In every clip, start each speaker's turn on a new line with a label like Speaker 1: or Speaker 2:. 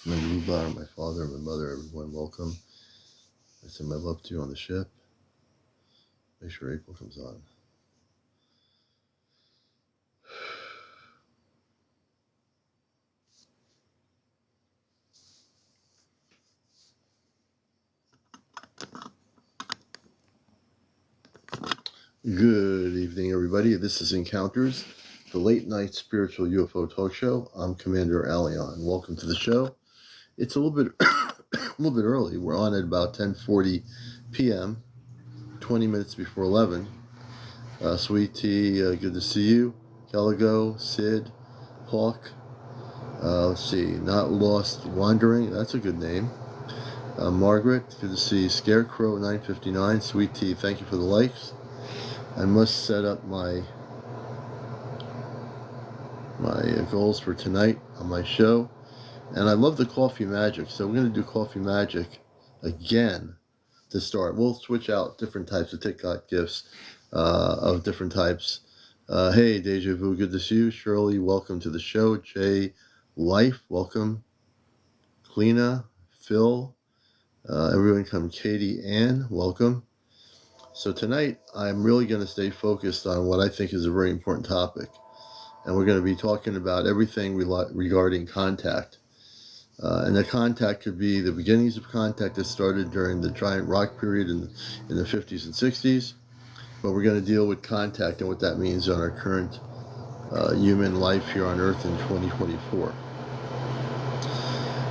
Speaker 1: My Ruba, my father, my mother, everyone, welcome. I send my love to you on the ship. Make sure April comes on. Good evening, everybody. This is Encounters, the late night spiritual UFO talk show. I'm CmdrAleon. Welcome to the show. It's a little bit early. We're on at about 10:40 p.m., 20 minutes before 11. Sweet Tea, good to see you. Caligo, Sid, Hawk. Let's see, Not Lost Wandering. That's a good name. Margaret, good to see you. Scarecrow 959. Sweet Tea, thank you for the likes. I must set up my goals for tonight on my show. And I love the coffee magic, so we're going to do coffee magic again to start. We'll switch out different types of TikTok gifts of different types. Hey, Deja Vu, good to see you. Shirley, welcome to the show. Jay Life, welcome. Cleena, Phil, everyone come. Katie Ann, welcome. So tonight, I'm really going to stay focused on what I think is a very important topic. And we're going to be talking about everything regarding contact. And the contact could be the beginnings of contact that started during the giant rock period in the 50s and 60s. But we're going to deal with contact and what that means on our current human life here on Earth in 2024.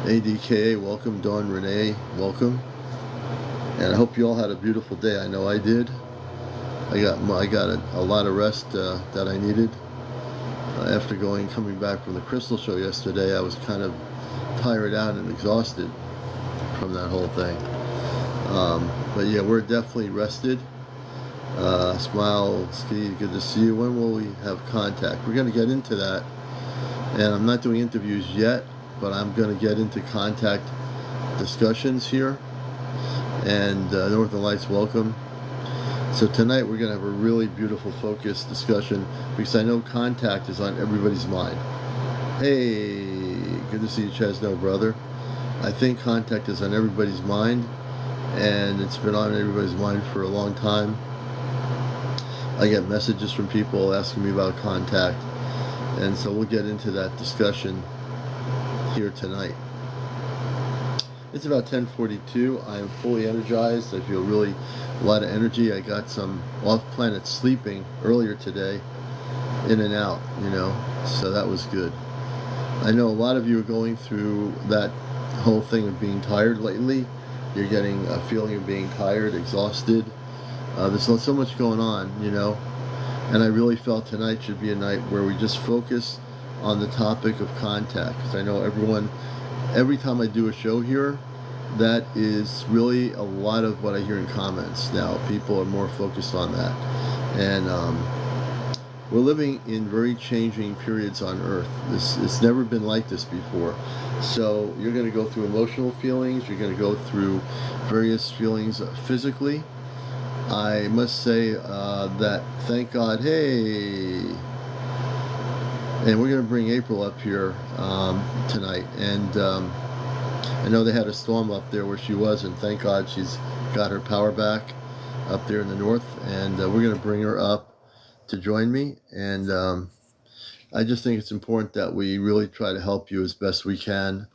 Speaker 1: ADKA, welcome. Dawn Renee, welcome. And I hope you all had a beautiful day. I know I did. I got a lot of rest that I needed. After coming back from the Crystal Show yesterday, I was kind of tired out and exhausted from that whole thing. But yeah, we're definitely rested. Smile, Steve, good to see you. When will we have contact? We're going to get into that. And I'm not doing interviews yet, but I'm going to get into contact discussions here. And Northern Lights, welcome. So tonight we're going to have a really beautiful focused discussion because I know contact is on everybody's mind. Hey, good to see you, Chesno, brother. I think contact is on everybody's mind, and it's been on everybody's mind for a long time. I get messages from people asking me about contact, and so we'll get into that discussion here tonight. It's about 10:42. I am fully energized. I feel really a lot of energy. I got some off-planet sleeping earlier today, in and out, so that was good. I know a lot of you are going through that whole thing of being tired lately. You're getting a feeling of being tired, exhausted. There's so much going on, and I really felt tonight should be a night where we just focus on the topic of contact, because I know every time I do a show here, that is really a lot of what I hear in comments. Now, people are more focused on that. And we're living in very changing periods on Earth. It's never been like this before. So you're going to go through emotional feelings. You're going to go through various feelings physically. I must say that, thank God, hey, and we're going to bring April up here tonight. And I know they had a storm up there where she was, and thank God she's got her power back up there in the north. And we're going to bring her up to join me. And I just think it's important that we really try to help you as best we can.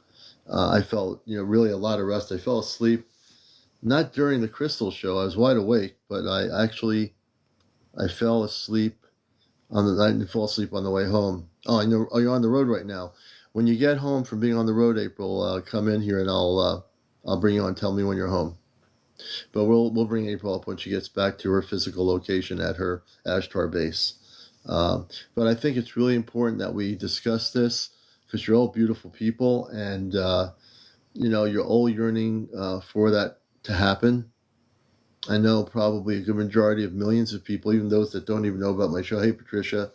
Speaker 1: I felt, really a lot of rest. I fell asleep, not during the Crystal Show. I was wide awake, but I fell asleep I didn't fall asleep on the way home. Oh, I know. Oh, you're on the road right now. When you get home from being on the road, April, come in here and I'll bring you on. Tell me when you're home. But we'll bring April up when she gets back to her physical location at her Ashtar base. But I think it's really important that we discuss this because you're all beautiful people, and you're all yearning for that to happen. I know probably a good majority of millions of people, even those that don't even know about my show, hey Patricia,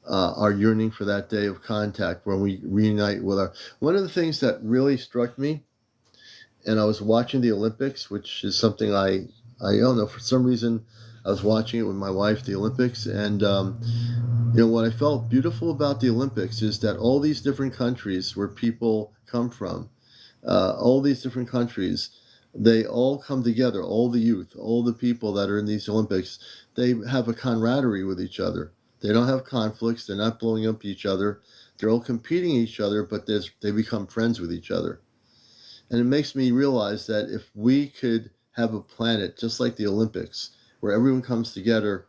Speaker 1: are yearning for that day of contact when we reunite with our... One of the things that really struck me, and I was watching the Olympics, which is something I don't know, for some reason I was watching it with my wife, the Olympics, and what I felt beautiful about the Olympics is that all these different countries where people come from, all these different countries, they all come together, all the youth, all the people that are in these Olympics, they have a camaraderie with each other. They don't have conflicts. They're not blowing up each other. They're all competing each other, but they become friends with each other. And it makes me realize that if we could have a planet just like the Olympics, where everyone comes together,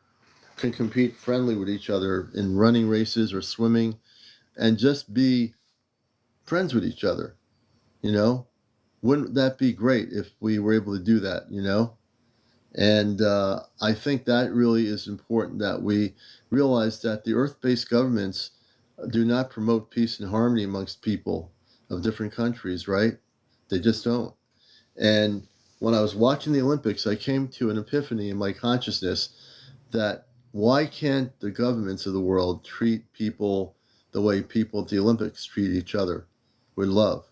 Speaker 1: can compete friendly with each other in running races or swimming, and just be friends with each other, you know, wouldn't that be great if we were able to do that, you know? And I think that really is important, that we realize that the Earth-based governments do not promote peace and harmony amongst people of different countries, right? They just don't. And when I was watching the Olympics, I came to an epiphany in my consciousness that why can't the governments of the world treat people the way people at the Olympics treat each other, with love?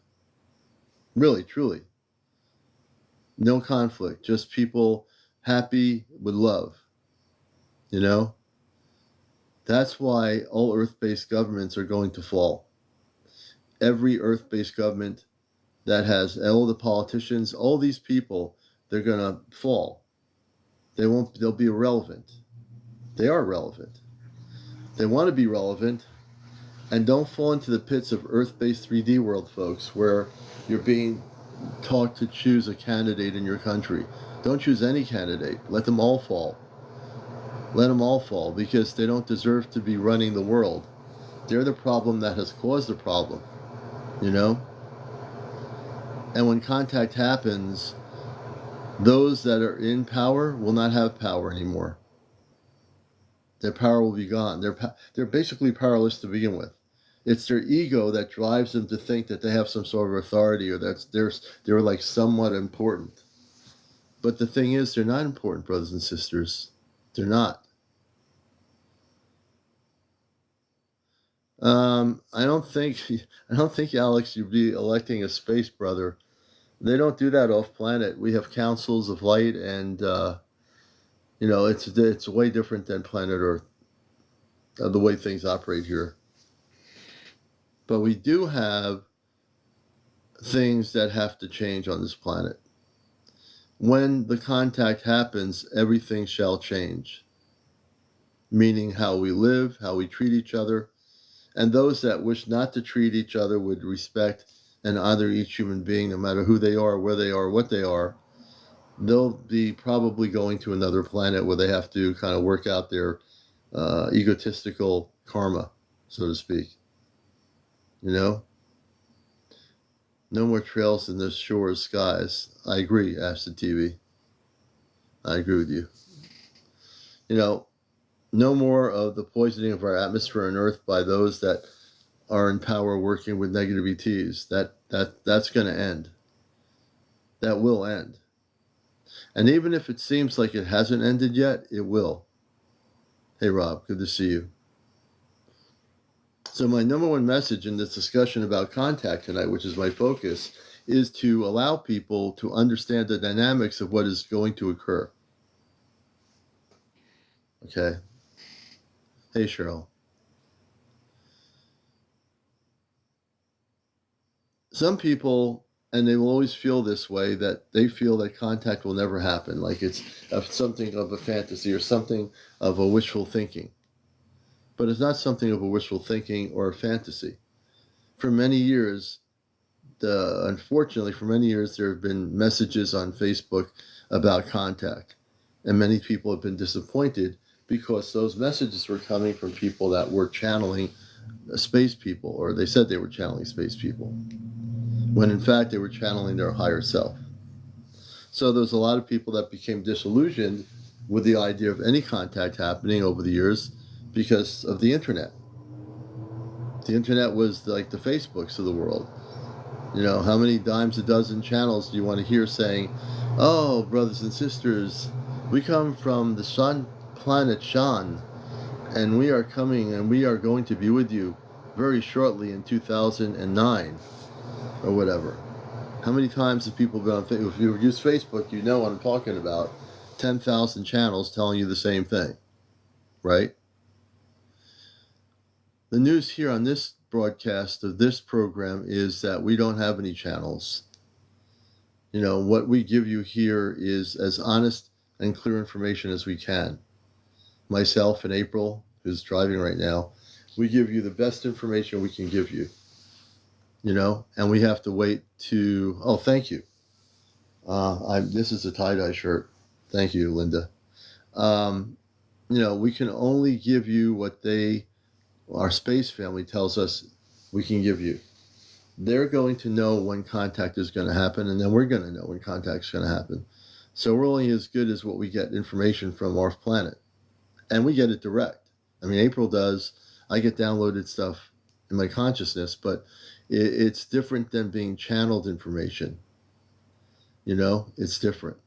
Speaker 1: Really, truly. No conflict, just people happy with love, you know? That's why all Earth-based governments are going to fall. Every Earth-based government that has all the politicians, all these people, they're going to fall. They'll be irrelevant. They are relevant. They want to be relevant, and don't fall into the pits of Earth-based 3D world, folks, where you're being taught to choose a candidate in your country. Don't choose any candidate. Let them all fall. Let them all fall, because they don't deserve to be running the world. They're the problem that has caused the problem, you know? And when contact happens, those that are in power will not have power anymore. Their power will be gone. They're basically powerless to begin with. It's their ego that drives them to think that they have some sort of authority, or that they're like somewhat important. But the thing is, they're not important, brothers and sisters. They're not. I don't think, Alex, you'd be electing a space brother. They don't do that off planet. We have councils of light, and it's way different than planet Earth, the way things operate here. But we do have things that have to change on this planet. When the contact happens, everything shall change. Meaning how we live, how we treat each other, and those that wish not to treat each other with respect and honor each human being, no matter who they are, where they are, what they are, they'll be probably going to another planet where they have to kind of work out their egotistical karma, so to speak. You know? No more trails in the shores, skies. I agree, Ashton TV. I agree with you. You know, no more of the poisoning of our atmosphere and Earth by those that are in power working with negative ETs. That's going to end. That will end. And even if it seems like it hasn't ended yet, it will. Hey, Rob, good to see you. So my number one message in this discussion about contact tonight, which is my focus, is to allow people to understand the dynamics of what is going to occur. Okay. Hey, Cheryl. Some people, and they will always feel this way, that they feel that contact will never happen, like it's something of a fantasy or something of a wishful thinking. But it's not something of a wishful thinking or a fantasy. For many years, unfortunately, for many years, there have been messages on Facebook about contact. And many people have been disappointed because those messages were coming from people that were channeling space people, or they said they were channeling space people, when in fact they were channeling their higher self. So there's a lot of people that became disillusioned with the idea of any contact happening over the years because of the internet. The internet was like the Facebooks of the world. You know, how many dimes a dozen channels do you want to hear saying, oh, brothers and sisters, we come from the sun planet Shan, and we are coming and we are going to be with you very shortly in 2009, or whatever. How many times have people been on Facebook? If you use Facebook, you know what I'm talking about. 10,000 channels telling you the same thing, right? The news here on this broadcast of this program is that we don't have any channels. What we give you here is as honest and clear information as we can. Myself and April, who's driving right now, we give you the best information we can give you, and we have to wait to, oh, thank you. This is a tie-dye shirt. Thank you, Linda. We can only give you what our space family tells us we can give you. They're going to know when contact is going to happen, and then we're going to know when contact is going to happen. So we're only as good as what we get information from off planet. And we get it direct. I mean, April does. I get downloaded stuff in my consciousness, but it's different than being channeled information. It's different.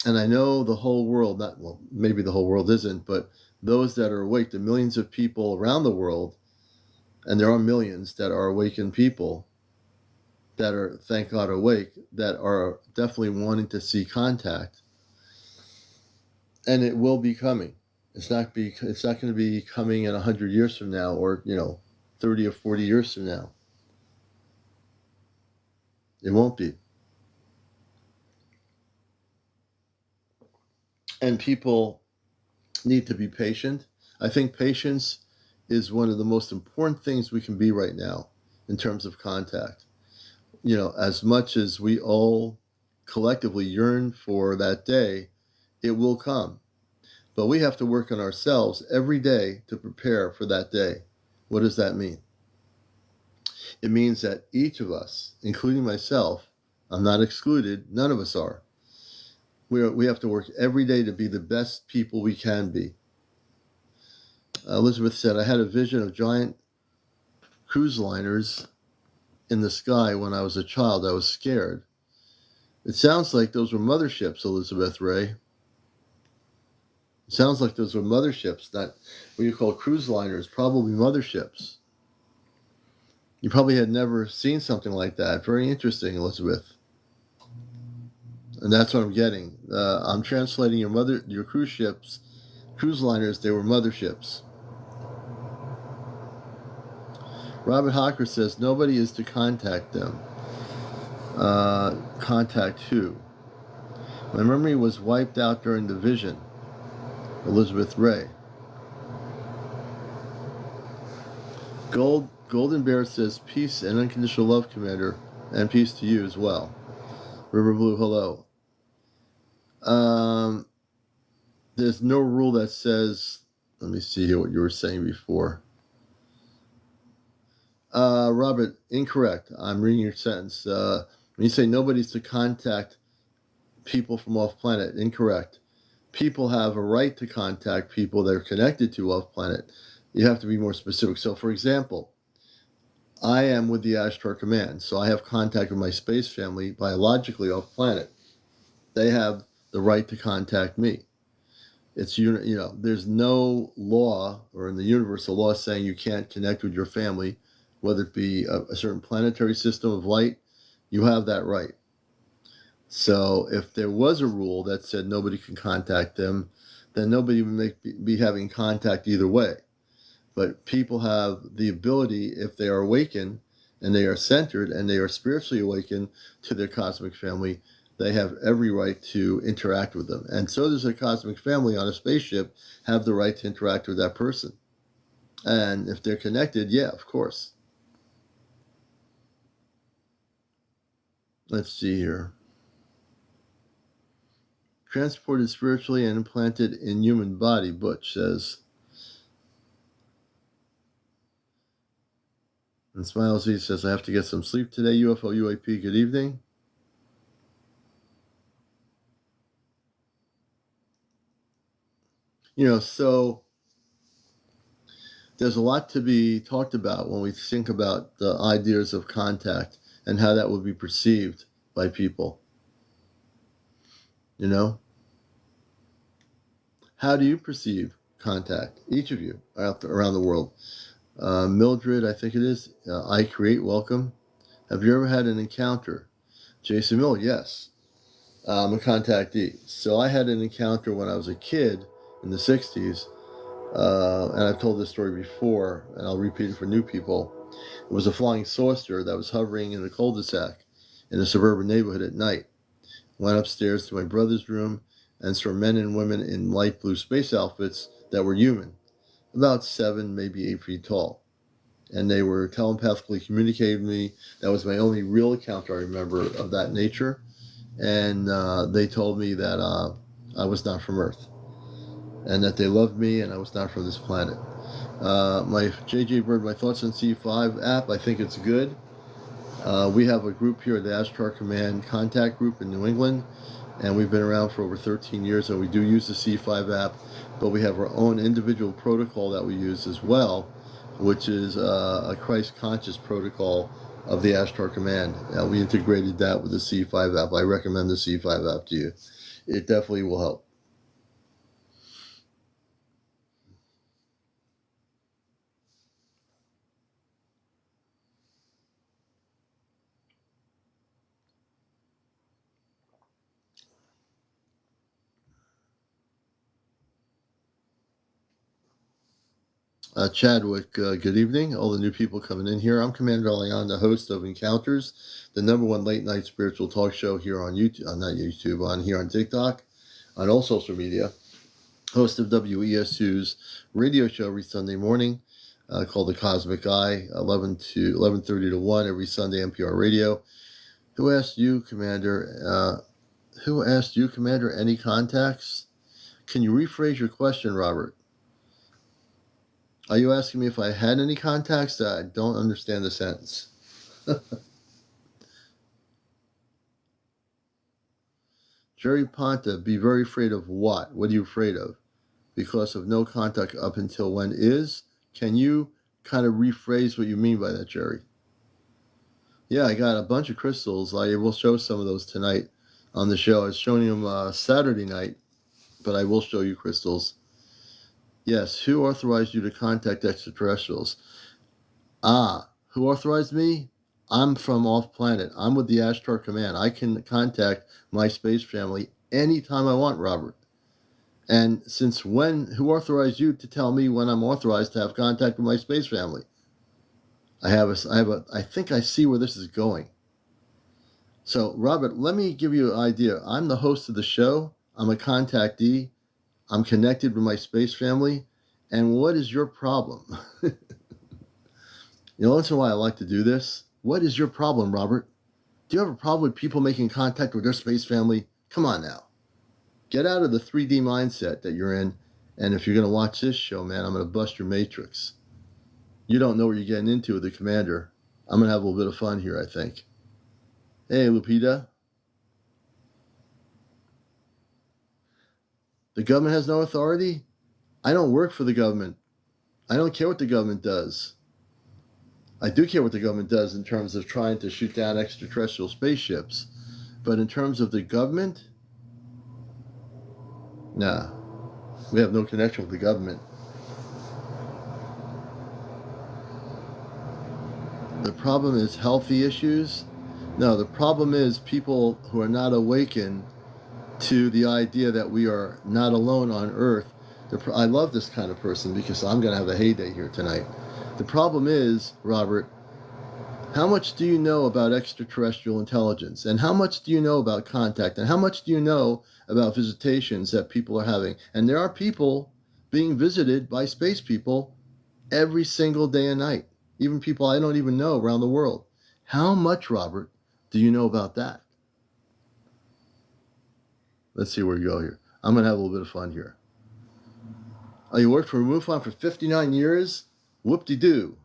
Speaker 1: And I know the whole world, maybe the whole world isn't, but those that are awake, the millions of people around the world, and there are millions that are awakened people that are, thank God, awake, that are definitely wanting to see contact. And it will be coming. It's not going to be coming in 100 years from now, or 30 or 40 years from now. It won't be. And people need to be patient. I think patience is one of the most important things we can be right now in terms of contact. As much as we all collectively yearn for that day, it will come. But we have to work on ourselves every day to prepare for that day. What does that mean? It means that each of us, including myself, I'm not excluded, none of us are. We have to work every day to be the best people we can be. Elizabeth said, I had a vision of giant cruise liners in the sky when I was a child. I was scared. It sounds like those were motherships, Elizabeth Ray. It sounds like those were motherships, not what you call cruise liners, probably motherships. You probably had never seen something like that. Very interesting, Elizabeth. And that's what I'm getting. I'm translating your cruise liners, they were motherships. Robert Hocker says, nobody is to contact them. Contact who? My memory was wiped out during the vision. Elizabeth Ray. Golden Bear says, peace and unconditional love, Commander, and peace to you as well. River Blue, hello. There's no rule that says, let me see here what you were saying before. Robert, incorrect. I'm reading your sentence. When you say nobody's to contact people from off planet, incorrect. People have a right to contact people that are connected to off planet. You have to be more specific. So, for example, I am with the Ashtar Command, so I have contact with my space family biologically off planet. They have the right to contact me. It's, there's no law, or in the universe, a law saying you can't connect with your family, whether it be a certain planetary system of light. You have that right. So if there was a rule that said nobody can contact them, then nobody would be having contact either way. But people have the ability, if they are awakened and they are centered and they are spiritually awakened to their cosmic family, they have every right to interact with them. And so does a cosmic family on a spaceship have the right to interact with that person. And if they're connected, yeah, of course. Let's see here. Transported spiritually and implanted in human body, Butch says. And Smilesy says, I have to get some sleep today. UFO UAP, good evening. So there's a lot to be talked about when we think about the ideas of contact and how that would be perceived by people. How do you perceive contact? Each of you around the world. Mildred, I think it is. I Create, welcome. Have you ever had an encounter? Jason Miller, yes. I'm a contactee. So I had an encounter when I was a kid in the 60s. And I've told this story before, and I'll repeat it for new people. It was a flying saucer that was hovering in a cul-de-sac. in a suburban neighborhood at night. Went upstairs to my brother's room and saw men and women in light blue space outfits that were human, about 7, maybe 8 feet tall. And they were telepathically communicating with me. That was my only real encounter I remember of that nature. And they told me that I was not from Earth, and that they loved me and I was not from this planet. My JJ Bird, my Thoughts on C5 app, I think it's good. We have a group here at the Ashtar Command Contact Group in New England, and we've been around for over 13 years, and we do use the C5 app, but we have our own individual protocol that we use as well, which is a Christ conscious protocol of the Ashtar Command. We integrated that with the C5 app. I recommend the C5 app to you. It definitely will help. Chadwick, good evening. All the new people coming in here. I'm CmdrAleon, the host of Encounters, the #1 late night spiritual talk show here on YouTube, here on TikTok, on all social media. Host of WESU's radio show every Sunday morning called The Cosmic Eye, 11:30 to 1 every Sunday, NPR radio. Who asked you, Commander, any contacts? Can you rephrase your question, Robert? Are you asking me if I had any contacts? I don't understand the sentence. Jerry Ponta, be very afraid of what? What are you afraid of? Because of no contact up until when is? Can you kind of rephrase what you mean by that, Jerry? Yeah, I got a bunch of crystals. I will show some of those tonight on the show. I was showing them Saturday night, but I will show you crystals. Yes, who authorized you to contact extraterrestrials? Who authorized me? I'm from off planet. I'm with the Ashtar Command. I can contact my space family anytime I want, Robert. And since when? Who authorized you to tell me when I'm authorized to have contact with my space family? I think I see where this is going. So, Robert, let me give you an idea. I'm the host of the show. I'm a contactee. I'm connected with my space family, and what is your problem? Once in a while I like to do this. What is your problem, Robert? Do you have a problem with people making contact with their space family? Come on now. Get out of the 3D mindset that you're in, and if you're going to watch this show, man, I'm going to bust your matrix. You don't know what you're getting into with the commander. I'm going to have a little bit of fun here, I think. Hey, Lupita. The government has no authority? I don't work for the government. I don't care what the government does. I do care what the government does in terms of trying to shoot down extraterrestrial spaceships. But in terms of the government, nah. We have no connection with the government. The problem is healthy issues? No, the problem is people who are not awakened to the idea that we are not alone on Earth. I love this kind of person because I'm going to have a heyday here tonight. The problem is, Robert, how much do you know about extraterrestrial intelligence? And how much do you know about contact? And how much do you know about visitations that people are having? And there are people being visited by space people every single day and night. Even people I don't even know around the world. How much, Robert, do you know about that? Let's see where we go here. I'm going to have a little bit of fun here. Oh, you worked for MUFON for 59 years? Whoop-de-doo.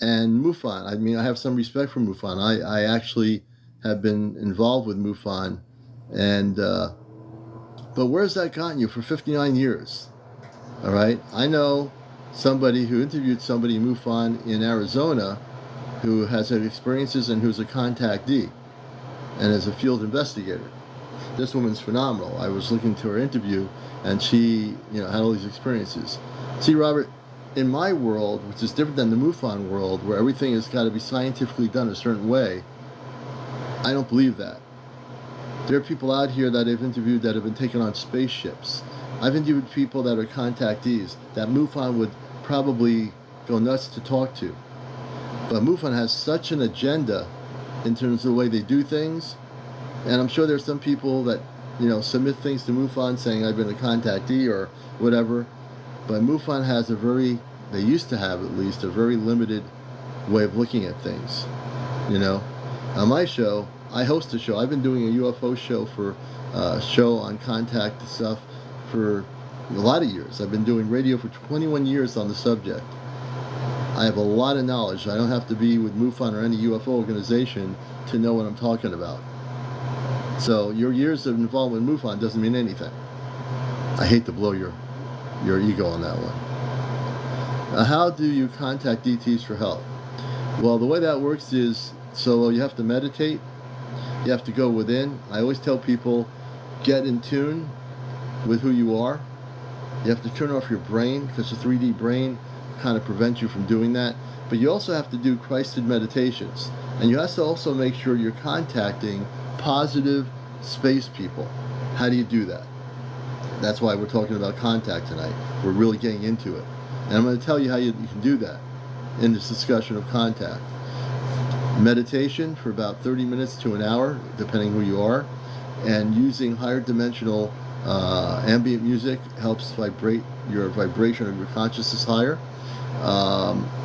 Speaker 1: And MUFON, I have some respect for MUFON. I actually have been involved with MUFON. But where's that gotten you for 59 years? All right? I know somebody who interviewed somebody in MUFON in Arizona who has had experiences and who's a contactee and is a field investigator. This woman's phenomenal. I was looking to her interview, and she, had all these experiences. See, Robert, in my world, which is different than the MUFON world, where everything has got to be scientifically done a certain way, I don't believe that. There are people out here that I've interviewed that have been taken on spaceships. I've interviewed people that are contactees that MUFON would probably go nuts to talk to. But MUFON has such an agenda in terms of the way they do things. And I'm sure there's some people that, submit things to MUFON saying I've been a contactee or whatever. But MUFON has they used to have at least, a very limited way of looking at things. On my show, I host a show. I've been doing a UFO show show on contact stuff for a lot of years. I've been doing radio for 21 years on the subject. I have a lot of knowledge. I don't have to be with MUFON or any UFO organization to know what I'm talking about. So your years of involvement with MUFON doesn't mean anything. I hate to blow your ego on that one. How do you contact DTs for help? Well, the way that works is, so you have to meditate. You have to go within. I always tell people, get in tune with who you are. You have to turn off your brain, because the 3D brain kind of prevents you from doing that. But you also have to do Christed meditations. And you have to also make sure you're contacting positive space people. How do you do that? That's why we're talking about contact tonight. We're really getting into it. And I'm going to tell you how you can do that in this discussion of contact. Meditation for about 30 minutes to an hour, depending who you are, and using higher dimensional ambient music helps vibrate your vibration of your consciousness higher.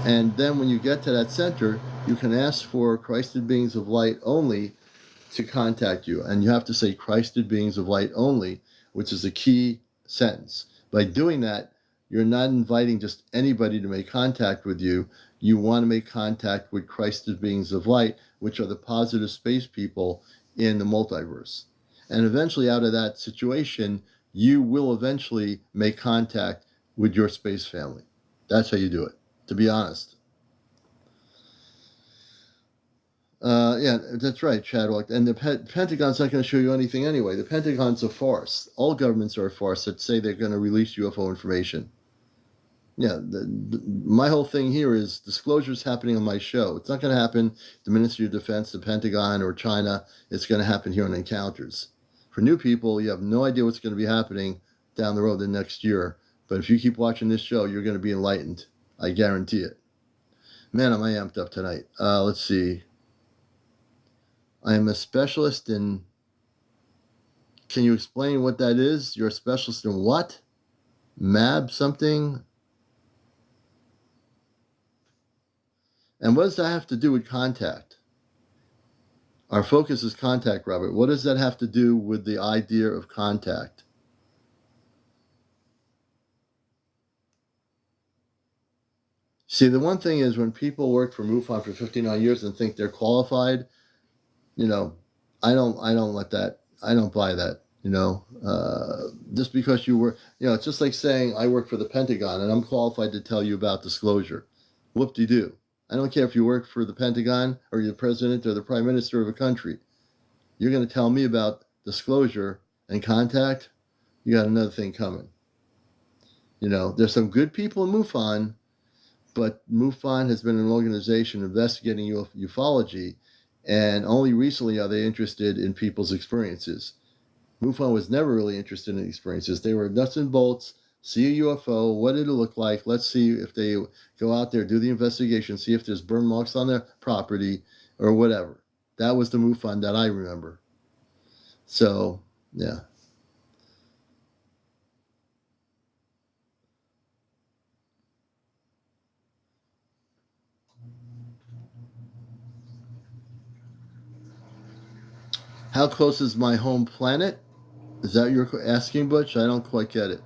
Speaker 1: And then when you get to that center, you can ask for Christed beings of light only to contact you. And you have to say Christed beings of light only, which is a key sentence. By doing that, you're not inviting just anybody to make contact with you. You want to make contact with Christed beings of light, which are the positive space people in the multiverse. And eventually, out of that situation, you will eventually make contact with your space family. That's how you do it, to be honest. Yeah, that's right, Chadwick. And the Pentagon's not going to show you anything anyway. The Pentagon's a farce. All governments are a farce that say they're going to release UFO information. Yeah, my whole thing here is disclosures happening on my show. It's not going to happen the Ministry of Defense, the Pentagon, or China. It's going to happen here on Encounters. For new people, you have no idea what's going to be happening down the road the next year. But if you keep watching this show, you're going to be enlightened. I guarantee it. Man, am I amped up tonight. Let's see. I am a specialist in... Can you explain what that is? You're a specialist in what? MAB something? And what does that have to do with contact? Our focus is contact, Robert. What does that have to do with the idea of contact? See, the one thing is when people work for MUFON for 59 years and think they're qualified, I don't let that, I don't buy that, just because you work, it's just like saying I work for the Pentagon and I'm qualified to tell you about disclosure. Whoop-de-doo. I don't care if you work for the Pentagon or you're the president or the prime minister of a country. You're going to tell me about disclosure and contact, you got another thing coming. There's some good people in MUFON, but MUFON has been an organization investigating ufology, and only recently are they interested in people's experiences. MUFON was never really interested in experiences. They were nuts and bolts. See a UFO, what did it look like? Let's see if they go out there, do the investigation, see if there's burn marks on their property or whatever. That was the MUFON that I remember. So, yeah. How close is my home planet? Is that you're asking, Butch? I don't quite get it.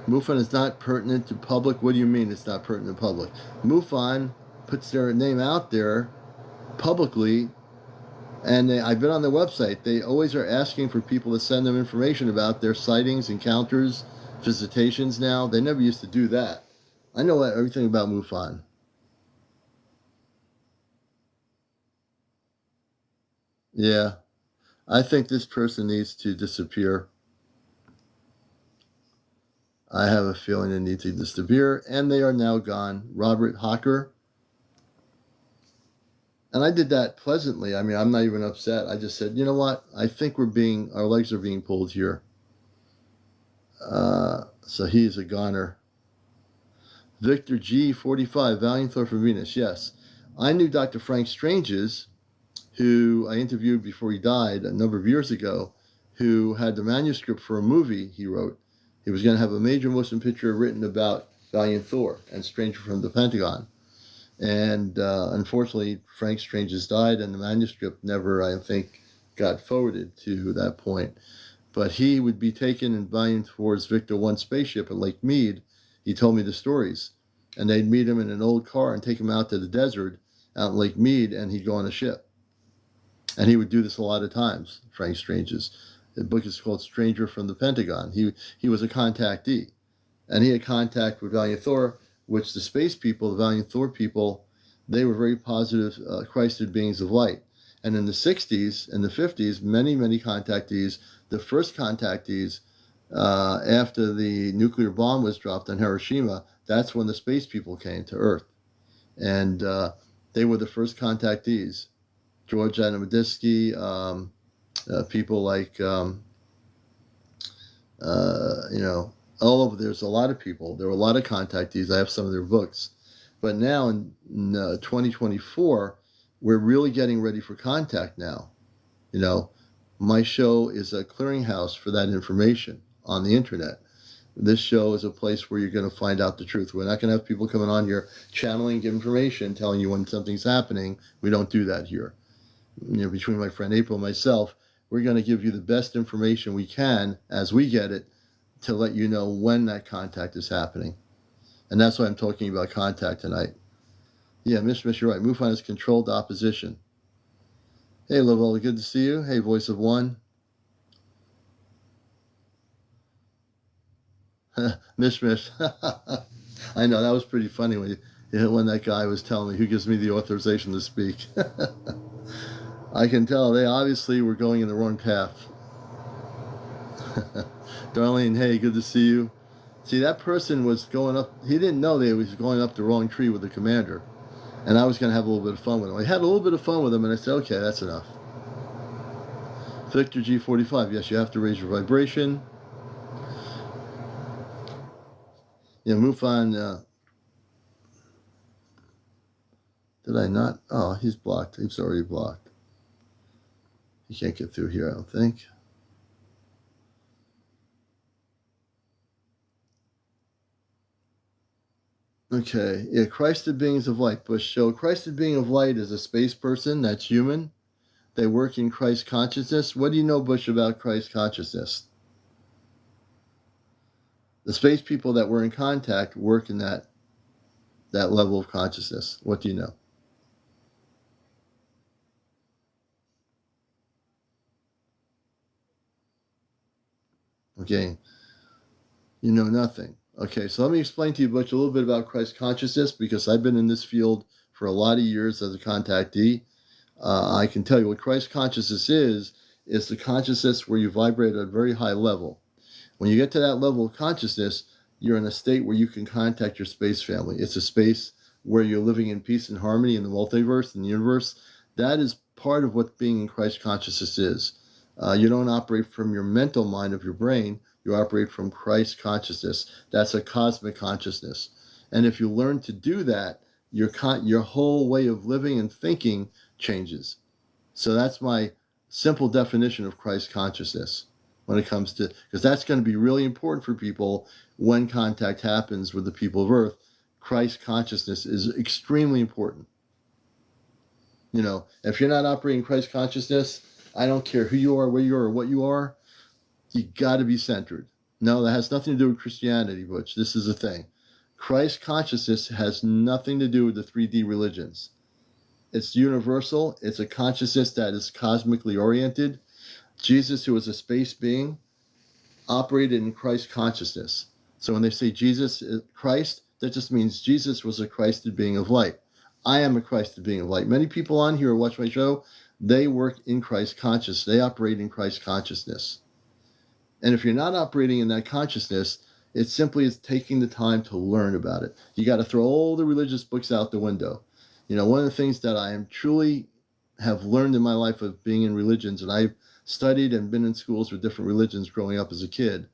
Speaker 1: MUFON is not pertinent to public. What do you mean it's not pertinent to public? MUFON puts their name out there publicly, and I've been on their website. They always are asking for people to send them information about their sightings, encounters, visitations now. They never used to do that. I know everything about MUFON. Yeah, I think this person needs to disappear. I have a feeling they need to disappear, and they are now gone. Robert Hocker. And I did that pleasantly. I mean, I'm not even upset. I just said, you know what? I think our legs are being pulled here. So he's a goner. Victor G45, Valiant Thor from Venus. Yes. I knew Dr. Frank Strange's, who I interviewed before he died a number of years ago, who had the manuscript for a movie he wrote. He was going to have a major motion picture written about Valiant Thor and Stranger from the Pentagon. And unfortunately, Frank Strange's died, and the manuscript never, I think, got forwarded to that point. But he would be taken and Valiant Thor's Victor 1 spaceship at Lake Mead. He told me the stories. And they'd meet him in an old car and take him out to the desert out in Lake Mead, and he'd go on a ship. And he would do this a lot of times, Frank Strange's. The book is called Stranger from the Pentagon. He was a contactee. And he had contact with Valiant Thor, which the space people, the Valiant Thor people, they were very positive, Christed beings of light. And in the 60s and the 50s, many, many contactees, the first contactees, after the nuclear bomb was dropped on Hiroshima, that's when the space people came to Earth. And they were the first contactees. George Adamadinsky, people like, all over. There's a lot of people. There were a lot of contactees. I have some of their books. But now in 2024, we're really getting ready for contact now. My show is a clearinghouse for that information on the internet. This show is a place where you're going to find out the truth. We're not going to have people coming on here channeling information, telling you when something's happening. We don't do that here. Between my friend April and myself, we're going to give you the best information we can as we get it to let you know when that contact is happening. And that's why I'm talking about contact tonight. Yeah, Mish, you're right. MUFON is controlled opposition. Hey, Lavelle, good to see you. Hey, Voice of One. Mish. I know, that was pretty funny when that guy was telling me who gives me the authorization to speak. I can tell they obviously were going in the wrong path. Darlene, hey, good to see you. See, that person was going up, he didn't know that he was going up the wrong tree with the commander. And I was going to have a little bit of fun with him. I had a little bit of fun with him, and I said, okay, that's enough. Victor G45, yes, you have to raise your vibration. Yeah, MUFON, did I not? Oh, he's blocked. He's already blocked. He can't get through here, I don't think. Okay, yeah, Christed beings of light. Bush show Christed being of light is a space person that's human. They work in Christ consciousness. What do you know, Bush, about Christ consciousness? The space people that were in contact work in that level of consciousness. What do you know? Okay, you know nothing. Okay, so let me explain to you, Butch, a little bit about Christ consciousness, because I've been in this field for a lot of years as a contactee. I can tell you what Christ consciousness is the consciousness where you vibrate at a very high level. When you get to that level of consciousness, you're in a state where you can contact your space family. It's a space where you're living in peace and harmony in the multiverse, in the universe. That is part of what being in Christ consciousness is. You don't operate from your mental mind of your brain. You operate from Christ consciousness. That's a cosmic consciousness. And if you learn to do that, your whole way of living and thinking changes. So that's my simple definition of Christ consciousness when it comes to, because that's going to be really important for people when contact happens with the people of Earth. Christ consciousness is extremely important. If you're not operating Christ consciousness, I don't care who you are, where you are, or what you are, you got to be centered. No, that has nothing to do with Christianity, Butch. This is the thing. Christ consciousness has nothing to do with the 3D religions. It's universal. It's a consciousness that is cosmically oriented. Jesus, who was a space being, operated in Christ consciousness. So when they say Jesus is Christ, that just means Jesus was a Christed being of light. I am a Christed being of light. Many people on here who watch my show, they work in Christ consciousness. They operate in Christ consciousness. And if you're not operating in that consciousness, it simply is taking the time to learn about it. You got to throw all the religious books out the window. One of the things that I am truly have learned in my life of being in religions, and I've studied and been in schools with different religions growing up as a kid,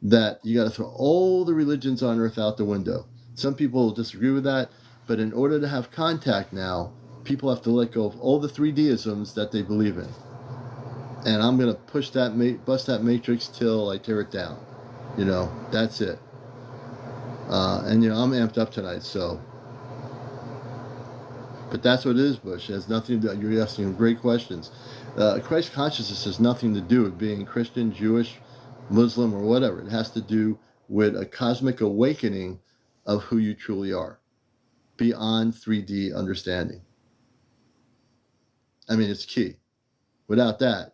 Speaker 1: that you got to throw all the religions on earth out the window. Some people disagree with that, but in order to have contact now, people have to let go of all the 3D-isms that they believe in. And I'm going to push that, bust that matrix till I tear it down. That's it. And I'm amped up tonight, so. But that's what it is, Bush. It has nothing to do. You're asking great questions. Christ consciousness has nothing to do with being Christian, Jewish, Muslim, or whatever. It has to do with a cosmic awakening of who you truly are, beyond 3D understanding. I mean, it's key. Without that,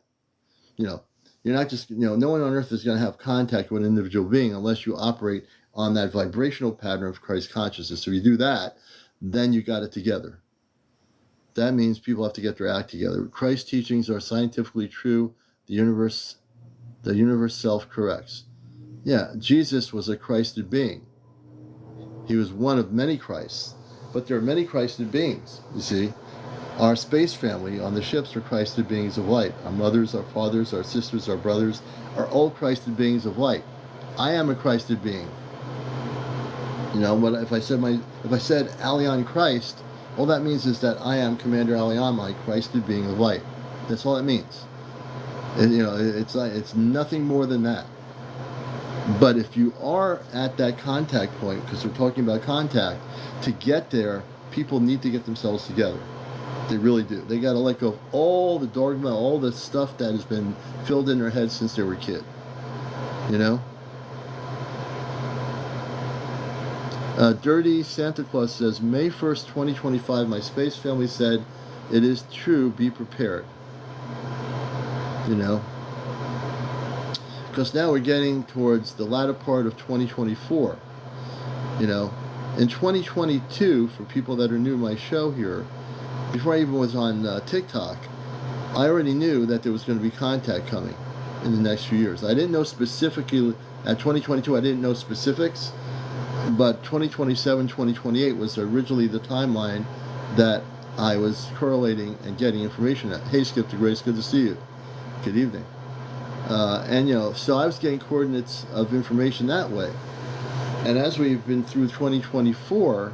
Speaker 1: you're not just, no one on earth is going to have contact with an individual being unless you operate on that vibrational pattern of Christ consciousness. So you do that, then you got it together. That means people have to get their act together. Christ's teachings are scientifically true. The universe self-corrects. Yeah, Jesus was a Christed being. He was one of many Christs. But there are many Christed beings, you see. Our space family on the ships are Christed beings of light. Our mothers, our fathers, our sisters, our brothers are all Christed beings of light. I am a Christed being. But if I said Aleon Christ, all that means is that I am CmdrAleon, my Christed being of light. That's all it means. And, it's nothing more than that. But if you are at that contact point, because we're talking about contact, to get there, people need to get themselves together. They really do. They got to let go of all the dogma, all the stuff that has been filled in their heads since they were a kid. Dirty Santa Claus says, May 1st, 2025, my space family said, it is true, be prepared. Because now we're getting towards the latter part of 2024. In 2022, for people that are new to my show here, before I even was on TikTok, I already knew that there was going to be contact coming in the next few years. I didn't know specifically, at 2022, I didn't know specifics, but 2027, 2028 was originally the timeline that I was correlating and getting information at. Hey, Skip the Grace, good to see you. Good evening. So I was getting coordinates of information that way. And as we've been through 2024,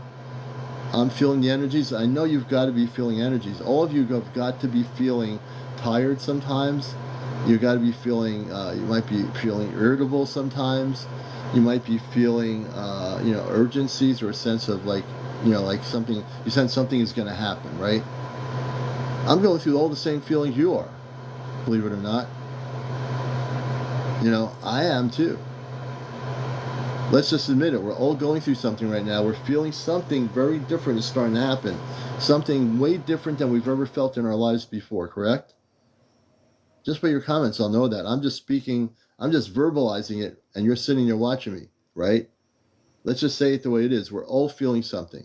Speaker 1: I'm feeling the energies. I know you've got to be feeling energies. All of you have got to be feeling tired sometimes. You've got to be feeling, you might be feeling irritable sometimes. You might be feeling, urgencies or a sense of like something, you sense something is going to happen, right? I'm going through all the same feelings you are, believe it or not. I am too. Let's just admit it. We're all going through something right now. We're feeling something very different is starting to happen. Something way different than we've ever felt in our lives before, correct? Just by your comments, I'll know that. I'm just speaking, I'm just verbalizing it, and you're sitting there watching me, right? Let's just say it the way it is. We're all feeling something.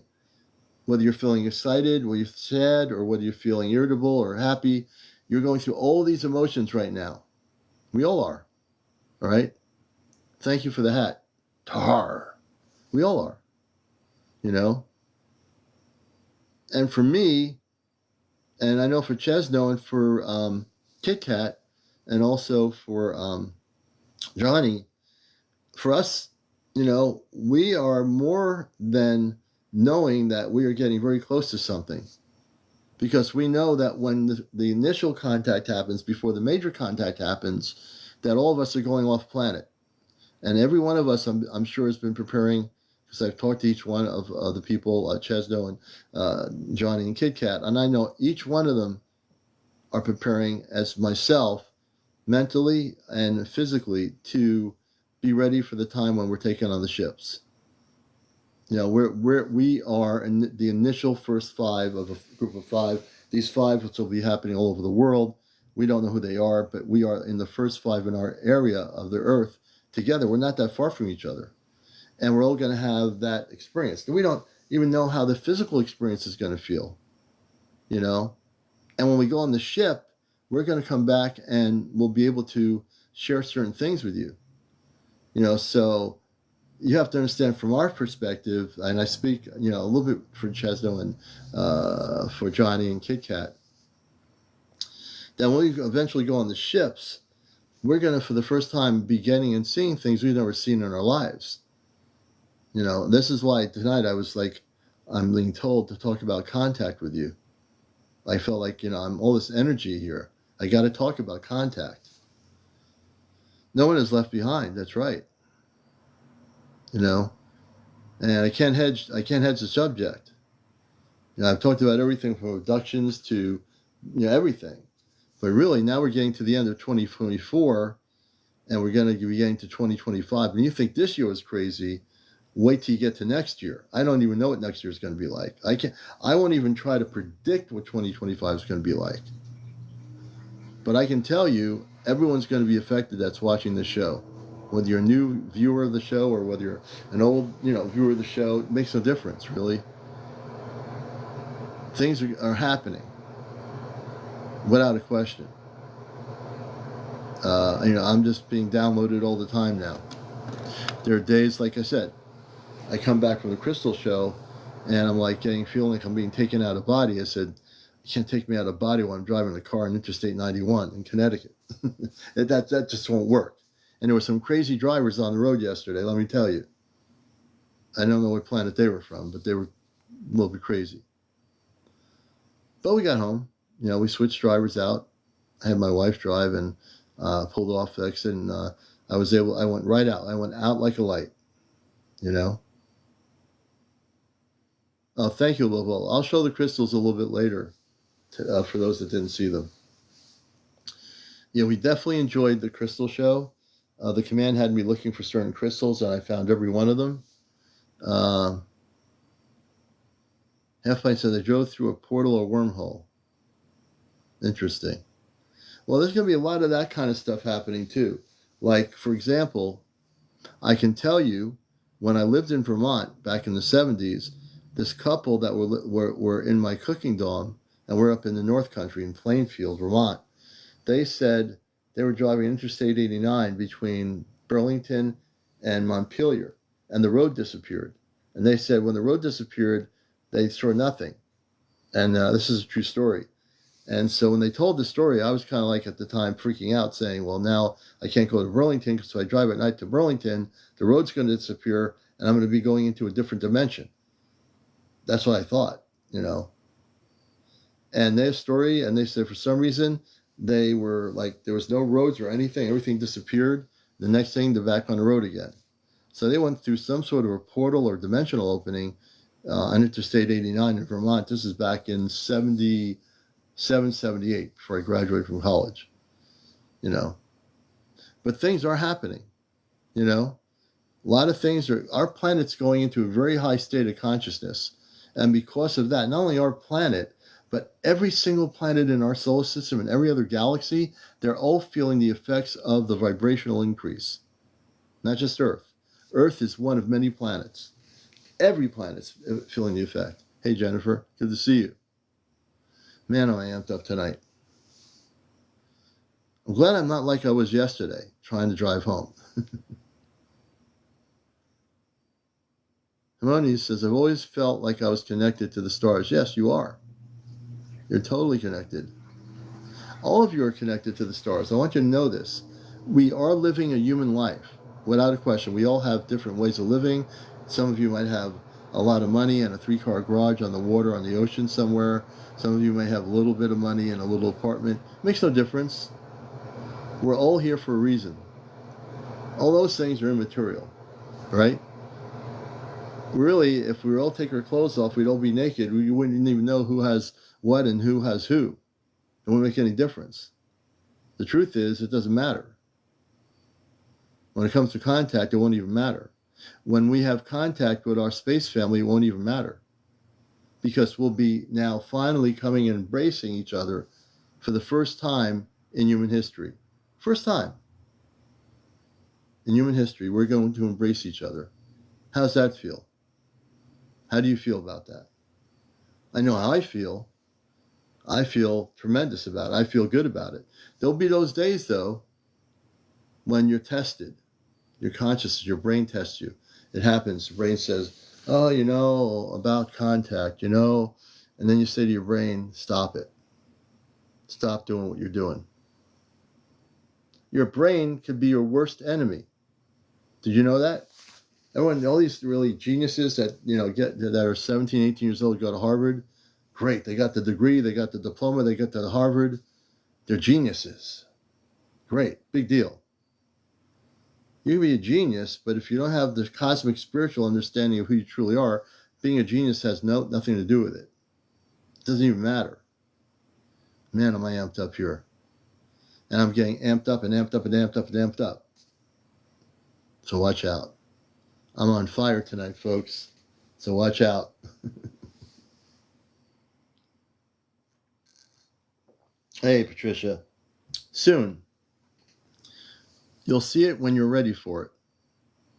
Speaker 1: Whether you're feeling excited, whether you're sad, or whether you're feeling irritable or happy, you're going through all these emotions right now. We all are. All right? Thank you for the hat. Tar. We all are. And for me, and I know for Chesno and for Kit Kat, and also for Johnny, for us, we are more than knowing that we are getting very close to something. Because we know that when the initial contact happens, before the major contact happens, that all of us are going off planet. And every one of us, I'm sure, has been preparing, because I've talked to each one of the people, Chesno and Johnny and Kit Kat, and I know each one of them are preparing, as myself, mentally and physically, to be ready for the time when we're taken on the ships. We are in the initial first 5 of a group of 5. These 5, which will be happening all over the world, we don't know who they are, but we are in the first 5 in our area of the Earth. Together, we're not that far from each other, and we're all going to have that experience. We don't even know how the physical experience is going to feel, and when we go on the ship, we're going to come back and we'll be able to share certain things with you, so you have to understand from our perspective, and I speak, a little bit for Chesno and for Johnny and Kit Kat, that when we eventually go on the ships, we're going to, for the first time, be getting and seeing things we've never seen in our lives. You know, this is why tonight I was like, I'm being told to talk about contact with you. I felt like, you know, I'm all this energy here. I got to talk about contact. No one is left behind. That's right. You know, and I can't hedge the subject. You know, I've talked about everything from abductions to, you know, everything. But really, now we're getting to the end of 2024, and we're going to be getting to 2025. And you think this year was crazy? Wait till you get to next year. I don't even know what next year is going to be like. I won't even try to predict what 2025 is going to be like. But I can tell you, everyone's going to be affected that's watching this show. Whether you're a new viewer of the show or whether you're an old, you know, viewer of the show, it makes no difference, really. Things are happening, without a question. You know, I'm just being downloaded all the time now. There are days, like I said, I come back from the crystal show, and I'm like feeling like I'm being taken out of body. I said, you can't take me out of body while I'm driving a car on Interstate 91 in Connecticut. that just won't work. And there were some crazy drivers on the road yesterday, let me tell you. I don't know what planet they were from, but they were a little bit crazy. But we got home. You know, we switched drivers out. I had my wife drive and pulled off the exit, and I went right out. I went out like a light, you know. Oh, thank you, Lovell. I'll show the crystals a little bit later for those that didn't see them. Yeah, we definitely enjoyed the crystal show. The command had me looking for certain crystals, and I found every one of them. Halflight said they drove through a portal or wormhole. Interesting. Well, there's going to be a lot of that kind of stuff happening too. Like, for example, I can tell you, when I lived in Vermont back in the 70s, this couple that were in my cooking dorm, and we're up in the North Country in Plainfield, Vermont, they said they were driving Interstate 89 between Burlington and Montpelier, and the road disappeared. And they said when the road disappeared, they saw nothing. And this is a true story. And so when they told the story, I was kind of like at the time freaking out, saying, well, now I can't go to Burlington, so I drive at night to Burlington, the road's going to disappear, and I'm going to be going into a different dimension. That's what I thought, you know. And their story, and they said for some reason, they were like, there was no roads or anything, everything disappeared. The next thing, they're back on the road again. So they went through some sort of a portal or dimensional opening on Interstate 89 in Vermont. This is back in 77, 78, before I graduated from college, you know. But things are happening, you know. A lot of things our planet's going into a very high state of consciousness. And because of that, not only our planet, but every single planet in our solar system and every other galaxy, they're all feeling the effects of the vibrational increase. Not just Earth. Earth is one of many planets. Every planet's feeling the effect. Hey, Jennifer, good to see you. Man, am I amped up tonight. I'm glad I'm not like I was yesterday, trying to drive home. Harmony says, I've always felt like I was connected to the stars. Yes, you are. You're totally connected. All of you are connected to the stars. I want you to know this. We are living a human life, without a question. We all have different ways of living. Some of you might have a lot of money and a 3-car garage on the water, on the ocean somewhere. Some of you may have a little bit of money in a little apartment. Makes no difference. We're all here for a reason. All those things are immaterial, right? Really, if we all take our clothes off, we'd all be naked. We wouldn't even know who has what and who has who. It wouldn't make any difference. The truth is, it doesn't matter. When it comes to contact, it won't even matter. When we have contact with our space family, it won't even matter. Because we'll be now finally coming and embracing each other for the first time in human history. First time in human history, we're going to embrace each other. How's that feel? How do you feel about that? I know how I feel. I feel tremendous about it. I feel good about it. There'll be those days, though, when you're tested. Your consciousness, your brain tests you. It happens. The brain says, oh, you know, about contact, you know. And then you say to your brain, stop it. Stop doing what you're doing. Your brain could be your worst enemy. Did you know that? Everyone, all these really geniuses that, that are 17, 18 years old, go to Harvard. Great. They got the degree, they got the diploma, they got to Harvard. They're geniuses. Great. Big deal. You can be a genius, but if you don't have the cosmic spiritual understanding of who you truly are, being a genius has nothing to do with it. It doesn't even matter. Man, am I amped up here. And I'm getting amped up and amped up and amped up and amped up. So watch out. I'm on fire tonight, folks. So watch out. Hey, Patricia. Soon. You'll see it when you're ready for it.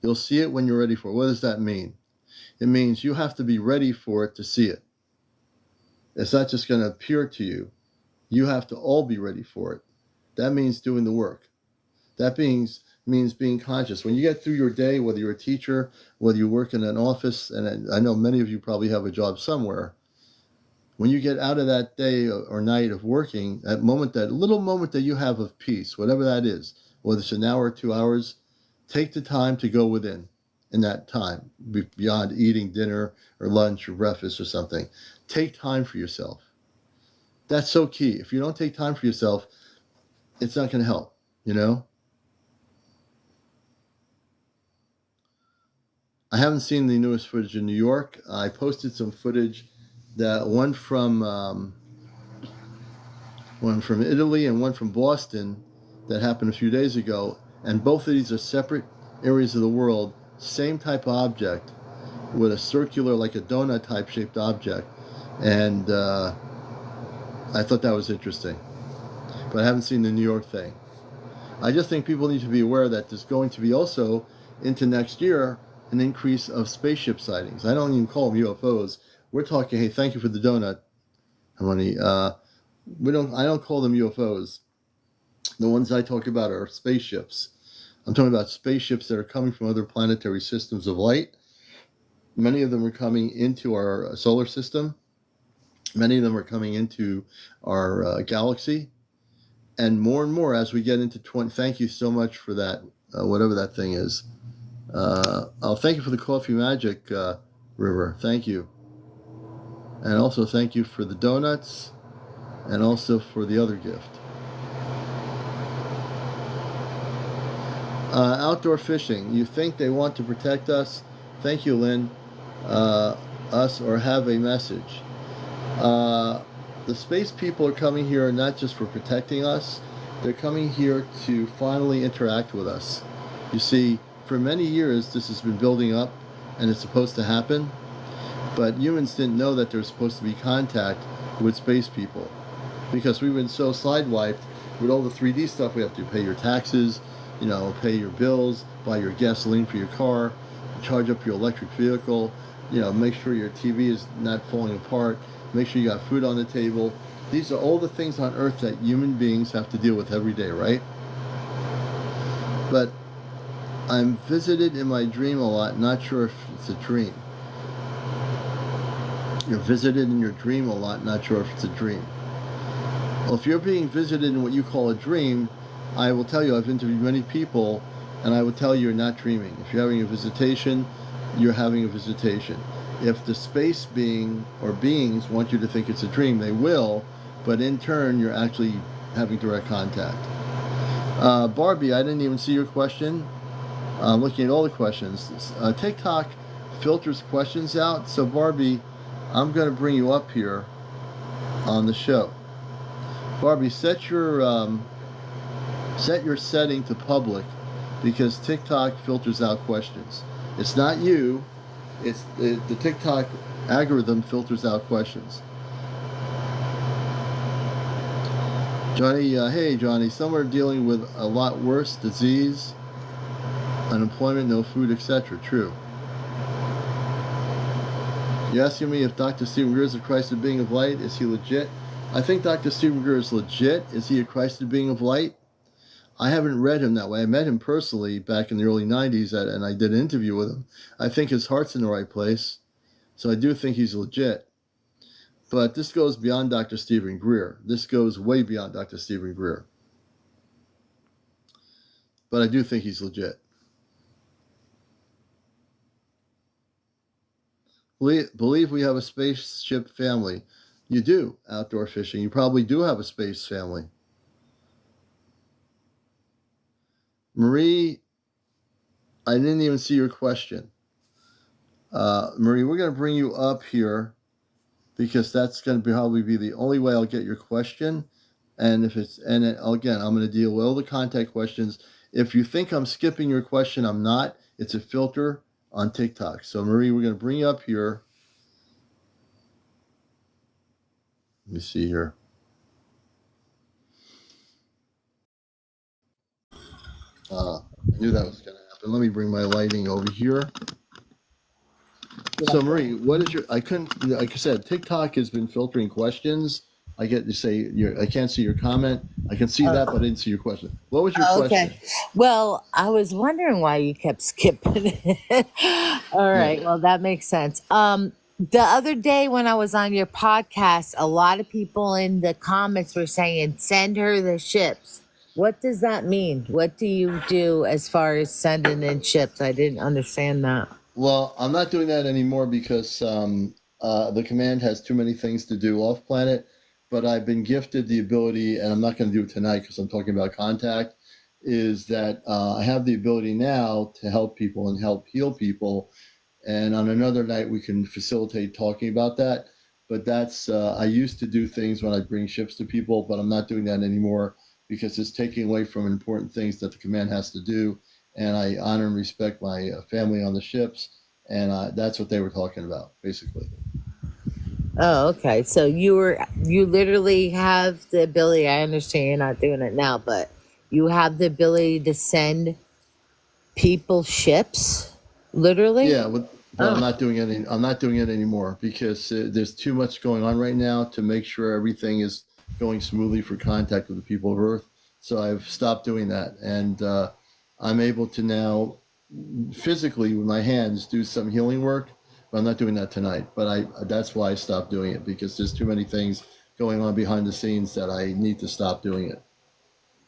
Speaker 1: You'll see it when you're ready for it. What does that mean? It means you have to be ready for it to see it. It's not just going to appear to you. You have to all be ready for it. That means doing the work. That means being conscious. When you get through your day, whether you're a teacher, whether you work in an office, and I know many of you probably have a job somewhere, when you get out of that day or night of working, that little moment that you have of peace, whatever that is, whether it's an hour or 2 hours, take the time to go within in that time, beyond eating dinner or lunch or breakfast or something. Take time for yourself. That's so key. If you don't take time for yourself, it's not going to help, I haven't seen the newest footage in New York. I posted some footage, one from Italy and one from Boston that happened a few days ago. And both of these are separate areas of the world, same type of object, with a circular, like a donut type shaped object. And I thought that was interesting. But I haven't seen the New York thing. I just think people need to be aware that there's going to be also, into next year, an increase of spaceship sightings. I don't even call them UFOs. We're talking, hey, thank you for the donut, honey. I don't call them UFOs. The ones I talk about are spaceships. I'm talking about spaceships that are coming from other planetary systems of light. Many of them are coming into our solar system. Many of them are coming into our galaxy. And more as we get into 20. Thank you so much for that, whatever that thing is. Thank you for the coffee magic, River. Thank you. And also thank you for the donuts, and also for the other gift. Outdoor fishing. You think they want to protect us? Thank you, Lynn. Us, or have a message. The space people are coming here not just for protecting us. They're coming here to finally interact with us. You see, for many years this has been building up, and it's supposed to happen, but humans didn't know that there's supposed to be contact with space people, because we've been so sidewiped with all the 3D stuff. We have to pay your taxes, pay your bills, buy your gasoline for your car, charge up your electric vehicle, make sure your TV is not falling apart, make sure you got food on the table. These are all the things on Earth that human beings have to deal with every day, right? But I'm visited in my dream a lot, not sure if it's a dream. You're visited in your dream a lot, not sure if it's a dream. Well, if you're being visited in what you call a dream, I will tell you, I've interviewed many people, and I will tell you, you're not dreaming. If you're having a visitation, you're having a visitation. If the space being or beings want you to think it's a dream, they will, but in turn, you're actually having direct contact. Barbie, I didn't even see your question. I'm looking at all the questions. TikTok filters questions out, so Barbie, I'm going to bring you up here on the show. Barbie, set your setting to public, because TikTok filters out questions. It's not you. It's the TikTok algorithm filters out questions. Johnny, hey Johnny, some are dealing with a lot worse disease, unemployment, no food, etc. True. You're asking me if Dr. Stephen Greer is a Christed being of light. Is he legit? I think Dr. Stephen Greer is legit. Is he a Christed being of light? I haven't read him that way. I met him personally back in the early 90s, and I did an interview with him. I think his heart's in the right place, so I do think he's legit. But this goes beyond Dr. Stephen Greer. This goes way beyond Dr. Stephen Greer. But I do think he's legit. believe we have a spaceship family. You do outdoor fishing. You probably do have a space family. Marie, I didn't even see your question. Marie, we're going to bring you up here because that's going to probably be the only way I'll get your question. And again, I'm going to deal with all the contact questions. If you think I'm skipping your question, I'm not. It's a filter on TikTok. So Marie, we're going to bring you up here. Let me see here. I knew that was going to happen. Let me bring my lighting over here. So Marie, what is your? I couldn't. Like I said, TikTok has been filtering questions. I get to say I can't see your comment. I can see that, but I didn't see your question. What was your question?
Speaker 2: Okay. Well, I was wondering why you kept skipping it. All
Speaker 1: Yeah.
Speaker 2: right. Well, that makes sense. The other day when I was on your podcast, a lot of people in the comments were saying, send her the ships. What does that mean? What do you do as far as sending in ships? I didn't understand that.
Speaker 1: Well, I'm not doing that anymore because the command has too many things to do off planet. But I've been gifted the ability, and I'm not going to do it tonight because I'm talking about contact, is that I have the ability now to help people and help heal people. And on another night, we can facilitate talking about that. But that's, I used to do things when I bring ships to people, but I'm not doing that anymore because it's taking away from important things that the command has to do. And I honor and respect my family on the ships. And that's what they were talking about, basically.
Speaker 2: Oh, okay. So you literally have the ability. I understand you're not doing it now, but you have the ability to send people ships, literally.
Speaker 1: Yeah, but I'm
Speaker 2: Oh,
Speaker 1: not doing it. I'm not doing it anymore because there's too much going on right now to make sure everything is going smoothly for contact with the people of Earth. So I've stopped doing that, and I'm able to now physically with my hands do some healing work. But I'm not doing that tonight. But that's why I stopped doing it because there's too many things going on behind the scenes that I need to stop doing it.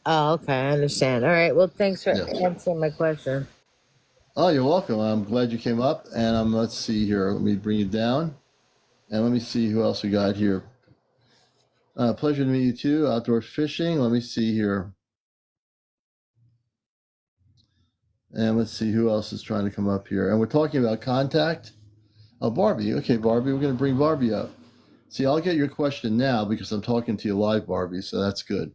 Speaker 2: oh, okay. I understand. All right. Well, thanks for
Speaker 1: Yeah.
Speaker 2: answering my question.
Speaker 1: Oh, you're welcome. I'm glad you came up. And let's see here. Let me bring you down. And let me see who else we got here. Pleasure to meet you too. Outdoor fishing. Let me see here. And let's see who else is trying to come up here. And we're talking about contact. Oh, Barbie. Okay, Barbie. We're going to bring Barbie up. See, I'll get your question now because I'm talking to you live, Barbie. So that's good.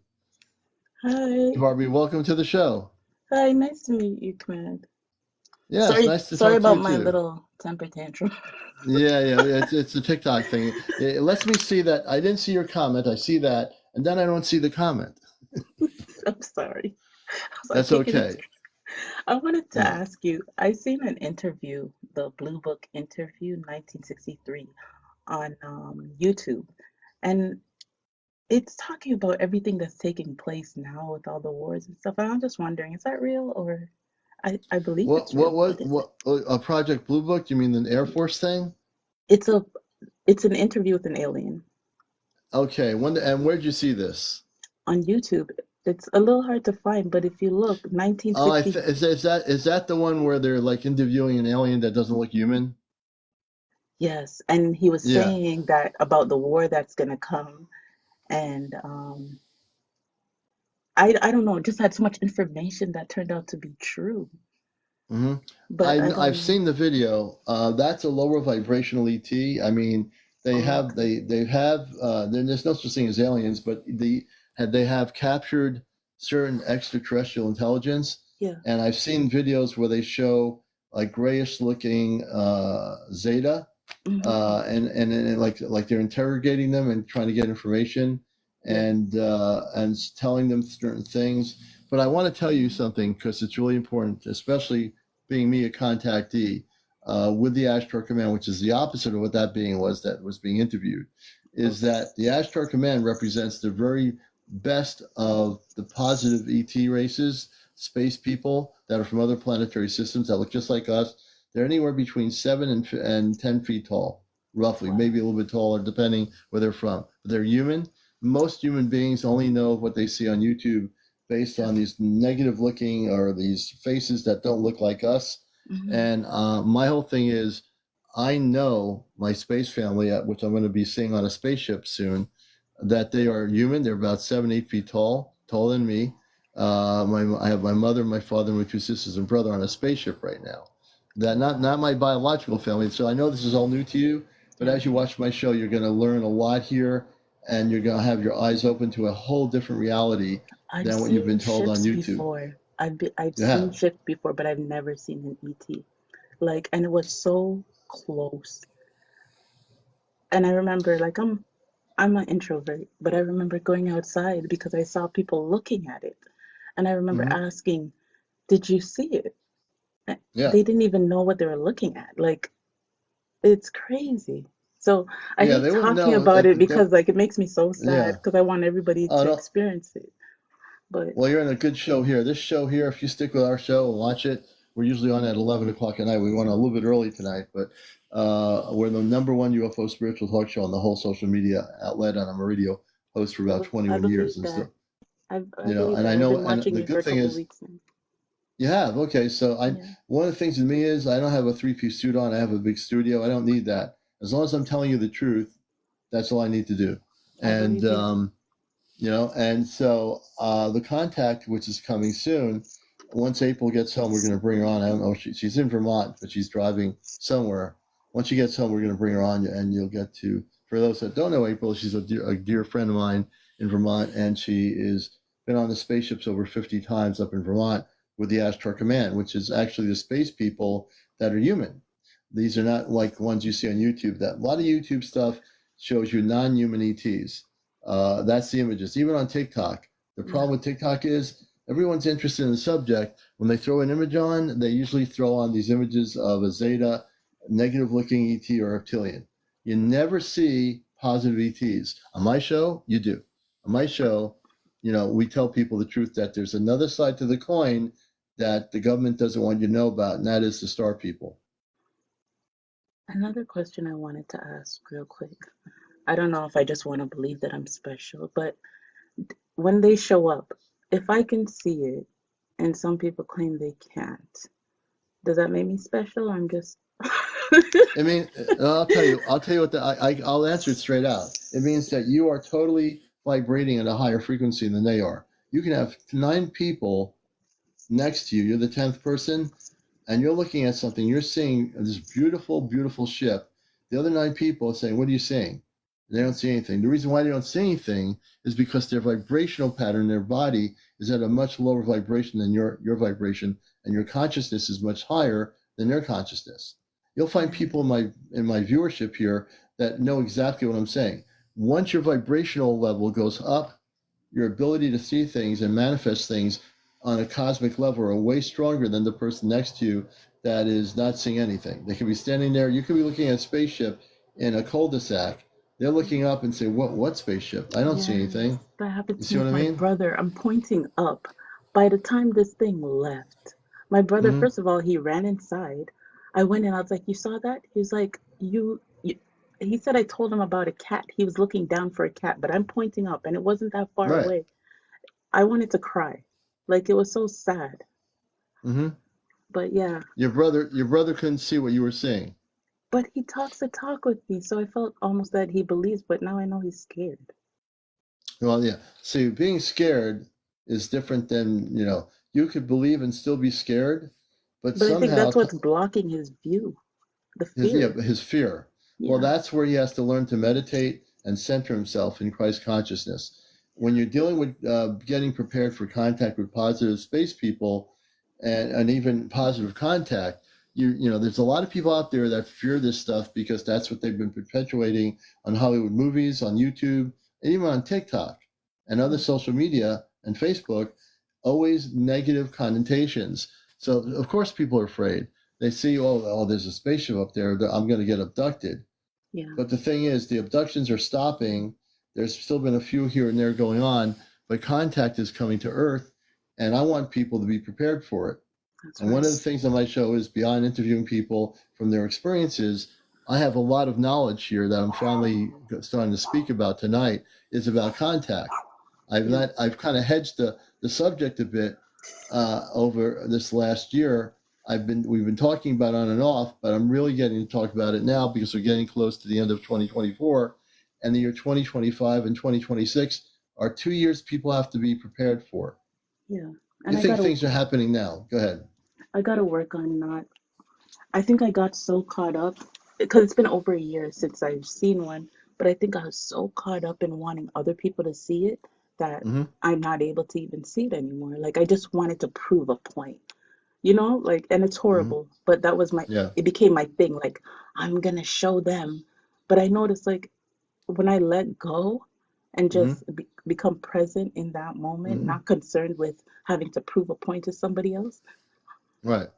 Speaker 3: Hi.
Speaker 1: Barbie, welcome to the show.
Speaker 3: Hi, nice to meet you, Command.
Speaker 1: Yeah, it's
Speaker 3: Sorry,
Speaker 1: nice to
Speaker 3: sorry
Speaker 1: talk to
Speaker 3: about
Speaker 1: you
Speaker 3: my
Speaker 1: too.
Speaker 3: little temper tantrum.
Speaker 1: Yeah. It's a TikTok thing. It lets me see that. I didn't see your comment. I see that. And then I don't see the comment.
Speaker 3: I'm sorry. I was like
Speaker 1: That's
Speaker 3: taking it.
Speaker 1: okay.
Speaker 3: I wanted to
Speaker 1: Yeah.
Speaker 3: ask you, I seen an interview, the Blue Book interview 1963 on YouTube, and it's talking about everything that's taking place now with all the wars and stuff. And I'm just wondering, is that real or I believe it's real. What is it?
Speaker 1: A Project Blue Book? You mean the Air Force thing?
Speaker 3: It's a it's an interview with an alien
Speaker 1: Okay. And where'd you see this?
Speaker 3: on YouTube. It's a little hard to find, but if you look,
Speaker 1: Oh,
Speaker 3: 1960,
Speaker 1: is that the one where they're like interviewing an alien that doesn't look human?
Speaker 3: yes, and he was
Speaker 1: Yeah.
Speaker 3: saying that about the war that's gonna come, and I don't know, it just had so much information that turned out to be true,
Speaker 1: hmm
Speaker 3: but I
Speaker 1: I've
Speaker 3: don't know.
Speaker 1: seen the video. That's a lower vibrational ET. I mean,
Speaker 3: Oh, okay.
Speaker 1: they have there's no such thing as aliens, but they have captured certain extraterrestrial intelligence,
Speaker 3: Yeah.
Speaker 1: and I've seen videos where they show like grayish looking Zeta,
Speaker 3: Hmm.
Speaker 1: and like they're interrogating them and trying to get information,
Speaker 3: Yeah.
Speaker 1: and telling them certain things. But I want to tell you something because it's really important, especially being me a contactee with the Ashtar Command, which is the opposite of what that being was that was being interviewed, is
Speaker 3: Okay.
Speaker 1: that the Ashtar Command represents the very best of the positive ET races, space people that are from other planetary systems that look just like us. They're anywhere between 7 and 10 feet tall, roughly,
Speaker 3: Wow.
Speaker 1: maybe a little bit taller, depending where they're from. But they're human. Most human beings only know what they see on YouTube based
Speaker 3: Yeah.
Speaker 1: on these negative looking or these faces that don't look like us.
Speaker 3: Hmm.
Speaker 1: And my whole thing is, I know my space family, which I'm going to be seeing on a spaceship soon, that they are human. They're about 7, 8 feet tall, taller than me. I have my mother, my father, and my 2 sisters and brother on a spaceship right now. That not my biological family. So I know this is all new to you, but
Speaker 3: Yeah.
Speaker 1: as you watch my show, you're going to learn a lot here, and you're going to have your eyes open to a whole different reality
Speaker 3: I've
Speaker 1: than what you've
Speaker 3: seen
Speaker 1: been told on
Speaker 3: ships
Speaker 1: YouTube.
Speaker 3: before. I've
Speaker 1: You
Speaker 3: seen
Speaker 1: have.
Speaker 3: ships before, but I've never seen an ET. Like, and it was so close. And I remember, like, I'm an introvert, but I remember going outside because I saw people looking at it. And I remember
Speaker 1: Hmm.
Speaker 3: asking, "Did you see it?"
Speaker 1: Yeah.
Speaker 3: They didn't even know what they were looking at. Like, it's crazy. So I
Speaker 1: Yeah,
Speaker 3: hate
Speaker 1: they wouldn't
Speaker 3: talking
Speaker 1: know.
Speaker 3: about it because, like, it makes me so sad
Speaker 1: Yeah.
Speaker 3: because I want everybody
Speaker 1: Oh
Speaker 3: to
Speaker 1: no.
Speaker 3: experience it. But
Speaker 1: Well, you're in a good show here. This show here, if you stick with our show and watch it, we're usually on at 11 o'clock at night. We went a little bit early tonight, but we're the number one UFO spiritual talk show on the whole social media outlet, and I'm a radio host for about
Speaker 3: I
Speaker 1: 21 years.
Speaker 3: believe
Speaker 1: And
Speaker 3: that.
Speaker 1: so,
Speaker 3: I believe
Speaker 1: and I
Speaker 3: that. I've
Speaker 1: know,
Speaker 3: been
Speaker 1: and
Speaker 3: watching
Speaker 1: the
Speaker 3: you for
Speaker 1: good
Speaker 3: a
Speaker 1: thing
Speaker 3: couple
Speaker 1: is,
Speaker 3: weeks now.
Speaker 1: you have. Okay, so
Speaker 3: Yeah.
Speaker 1: one of the things with me is I don't have a three-piece suit on. I have a big studio. I don't need that. As long as I'm telling you the truth, that's all I need to do.
Speaker 3: I
Speaker 1: And
Speaker 3: believe you.
Speaker 1: and so the contact, which is coming soon, once April gets home, we're going to bring her on. I don't know, she's in Vermont, but she's driving somewhere. Once she gets home, we're going to bring her on, and you'll get to. For those that don't know April, she's a dear friend of mine in Vermont, and she is been on the spaceships over 50 times up in Vermont with the Ashtar Command, which is actually the space people that are human. These are not like the ones you see on YouTube. That a lot of YouTube stuff shows you non-human ETs. That's the images. Even on TikTok, the
Speaker 3: Yeah.
Speaker 1: problem with TikTok is everyone's interested in the subject. When they throw an image on, they usually throw on these images of a Zeta, negative-looking ET or reptilian. You never see positive ETs. On my show, you do. On my show, we tell people the truth that there's another side to the coin that the government doesn't want you to know about, and that is the star people.
Speaker 3: Another question I wanted to ask real quick. I don't know if I just want to believe that I'm special, but when they show up, if I can see it and some people claim they can't, does that make me special? I'm just
Speaker 1: I mean, I'll tell you what I'll answer it straight out. It means that you are totally vibrating at a higher frequency than they are. You can have 9 people next to you. You're the 10th person, and you're looking at something. You're seeing this beautiful, beautiful ship. The other 9 people are saying, "What are you seeing?" They don't see anything. The reason why they don't see anything is because their vibrational pattern, their body, is at a much lower vibration than your vibration, and your consciousness is much higher than their consciousness. You'll find people in my viewership here that know exactly what I'm saying. Once your vibrational level goes up, your ability to see things and manifest things on a cosmic level are way stronger than the person next to you that is not seeing anything. They could be standing there. You could be looking at a spaceship in a cul-de-sac. They're looking up and say, "What spaceship? I don't see
Speaker 3: Yes,
Speaker 1: anything."
Speaker 3: that happened
Speaker 1: You
Speaker 3: to
Speaker 1: see
Speaker 3: me
Speaker 1: what I
Speaker 3: with my
Speaker 1: mean?
Speaker 3: brother. I'm pointing up. By the time this thing left, my brother,
Speaker 1: Mm-hmm.
Speaker 3: first of all, he ran inside. I went in, I was like, "You saw that?" He was like, you he said I told him about a cat. He was looking down for a cat, but I'm pointing up and it wasn't that far
Speaker 1: Right.
Speaker 3: away. I wanted to cry. Like it was so sad.
Speaker 1: Mm-hmm.
Speaker 3: But yeah,
Speaker 1: Your brother couldn't see what you were seeing.
Speaker 3: but he talks the talk with me, so I felt almost that he believes, but now I know he's scared.
Speaker 1: Well, yeah. See, being scared is different than, you could believe and still be scared, but
Speaker 3: But I think
Speaker 1: somehow
Speaker 3: that's what's blocking his view, the fear.
Speaker 1: his fear. Well,
Speaker 3: Yeah.
Speaker 1: that's where he has to learn to meditate and center himself in Christ consciousness. When you're dealing with getting prepared for contact with positive space people and even positive contact, there's a lot of people out there that fear this stuff because that's what they've been perpetuating on Hollywood movies, on YouTube, and even on TikTok and other
Speaker 3: Yeah.
Speaker 1: social media and Facebook, always negative connotations. So of course people are afraid. They see, there's a spaceship up there. I'm going to get abducted.
Speaker 3: Yeah.
Speaker 1: But the thing is, the abductions are stopping. There's still been a few here and there going on, but contact is coming to Earth, and I want people to be prepared for it.
Speaker 3: That's
Speaker 1: And one
Speaker 3: right.
Speaker 1: of the things on my show is beyond interviewing people from their experiences, I have a lot of knowledge here that I'm finally starting to speak about tonight is about contact.
Speaker 3: Yeah.
Speaker 1: I've kind of hedged the subject a bit over this last year we've been talking about on and off, but I'm really getting to talk about it now because we're getting close to the end of 2024, and the year 2025 and 2026 are 2 years people have to be prepared for.
Speaker 3: Yeah.
Speaker 1: You think things are happening now? Go ahead.
Speaker 3: I gotta work on not. I think I got so caught up because it's been over a year since I've seen one, but I think I was so caught up in wanting other people to see it that
Speaker 1: Mm-hmm.
Speaker 3: I'm not able to even see it anymore. Like I just wanted to prove a point, you know? Like, and it's
Speaker 1: Mm-hmm.
Speaker 3: horrible, but that was
Speaker 1: Yeah.
Speaker 3: it became my thing. Like, I'm gonna show them. But I noticed, like, when I let go and
Speaker 1: Mm-hmm.
Speaker 3: just become present in that moment,
Speaker 1: Mm-hmm.
Speaker 3: not concerned with having to prove a point to somebody else,
Speaker 1: Right.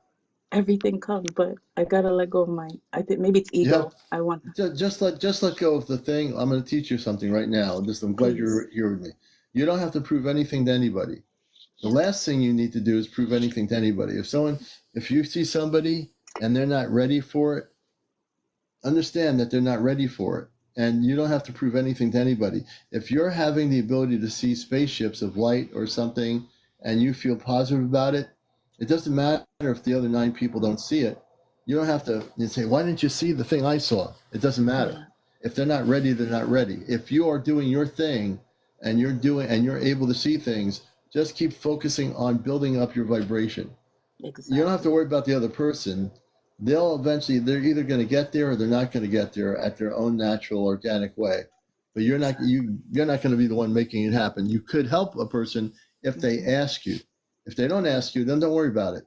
Speaker 3: everything comes. But I gotta let go of I think maybe it's
Speaker 1: You have
Speaker 3: ego. I want,
Speaker 1: just let go of the thing. I'm going to teach you something right now. I'm glad
Speaker 3: please.
Speaker 1: you're here with me. You don't have to prove anything to anybody. The
Speaker 3: Yeah,
Speaker 1: last thing you need to do is prove anything to anybody. If you see somebody and they're not ready for it, understand that they're not ready for it. And you don't have to prove anything to anybody. If you're having the ability to see spaceships of light or something and you feel positive about it, it doesn't matter if the other 9 people don't see it. You don't have to say, why didn't you see the thing I saw? It doesn't matter.
Speaker 3: yeah,
Speaker 1: If they're not ready, they're not ready. If you are doing your thing and you're able to see things, just keep focusing on building up your vibration. You don't have to
Speaker 3: exactly,
Speaker 1: worry about the other person. They're either going to get there or they're not going to get there at their own natural organic way. But
Speaker 3: exactly.
Speaker 1: you're not going to be the one making it happen. You could help a person if they
Speaker 3: Hmm.
Speaker 1: ask you. If they don't ask you, then don't worry about it.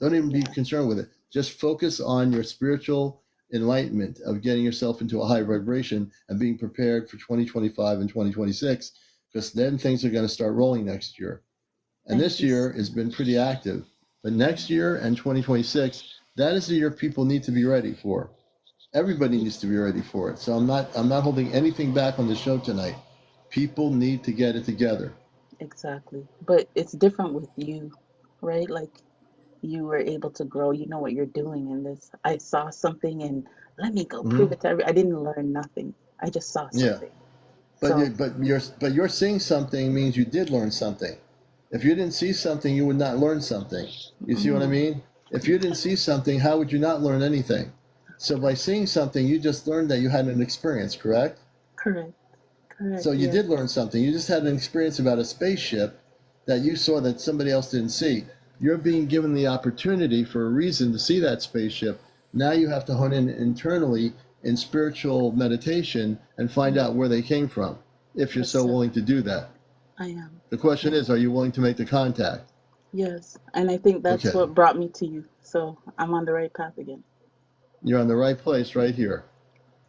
Speaker 1: Don't even be
Speaker 3: Yeah,
Speaker 1: concerned with it. Just focus on your spiritual enlightenment of getting yourself into a high vibration and being prepared for 2025 and 2026, because then things are going to start rolling next year. And
Speaker 3: thank
Speaker 1: this
Speaker 3: you
Speaker 1: year
Speaker 3: so
Speaker 1: has been
Speaker 3: much.
Speaker 1: pretty active. But
Speaker 3: Yeah,
Speaker 1: next year and 2026, that is the year people need to be ready for. Everybody
Speaker 3: yeah,
Speaker 1: needs to be ready for it. So I'm not holding anything back on the show tonight. People need to get it together.
Speaker 3: exactly. But it's different with you, right? Like you were able to grow. You know what you're doing in this. I saw something and let me go
Speaker 1: Hmm.
Speaker 3: prove it to I didn't learn nothing. I just saw
Speaker 1: Yeah,
Speaker 3: something.
Speaker 1: but
Speaker 3: So,
Speaker 1: you're seeing something means you did learn something. If you didn't see something, you would not learn something. You see what I
Speaker 3: mm,
Speaker 1: mean? If you didn't
Speaker 3: okay,
Speaker 1: see something, how would you not learn anything? So by
Speaker 3: okay.
Speaker 1: seeing something, you just learned that you had an experience, correct?
Speaker 3: Correct,
Speaker 1: So
Speaker 3: correct,
Speaker 1: you
Speaker 3: yes.
Speaker 1: did learn something. You just had an experience about a spaceship that you saw that somebody else didn't see. You're being given the opportunity for a reason to see that spaceship. Now you have to hone in internally in spiritual meditation and find
Speaker 3: Mm,
Speaker 1: out where they came from, if you're
Speaker 3: yes,
Speaker 1: so
Speaker 3: sir.
Speaker 1: willing to do that.
Speaker 3: I am.
Speaker 1: The question
Speaker 3: Yeah,
Speaker 1: is, are you willing to make the contact?
Speaker 3: yes. And I think that's
Speaker 1: Okay,
Speaker 3: what brought me to you. So I'm on the right path again.
Speaker 1: you're on the right place right here,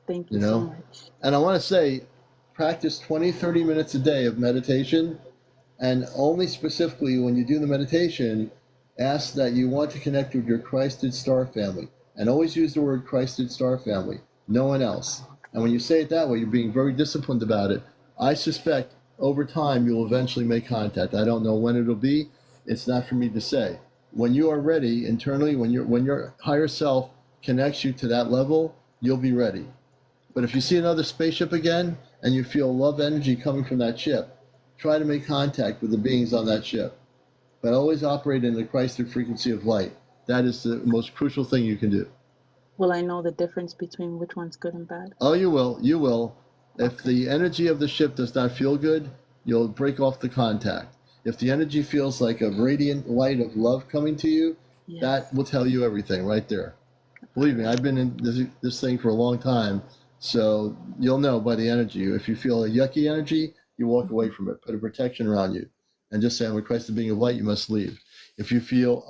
Speaker 3: Thank you
Speaker 1: you
Speaker 3: so
Speaker 1: know?
Speaker 3: much.
Speaker 1: And I want to say, practice 20, 30 minutes a day of meditation. And only specifically when you do the meditation, ask that you want to connect with your Christed star family. And always use the word Christed star family, no one else.
Speaker 3: Oh,
Speaker 1: And
Speaker 3: okay.
Speaker 1: when you say it that way, you're being very disciplined about it. I suspect over time you'll eventually make contact. I don't know when it'll be. It's not for me to say. When you are ready internally, when your higher self connects you to that level, you'll be ready. But if you
Speaker 3: Okay.
Speaker 1: see another spaceship again and you feel love energy coming from that ship, try to make contact with the beings on that ship. But always operate in the Christed frequency of light. That is the most crucial thing you can do.
Speaker 3: Will I know the difference between which one's good and bad?
Speaker 1: Oh, you will. You will. If
Speaker 3: Okay.
Speaker 1: the energy of the ship does not feel good, you'll break off the contact. If the energy feels like a radiant light of love coming to you,
Speaker 3: Yes.
Speaker 1: that will tell you everything right there.
Speaker 3: All
Speaker 1: Believe me,
Speaker 3: right.
Speaker 1: I've been in this thing for a long time, so you'll know by the energy. If you feel a yucky energy, you walk away
Speaker 3: Hmm.
Speaker 1: from it. Put a protection around you, and just say, "I'm a Christ of being of light." You must leave. If you feel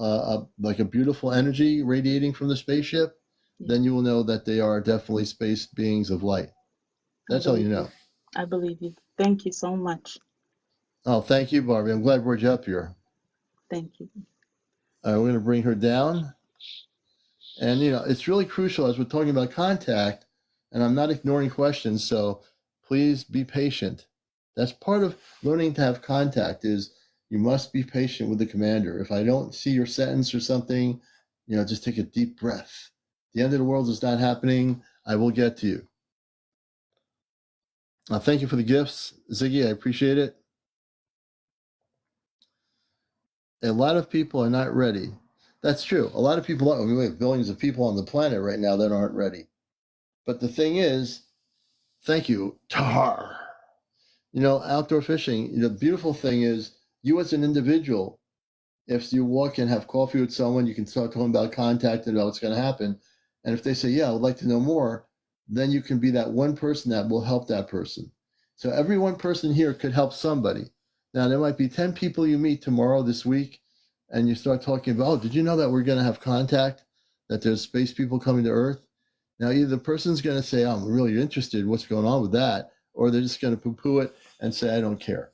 Speaker 1: like a beautiful energy radiating from the spaceship,
Speaker 3: Yeah,
Speaker 1: then you will know that they are definitely space beings of light.
Speaker 3: I
Speaker 1: That's how you
Speaker 3: believe you.
Speaker 1: know.
Speaker 3: I believe you. Thank you so much.
Speaker 1: Oh, thank you, Barbie. I'm glad we're up here.
Speaker 3: Thank you.
Speaker 1: We're going to bring her down. And it's really crucial as we're talking about contact, and I'm not ignoring questions, so please be patient. That's part of learning to have contact is you must be patient with the commander. If I don't see your sentence or something, just take a deep breath. The end of the world is not happening. I will get to you. Thank you for the gifts, Ziggy. I appreciate it. A lot of people are not ready. That's true. A lot of people are. We have billions of people on the planet right now that aren't ready. But the thing is, thank you, Tar. Outdoor fishing, the beautiful thing is you as an individual, if you walk and have coffee with someone, you can start talking about contact and about what's going to happen. And if they say, yeah, I would like to know more, then you can be that one person that will help that person. So every one person here could help somebody. Now, there might be 10 people you meet tomorrow, this week, and you start talking about, oh, did you know that we're going to have contact, that there's space people coming to Earth? Now, either the person's going to say, oh, I'm really interested, what's going on with that? Or they're just going to poo-poo it and say, I don't care.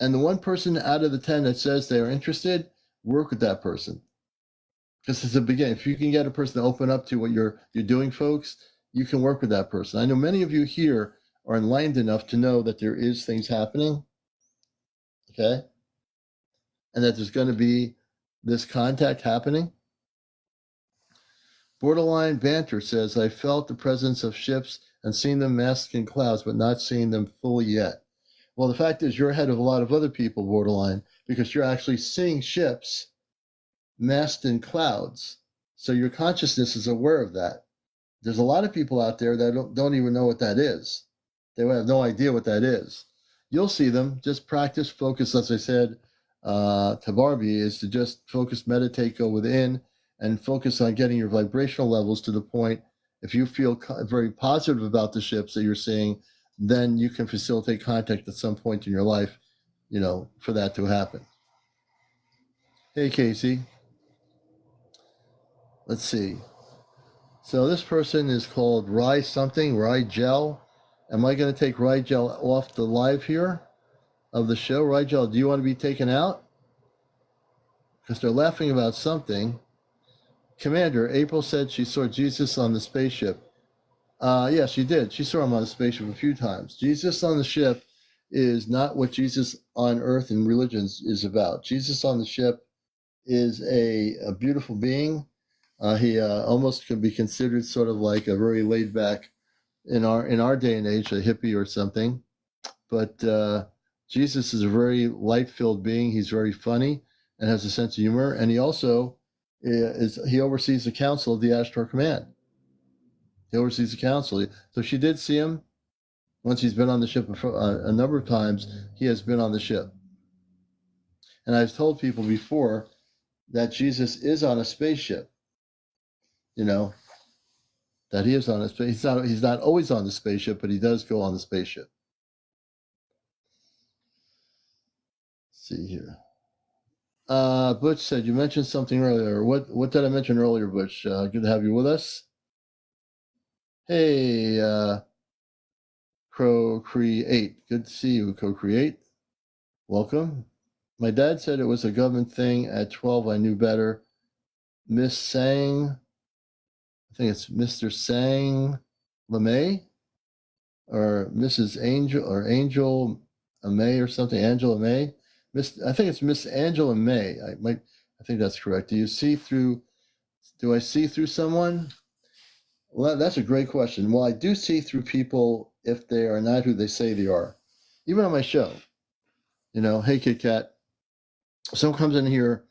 Speaker 1: And the one person out of the 10 that says they are interested, work with that person. Because it's the beginning. If you can get a person to open up to what you're doing, folks, you can work with that person. I know many of you here are enlightened enough to know that there is things happening, okay? And that there's going to be this contact happening. Borderline Banter says, I felt the presence of ships and seen them masked in clouds, but not seeing them fully yet. Well, the fact is you're ahead of a lot of other people, Borderline, because you're actually seeing ships masked in clouds. So your consciousness is aware of that. There's a lot of people out there that don't even know what that is. They have no idea what that is. You'll see them. Just practice, focus, as I said to Barbie, is to just focus, meditate, go within, and focus on getting your vibrational levels to the point, if you feel very positive about the ships that you're seeing, then you can facilitate contact at some point in your life, for that to happen. Hey, Casey. Let's see. So this person is called Rye something, Rye Gel. Am I going to take Rye Gel off the live here of the show? Rye Gel, do you want to be taken out? Because they're laughing about something. Commander, April said she saw Jesus on the spaceship. Yeah, she did. She saw him on the spaceship a few times. Jesus on the ship is not what Jesus on earth and religions is about. Jesus on the ship is a beautiful being. He almost could be considered sort of like a very laid back, in our day and age, a hippie or something. But Jesus is a very light filled being. He's very funny and has a sense of humor. And he also he oversees the council of the Ashtar Command. He oversees the council. So she did see him once. He's been on the ship a number of times. He has been on the ship. And I've told people before that Jesus is on a spaceship. That he is on a space. He's not always on the spaceship, but he does go on the spaceship. Let's see here. Butch said, you mentioned something earlier. What did I mention earlier, Butch? Good to have you with us. Hey, Co-Create. Good to see you, Co-Create. Welcome. My dad said it was a government thing. At 12, I knew better. Miss Sang, I think it's Mr. Sang LeMay, or Mrs. Angel, or Angel May or something, Angela May. I think it's Miss Angela May. I think that's correct. Do I see through someone? Well, that's a great question. Well, I do see through people if they are not who they say they are. Even on my show, hey, Kit Kat, someone comes in here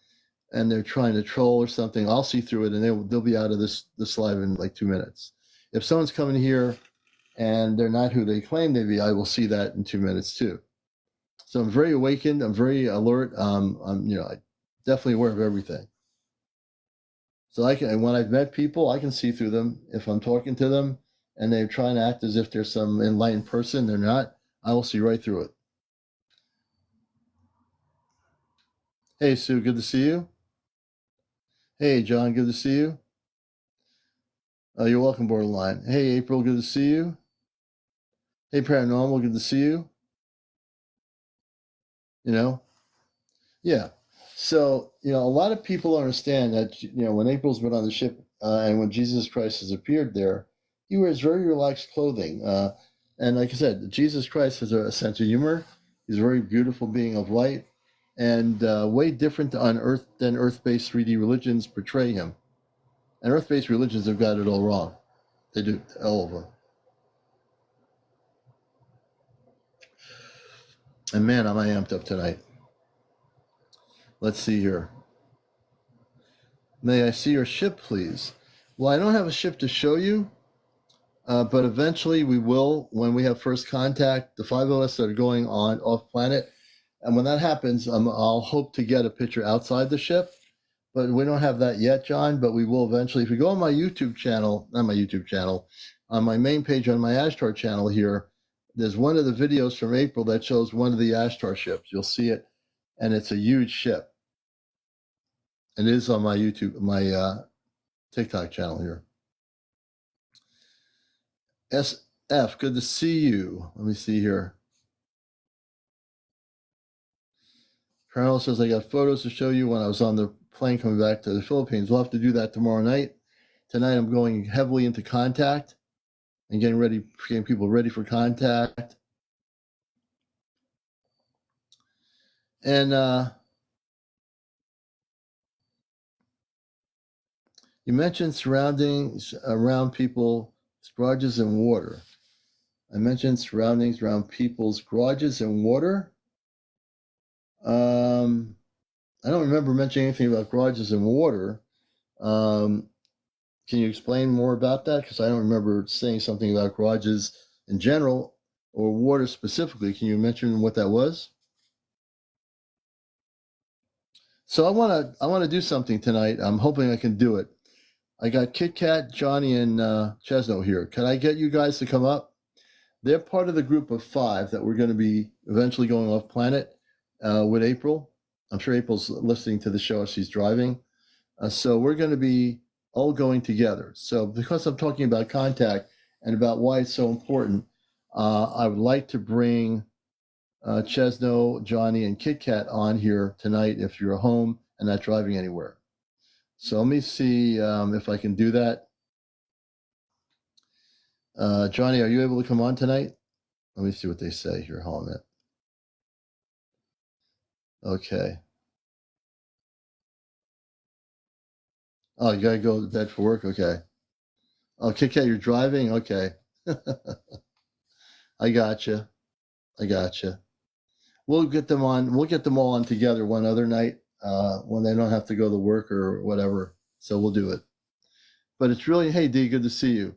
Speaker 1: and they're trying to troll or something, I'll see through it and they'll be out of this live in like 2 minutes. If someone's coming here and they're not who they claim they be, I will see that in 2 minutes too. So I'm very awakened. I'm very alert. I'm definitely aware of everything. So when I've met people, I can see through them. If I'm talking to them and they're trying to act as if they're some enlightened person, they're not, I will see right through it. Hey, Sue, good to see you. Hey, John, good to see you. You're welcome, Borderline. Hey, April, good to see you. Hey, Paranormal, good to see you. Yeah. So, a lot of people understand that, when April's been on the ship and when Jesus Christ has appeared there, he wears very relaxed clothing. And like I said, Jesus Christ has a sense of humor. He's a very beautiful being of light and way different on Earth than Earth-based 3D religions portray him. And Earth-based religions have got it all wrong. They do, all of them. And man, am I amped up tonight. Let's see here. May I see your ship, please? Well, I don't have a ship to show you, but eventually we will when we have first contact, the 5 of us that are going on off planet. And when that happens, I'll hope to get a picture outside the ship. But we don't have that yet, John, but we will eventually. If you go on my YouTube channel, not my YouTube channel, on my main page on my Ashtar channel here, there's one of the videos from April that shows one of the Ashtar ships. You'll see it, and it's a huge ship. It is on my YouTube, my TikTok channel here. SF, good to see you. Let me see here. Colonel says, I got photos to show you when I was on the plane coming back to the Philippines. We'll have to do that tomorrow night. Tonight I'm going heavily into contact and getting people ready for contact. And you mentioned surroundings around people, garages and water. I mentioned surroundings around people's garages and water. I don't remember mentioning anything about garages and water. Can you explain more about that? Because I don't remember saying something about garages in general or water specifically. Can you mention what that was? So I want to do something tonight. I'm hoping I can do it. I got Kit Kat, Johnny, and Chesno here. Can I get you guys to come up? They're part of the group of 5 that we're going to be eventually going off planet with April. I'm sure April's listening to the show as she's driving. So we're going to be all going together. So because I'm talking about contact and about why it's so important, I would like to bring Chesno, Johnny, and Kit Kat on here tonight if you're home and not driving anywhere. So let me see if I can do that. Johnny, are you able to come on tonight? Let me see what they say here. Hold on a minute. Okay. Oh, you gotta go to bed for work? Okay. Oh, Kit Kat, you're driving? Okay. I gotcha. We'll get them on. We'll get them all on together one other night when they don't have to go to work or whatever. So we'll do it. But it's really, hey, D, good to see you.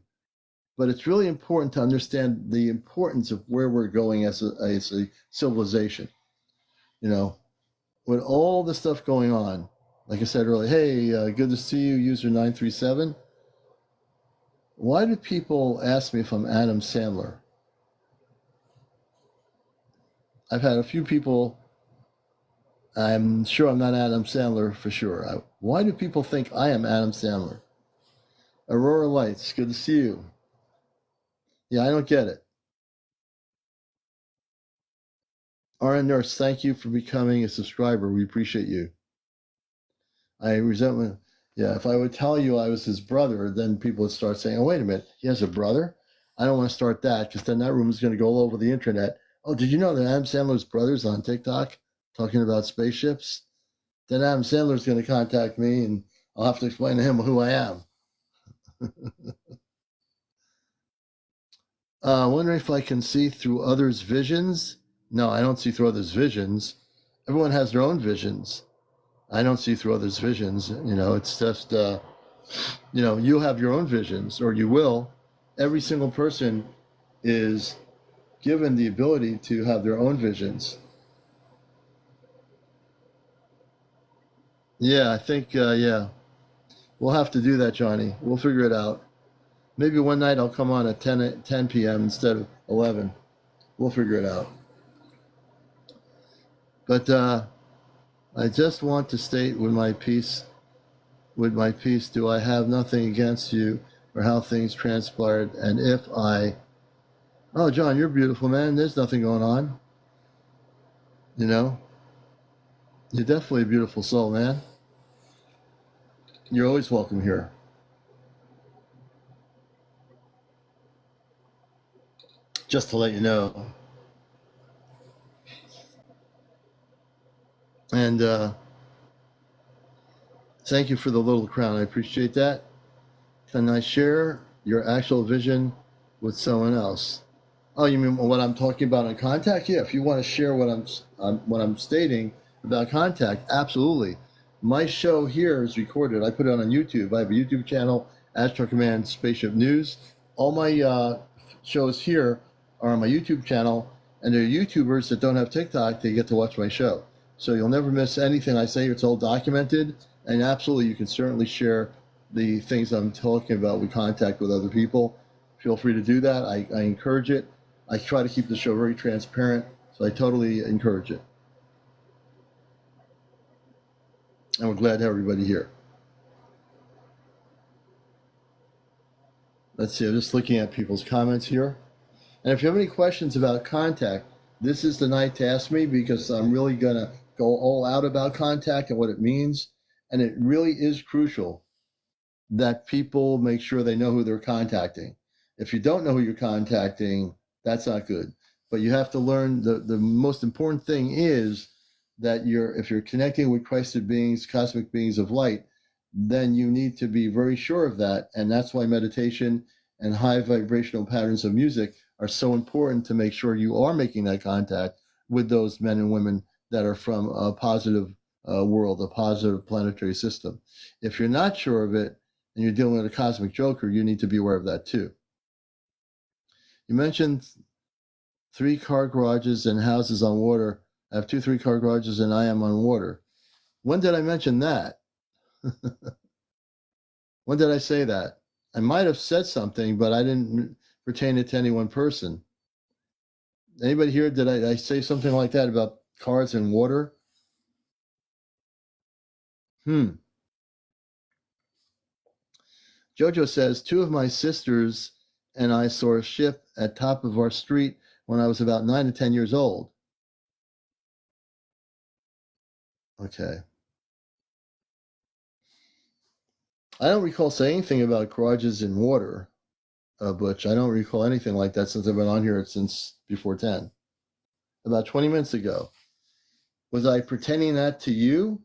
Speaker 1: But it's really important to understand the importance of where we're going as a civilization. You know, with all the stuff going on, like I said earlier, hey, good to see you, user 937. Why do people ask me if I'm Adam Sandler? I've had a few people. I'm sure I'm not Adam Sandler for sure. Why do people think I am Adam Sandler? Aurora Lights, good to see you. Yeah, I don't get it. RN Nurse, thank you for becoming a subscriber. We appreciate you. I resent, yeah, if I would tell you I was his brother, then people would start saying, oh, wait a minute, he has a brother? I don't want to start that because then that room is going to go all over the internet. Oh, did you know that Adam Sandler's brother's on TikTok talking about spaceships? Then Adam Sandler's going to contact me and I'll have to explain to him who I am. Wondering if I can see through others' visions. No, I don't see through others' visions. Everyone has their own visions. I don't see through others' visions. You know, it's just, you know, you have your own visions, or you will. Every single person is given the ability to have their own visions. Yeah, I think, yeah. We'll have to do that, Johnny. We'll figure it out. Maybe one night I'll come on at 10 p.m. instead of 11. We'll figure it out. But I just want to state with my piece, do I have nothing against you or how things transpired? And if I, oh, John, you're beautiful, man. There's nothing going on. You know, you're definitely a beautiful soul, man. You're always welcome here. Just to let you know. And thank you for the little crown. I appreciate that. Can I share your actual vision with someone else? Oh, you mean what I'm talking about on contact? Yeah, if you want to share what I'm stating about contact, absolutely. My show here is recorded. I put it on YouTube. I have a YouTube channel, Astro Command Spaceship News. All my shows here are on my YouTube channel, and they're YouTubers that don't have TikTok. They get to watch my show. So you'll never miss anything I say. It's all documented, and absolutely you can certainly share the things I'm talking about with contact with other people. Feel free to do that. I encourage it. I try to keep the show very transparent, so I totally encourage it. And we're glad to have everybody here. Let's see, I'm just looking at people's comments here. And if you have any questions about contact, this is the night to ask me, because I'm really going to go all out about contact and what it means. And it really is crucial that people make sure they know who they're contacting. If you don't know who you're contacting, that's not good. But you have to learn, the most important thing is that if you're connecting with Christed beings, cosmic beings of light, then you need to be very sure of that. And that's why meditation and high vibrational patterns of music are so important, to make sure you are making that contact with those men and women that are from a positive world, a positive planetary system. If you're not sure of it and you're dealing with a cosmic joker, you need to be aware of that too. You mentioned 3-car garages and houses on water. I have 2 3-car garages and I am on water. When did I mention that? When did I say that? I might have said something, but I didn't pertain it to any one person. Anybody here, did I say something like that about cars and water? Jojo says, 2 of my sisters and I saw a ship at top of our street when I was about 9 to 10 years old. Okay. I don't recall saying anything about garages in water, Butch. I don't recall anything like that since I've been on here since before 10. About 20 minutes ago. Was I pretending that to you?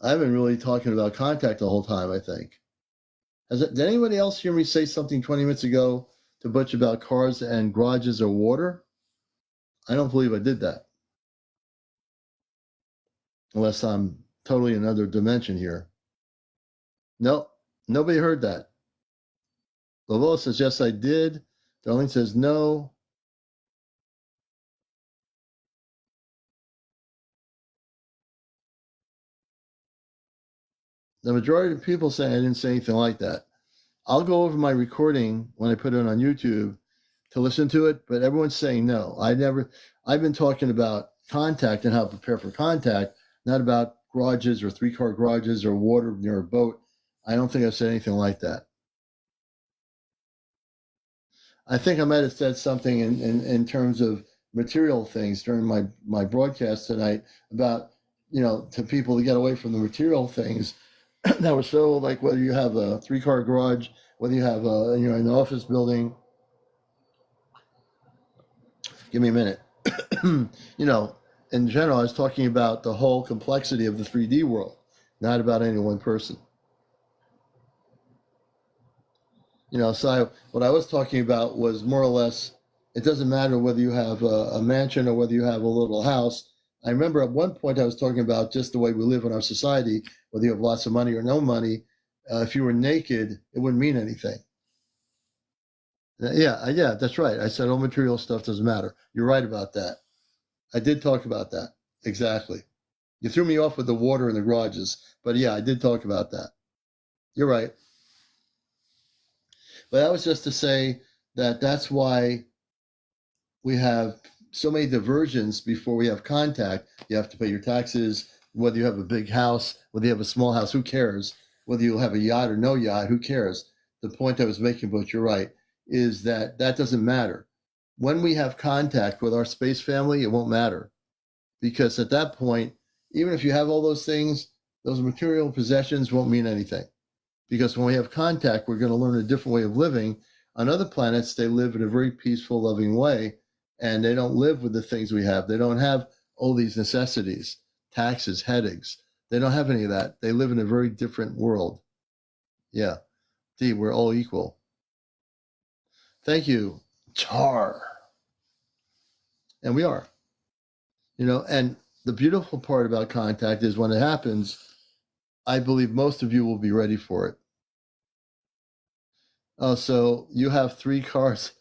Speaker 1: I've been really talking about contact the whole time, I think. Did anybody else hear me say something 20 minutes ago to Butch about cars and garages or water? I don't believe I did that. Unless I'm totally in another dimension here. Nope, nobody heard that. Lovola says, yes, I did. Darlene says, no. The majority of people say I didn't say anything like that. I'll go over my recording when I put it on YouTube to listen to it, but everyone's saying no. I've been talking about contact and how to prepare for contact, not about garages or 3-car garages or water near a boat. I don't think I've said anything like that. I think I might have said something in terms of material things during my broadcast tonight about, to people to get away from the material things that were so, like, whether you have a 3-car garage, whether you have an office building. Give me a minute. In general, I was talking about the whole complexity of the 3D world, not about any one person. So what I was talking about was more or less, it doesn't matter whether you have a mansion or whether you have a little house. I remember at one point I was talking about just the way we live in our society, whether you have lots of money or no money. If you were naked, it wouldn't mean anything. Yeah, that's right. I said all material stuff doesn't matter. You're right about that. I did talk about that. Exactly. You threw me off with the water in the garages, but yeah, I did talk about that. You're right. But that was just to say that that's why we have so many diversions before we have contact. You have to pay your taxes, whether you have a big house, whether you have a small house, who cares? Whether you have a yacht or no yacht, who cares? The point I was making, but you're right, is that doesn't matter. When we have contact with our space family, it won't matter. Because at that point, even if you have all those things, those material possessions won't mean anything. Because when we have contact, we're going to learn a different way of living. On other planets, they live in a very peaceful, loving way, and they don't live with the things we have. They don't have all these necessities, taxes, headaches. They don't have any of that. They live in a very different world. Yeah. See, we're all equal. Thank you, Char. And we are. And the beautiful part about contact is when it happens, I believe most of you will be ready for it. Oh, so you have 3 cars.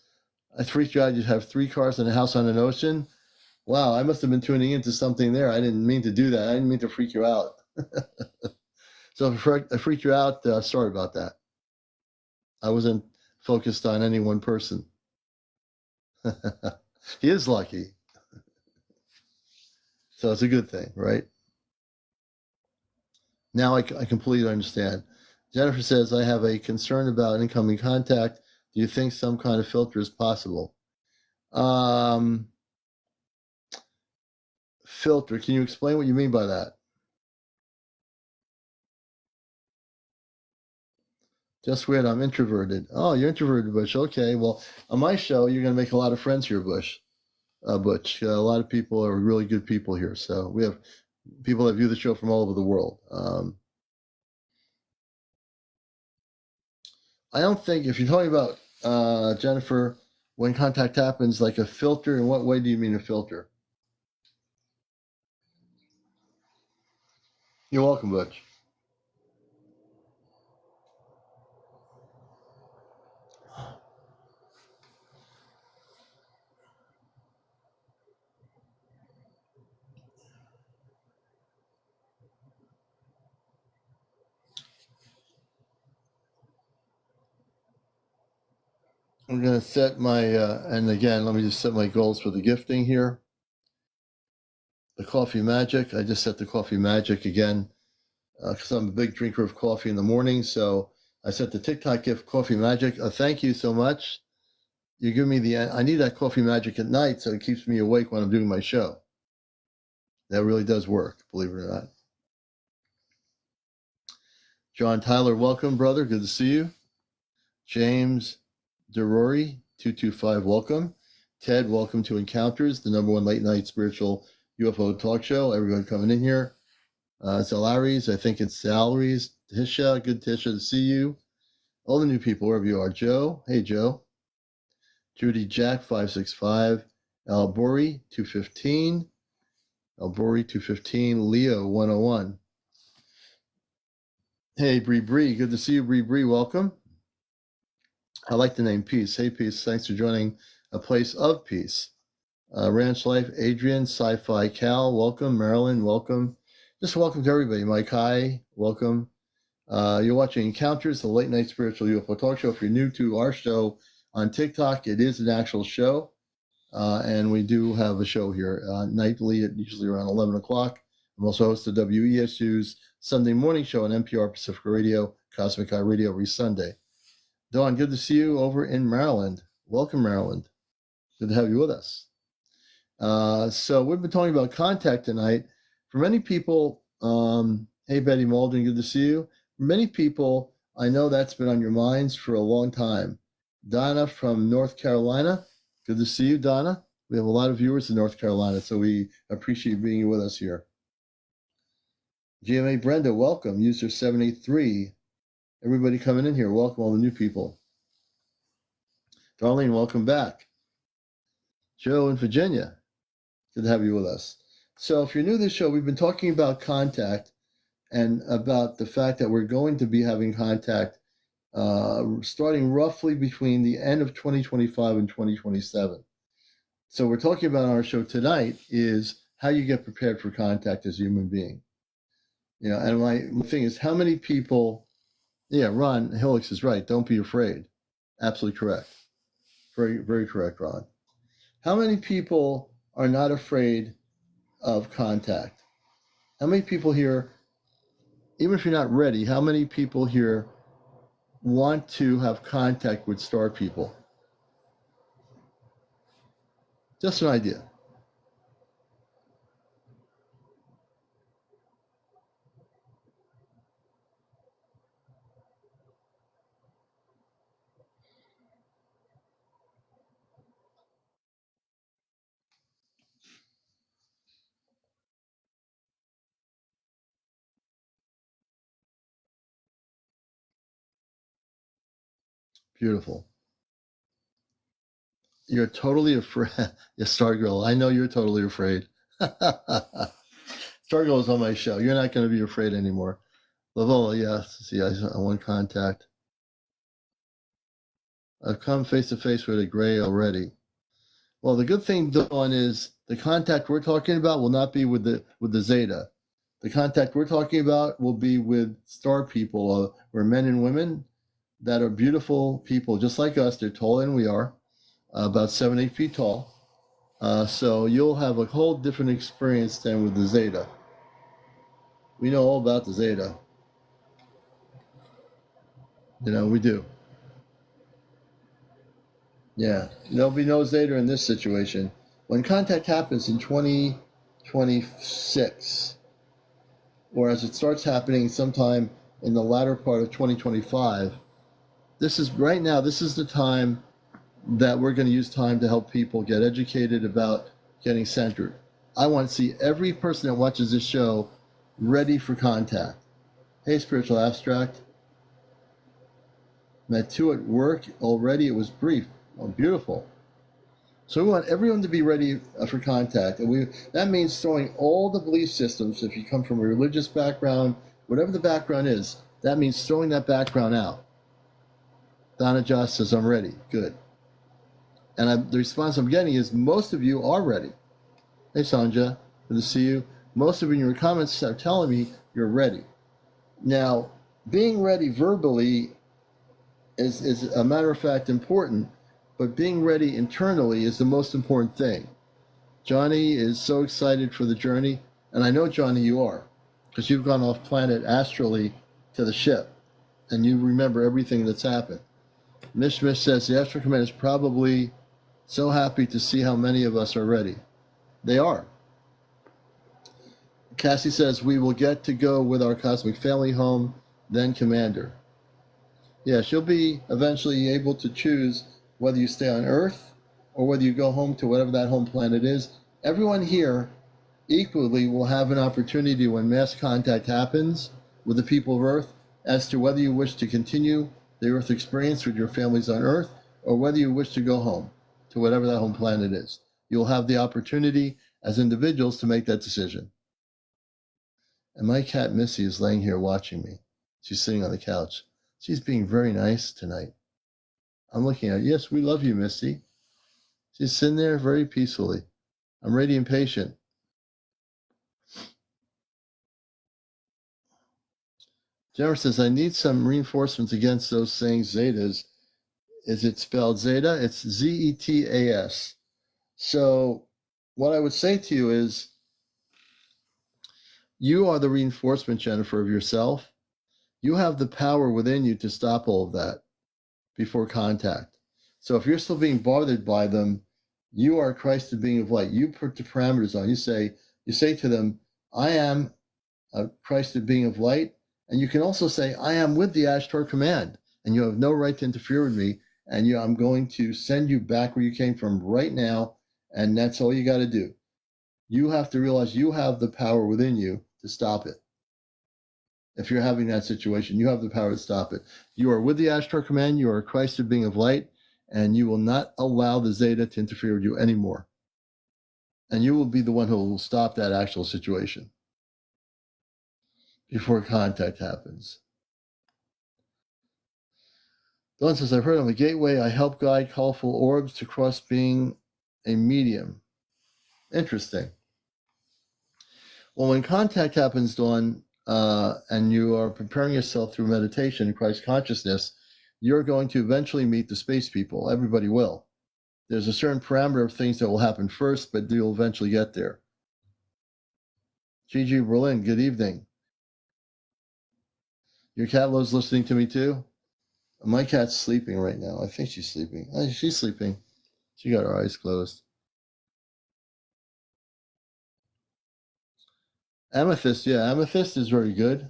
Speaker 1: I freaked you out. You have 3 cars and a house on an ocean. Wow, I must have been tuning into something there. I didn't mean to do that. I didn't mean to freak you out. So if I freaked you out, sorry about that. I wasn't focused on any one person. He is lucky. So it's a good thing, right? Now I completely understand. Jennifer says, I have a concern about incoming contact. Do you think some kind of filter is possible? Filter, can you explain what you mean by that? Just weird, I'm introverted. Oh, you're introverted, Butch. Okay, well, on my show, you're going to make a lot of friends here, Butch. Butch. A lot of people are really good people here. So we have people that view the show from all over the world. I don't think, if you're talking about, Jennifer, when contact happens, like a filter, in what way do you mean a filter? You're welcome, Butch. I'm going to set my, and again, let me just set my goals for the gifting here. The coffee magic. I just set the coffee magic again because I'm a big drinker of coffee in the morning. So I set the TikTok gift coffee magic. Thank you so much. You give me I need that coffee magic at night so it keeps me awake when I'm doing my show. That really does work, believe it or not. John Tyler, welcome, brother. Good to see you. James DeRory, 225, welcome. Ted, welcome to Encounters, the #1 late night spiritual UFO talk show. Everyone coming in here. Salaries, I think it's Salaries. Tisha, good Tisha to see you. All the new people, wherever you are. Joe, hey Joe. Judy Jack, 565. Albori, 215. Albori, 215. Leo, 101. Hey, Bree Bree, good to see you, Bree Bree, welcome. I like the name Peace. Hey, Peace, thanks for joining A Place of Peace. Ranch Life, Adrian, Sci-Fi Cal, welcome. Marilyn, welcome. Just welcome to everybody. Mike High, welcome. You're watching Encounters, the late night spiritual UFO talk show. If you're new to our show on TikTok, it is an actual show. And we do have a show here nightly, at usually around 11 o'clock. I'm also host of WESU's Sunday morning show on NPR Pacific Radio, Cosmic Eye Radio every Sunday. Dawn, good to see you over in Maryland. Welcome, Maryland. Good to have you with us. So we've been talking about contact tonight. For many people, hey, Betty Malden, good to see you. For many people, I know that's been on your minds for a long time. Donna from North Carolina, good to see you, Donna. We have a lot of viewers in North Carolina, so we appreciate being with us here. GMA Brenda, welcome. User 783. Everybody coming in here, welcome all the new people. Darlene, welcome back. Joe in Virginia, good to have you with us. So if you're new to this show, we've been talking about contact and about the fact that we're going to be having contact starting roughly between the end of 2025 and 2027. So we're talking about on our show tonight is how you get prepared for contact as a human being. You know, and my thing is how many people, yeah, Ron Hillix is right. Don't be afraid. Absolutely correct. Very, very correct, Ron. How many people are not afraid of contact? How many people here, even if you're not ready, how many people here want to have contact with star people? Just an idea. Beautiful. You're totally afraid. Yeah, Star Girl, I know you're totally afraid. Stargo's on my show. You're not going to be afraid anymore. Lavola, yes. See, I want contact. I've come face to face with a gray already. Well, the good thing, Dawn, is the contact we're talking about will not be with the Zeta. The contact we're talking about will be with star people, or men and women that are beautiful people, just like us. They're taller than we are, about 7-8 feet tall. So you'll have a whole different experience than with the Zeta. We know all about the Zeta. We do. Yeah, there'll be no Zeta in this situation. When contact happens in 2026, or as it starts happening sometime in the latter part of 2025, this is the time that we're going to use time to help people get educated about getting centered. I want to see every person that watches this show ready for contact. Hey, Spiritual Abstract. Met two at work already. It was brief. Oh, beautiful. So we want everyone to be ready for contact. And that means throwing all the belief systems, if you come from a religious background, whatever the background is, that means throwing that background out. Donna Joss says, I'm ready. Good. And the response I'm getting is most of you are ready. Hey, Sanja. Good to see you. Most of you in your comments are telling me you're ready. Now, being ready verbally is a matter of fact important, but being ready internally is the most important thing. Johnny is so excited for the journey, and I know, Johnny, you are, because you've gone off planet astrally to the ship, and you remember everything that's happened. Mish says the Astral Command is probably so happy to see how many of us are ready. They are. Cassie says we will get to go with our cosmic family home, then Commander. Yeah, she'll be eventually able to choose whether you stay on Earth or whether you go home to whatever that home planet is. Everyone here equally will have an opportunity when mass contact happens with the people of Earth as to whether you wish to continue the Earth experience with your families on Earth or whether you wish to go home to whatever that home planet is. You'll have the opportunity as individuals to make that decision. And my cat Missy is laying here watching me. She's sitting on the couch. She's being very nice tonight. I'm looking at her. Yes, we love you, Missy. She's sitting there very peacefully. I'm ready and patient. Jennifer says, I need some reinforcements against those saying Zetas. Is it spelled Zeta? It's Zetas. So what I would say to you is, you are the reinforcement, Jennifer, of yourself. You have the power within you to stop all of that before contact. So if you're still being bothered by them, you are Christ, the being of light. You put the parameters on. You say to them, I am a Christ, the being of light. And you can also say, I am with the Ashtar command, and you have no right to interfere with me. And I'm going to send you back where you came from right now. And that's all you got to do. You have to realize you have the power within you to stop it. If you're having that situation, you have the power to stop it. You are with the Ashtar command. You are a Christ, the being of light, and you will not allow the Zeta to interfere with you anymore. And you will be the one who will stop that actual situation before contact happens. Dawn says, I've heard on the gateway, I help guide colorful orbs to cross being a medium. Interesting. Well, when contact happens, Dawn, and you are preparing yourself through meditation and Christ consciousness, you're going to eventually meet the space people. Everybody will. There's a certain parameter of things that will happen first, but you'll eventually get there. Gigi Berlin, good evening. Your cat loves listening to me too? My cat's sleeping right now. I think she's sleeping. She's sleeping. She got her eyes closed. Amethyst, yeah. Amethyst is very good.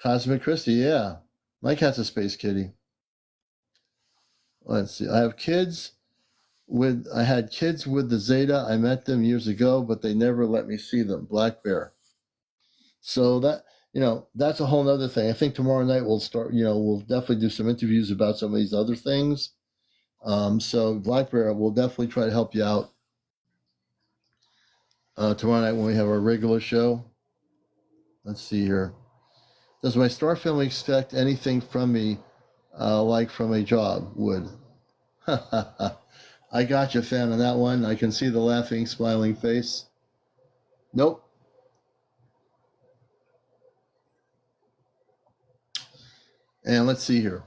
Speaker 1: Cosmic Christie, yeah. My cat's a space kitty. Let's see. I had kids with the Zeta. I met them years ago, but they never let me see them. Black Bear. So that's a whole nother thing. I think tomorrow night we'll definitely do some interviews about some of these other things. So Black Bear will definitely try to help you out. tomorrow night when we have our regular show. Let's see here. Does my star family expect anything from me, like from a job? Would. I got you, fan, on that one. I can see the laughing, smiling face. Nope. And let's see here.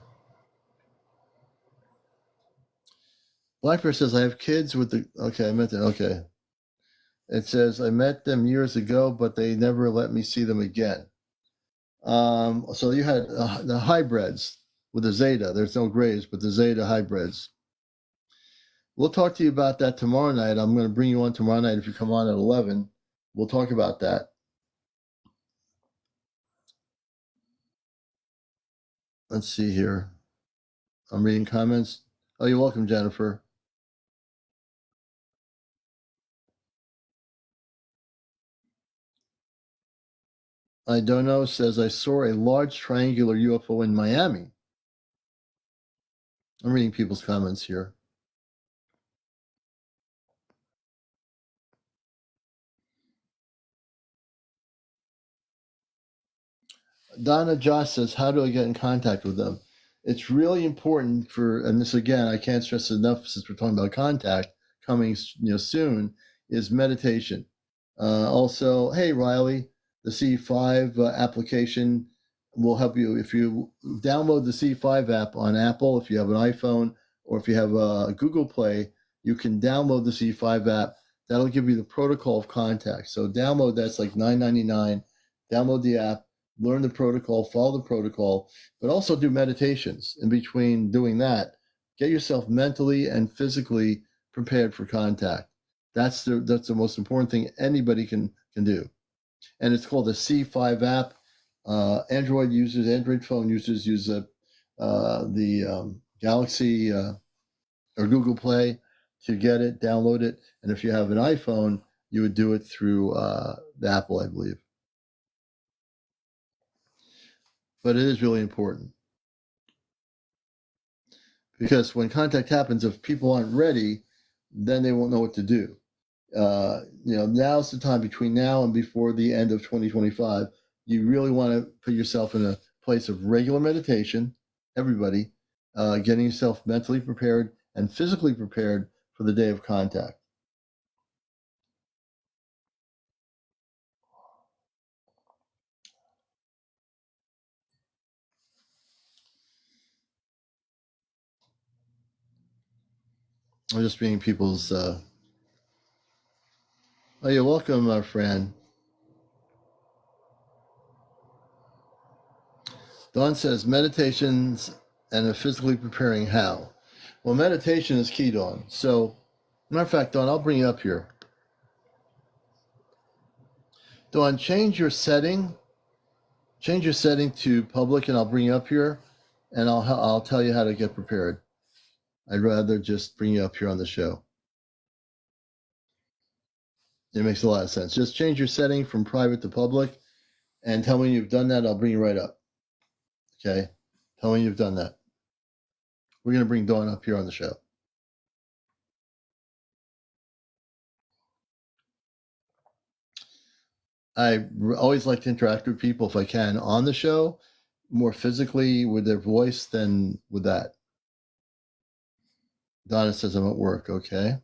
Speaker 1: Blackbear says, I have kids with the. Okay, I meant that. Okay. It says, I met them years ago, but they never let me see them again. So you had the hybrids with the Zeta. There's no grays, but the Zeta hybrids. We'll talk to you about that tomorrow night. I'm going to bring you on tomorrow night if you come on at 11. We'll talk about that. Let's see here. I'm reading comments. Oh, you're welcome, Jennifer. I don't know says, I saw a large triangular UFO in Miami. I'm reading people's comments here. Donna Josh says, how do I get in contact with them? It's really important for, and this again, I can't stress enough since we're talking about contact coming soon, is meditation. Also, hey, Riley, the C5 application will help you. If you download the C5 app on Apple, if you have an iPhone, or if you have a Google Play, you can download the C5 app. That'll give you the protocol of contact. So download that's like $9.99. Download the app, learn the protocol, follow the protocol, but also do meditations. In between doing that, get yourself mentally and physically prepared for contact. That's the most important thing anybody can do. And it's called the C5 app. Android phone users use the Galaxy or Google Play to get it, download it. And if you have an iPhone, you would do it through the Apple, I believe. But it is really important because when contact happens, if people aren't ready, then they won't know what to do. Now's the time between now and before the end of 2025. You really want to put yourself in a place of regular meditation, everybody, getting yourself mentally prepared and physically prepared for the day of contact. I'm just reading people's. Oh, you're welcome, Fran. Dawn says meditations and a physically preparing how. Well, meditation is key, Dawn. So, matter of fact, Dawn, I'll bring you up here. Dawn, change your setting to public, and I'll bring you up here, and I'll tell you how to get prepared. I'd rather just bring you up here on the show. It makes a lot of sense. Just change your setting from private to public, and tell me when you've done that. I'll bring you right up. Okay? Tell me when you've done that. We're going to bring Dawn up here on the show. I always like to interact with people if I can on the show, more physically with their voice than with that. Donna says I'm at work. Okay.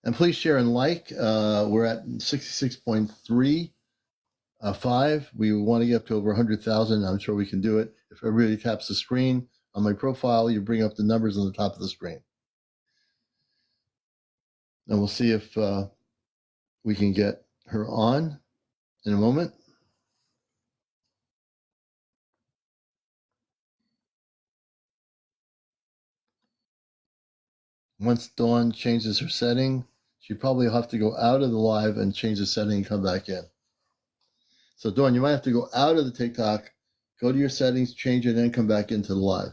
Speaker 1: And please share and like. We're at 66.35. We want to get up to over 100,000. I'm sure we can do it. If everybody taps the screen on my profile, you bring up the numbers on the top of the screen. And we'll see if we can get her on in a moment. Once Dawn changes her setting, she probably will have to go out of the live and change the setting and come back in. So Dawn, you might have to go out of the TikTok, go to your settings, change it, and then come back into the live.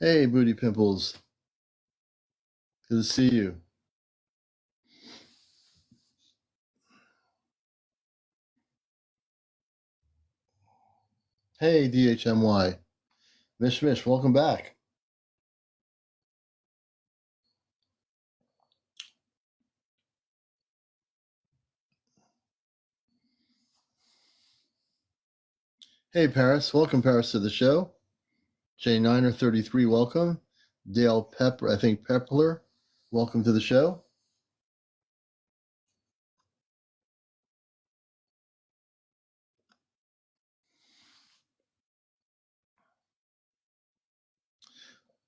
Speaker 1: Hey, Booty Pimples. Good to see you. Hey, DHMY. Mish, welcome back. Hey, Paris. Welcome, Paris, to the show. J9er33, welcome. Dale Pepper, I think Pepler, welcome to the show.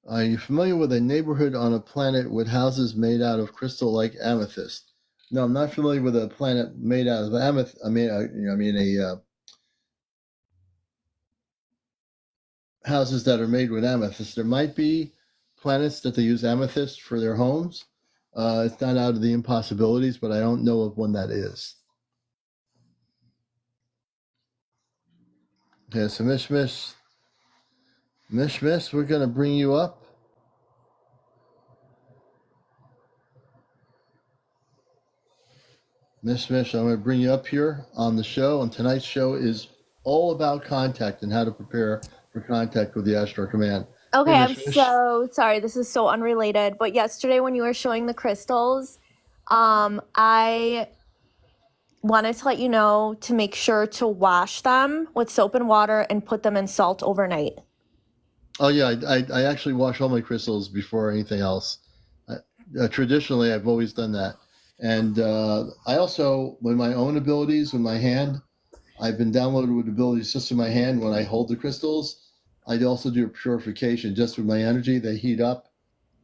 Speaker 1: Are you familiar with a neighborhood on a planet with houses made out of crystal like amethyst? No, I'm not familiar with a planet made out of amethyst. Houses that are made with amethyst. There might be planets that they use amethyst for their homes. It's not out of the impossibilities, but I don't know of one that is. Okay, so Mish, we're going to bring you up. Mish, I'm going to bring you up here on the show. And tonight's show is all about contact and how to prepare for contact with the Astro Command.
Speaker 4: Okay,
Speaker 1: Hey,
Speaker 4: I'm so sorry. This is so unrelated. But yesterday when you were showing the crystals, I wanted to let you know to make sure to wash them with soap and water and put them in salt overnight.
Speaker 1: Oh, yeah, I actually wash all my crystals before anything else. Traditionally, I've always done that. And I also, with my own abilities, with my hand, I've been downloaded with abilities just in my hand when I hold the crystals. I also do a purification just with my energy. They heat up.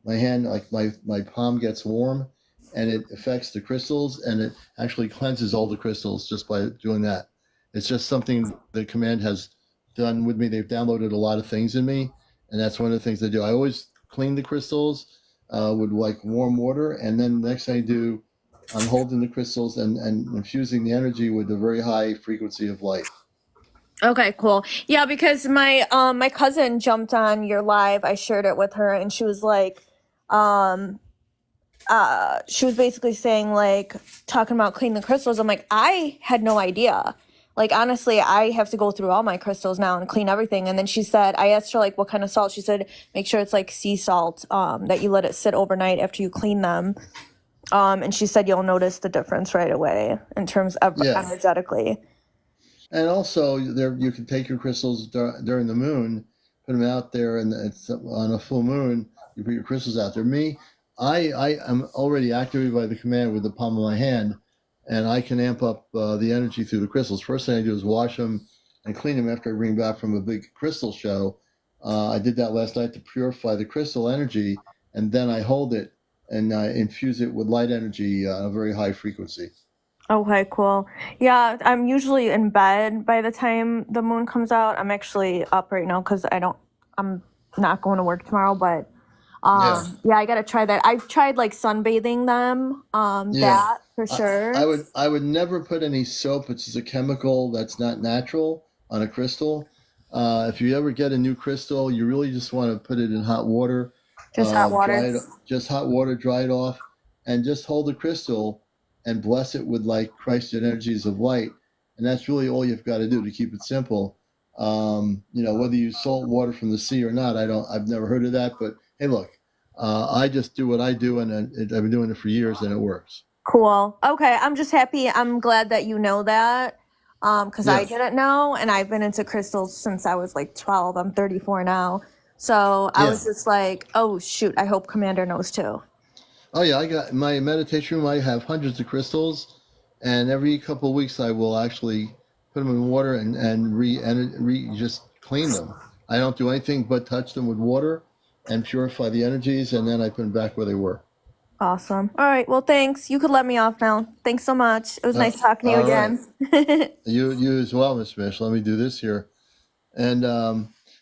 Speaker 1: My hand, like my palm gets warm, and it affects the crystals, and it actually cleanses all the crystals just by doing that. It's just something the command has done with me. They've downloaded a lot of things in me, and that's one of the things I do. I always clean the crystals with like warm water, and then the next thing I do, I'm holding the crystals and infusing the energy with a very high frequency of light.
Speaker 4: Okay, cool. Yeah, because my cousin jumped on your live. I shared it with her, and she was like, she was basically saying, like, talking about cleaning the crystals. I'm like, I had no idea. Like, honestly, I have to go through all my crystals now and clean everything. And then she said, I asked her, like, what kind of salt. She said, make sure it's like sea salt, that you let it sit overnight after you clean them. And she said you'll notice the difference right away in terms of energetically.
Speaker 1: And also, there you can take your crystals during the moon, put them out there, and it's on a full moon. You put your crystals out there. I am already activated by the command with the palm of my hand, and I can amp up the energy through the crystals. First thing I do is wash them and clean them after I bring back from a big crystal show. I did that last night to purify the crystal energy, and then I hold it and infuse it with light energy on a very high frequency.
Speaker 4: Okay, cool. Yeah, I'm usually in bed by the time the moon comes out. I'm actually up right now because I'm not going to work tomorrow, but yeah, I gotta try that. I've tried like sunbathing them, that for sure.
Speaker 1: I would never put any soap, which is a chemical that's not natural, on a crystal. If you ever get a new crystal, you really just want to put it in hot water.
Speaker 4: Just hot water.
Speaker 1: Just hot water, dry it off, and just hold the crystal and bless it with like Christ energies of light. And that's really all you've got to do to keep it simple. Whether you salt water from the sea or not, I've never heard of that. But hey, look, I just do what I do, and I've been doing it for years, and it works.
Speaker 4: Cool. Okay, I'm just happy. I'm glad that you know that, because I didn't know, and I've been into crystals since I was like 12. I'm 34 now, so I was just like, oh shoot, I hope Commander knows too.
Speaker 1: Oh yeah, I got my meditation room. I have hundreds of crystals, and every couple of weeks I will actually put them in water and just clean them. I don't do anything but touch them with water and purify the energies, and then I put them back where they were.
Speaker 4: Awesome. All right. Well, thanks. You could let me off now. Thanks so much. It was nice talking to you again.
Speaker 1: Right. You as well, Miss Mish. Let me do this here. And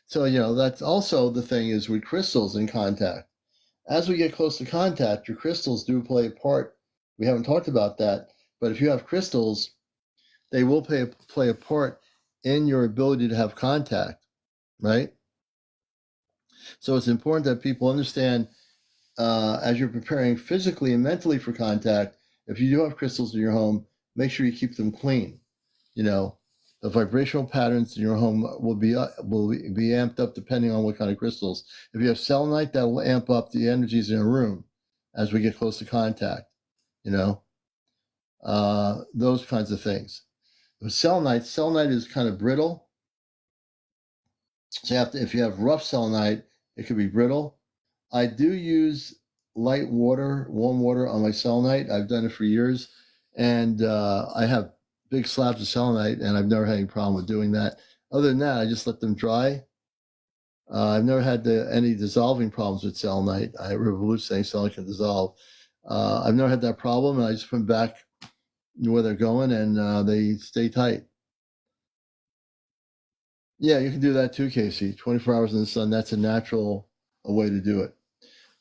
Speaker 1: so, that's also the thing is with crystals in contact. As we get close to contact, your crystals do play a part. We haven't talked about that, but if you have crystals, they will play a part in your ability to have contact, right? So it's important that people understand as you're preparing physically and mentally for contact, if you do have crystals in your home, make sure you keep them clean. The vibrational patterns in your home will be amped up depending on what kind of crystals. If you have selenite, that will amp up the energies in a room as we get close to contact. Those kinds of things. With selenite is kind of brittle. So if you have rough selenite, it could be brittle. I do use light water, warm water on my selenite. I've done it for years, and I have big slabs of selenite, and I've never had any problem with doing that. Other than that, I just let them dry. I've never had any dissolving problems with selenite. I revolutionized saying selenite can dissolve. I've never had that problem, and I just put them back where they're going, and they stay tight. Yeah, you can do that too, Casey. 24 hours in the sun, that's a natural way to do it.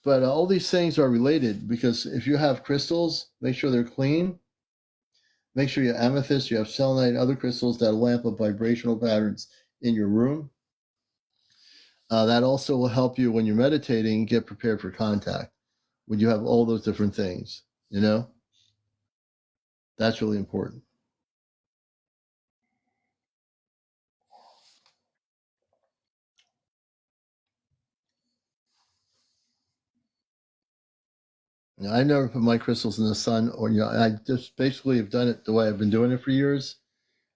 Speaker 1: But all these things are related, because if you have crystals, make sure they're clean. Make sure you have amethyst, you have selenite, and other crystals that lamp up vibrational patterns in your room. That also will help you when you're meditating, get prepared for contact. When you have all those different things, that's really important. Now, I never put my crystals in the sun, or I just basically have done it the way I've been doing it for years.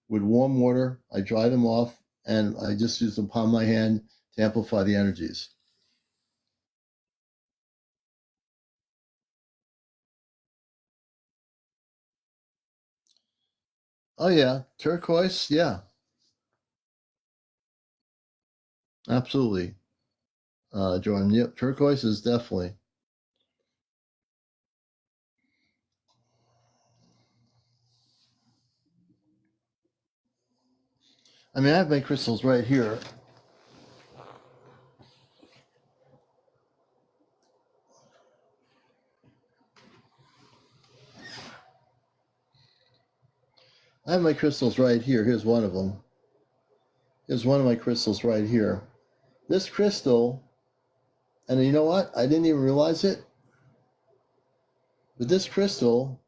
Speaker 1: With warm water, I dry them off, and I just use the palm of my hand to amplify the energies. Oh yeah, turquoise, yeah, absolutely. Jordan, yep, turquoise is definitely. I mean, I have my crystals right here. I have my crystals right here. Here's one of them. Here's one of my crystals right here. This crystal, and you know what? I didn't even realize it. But this crystal,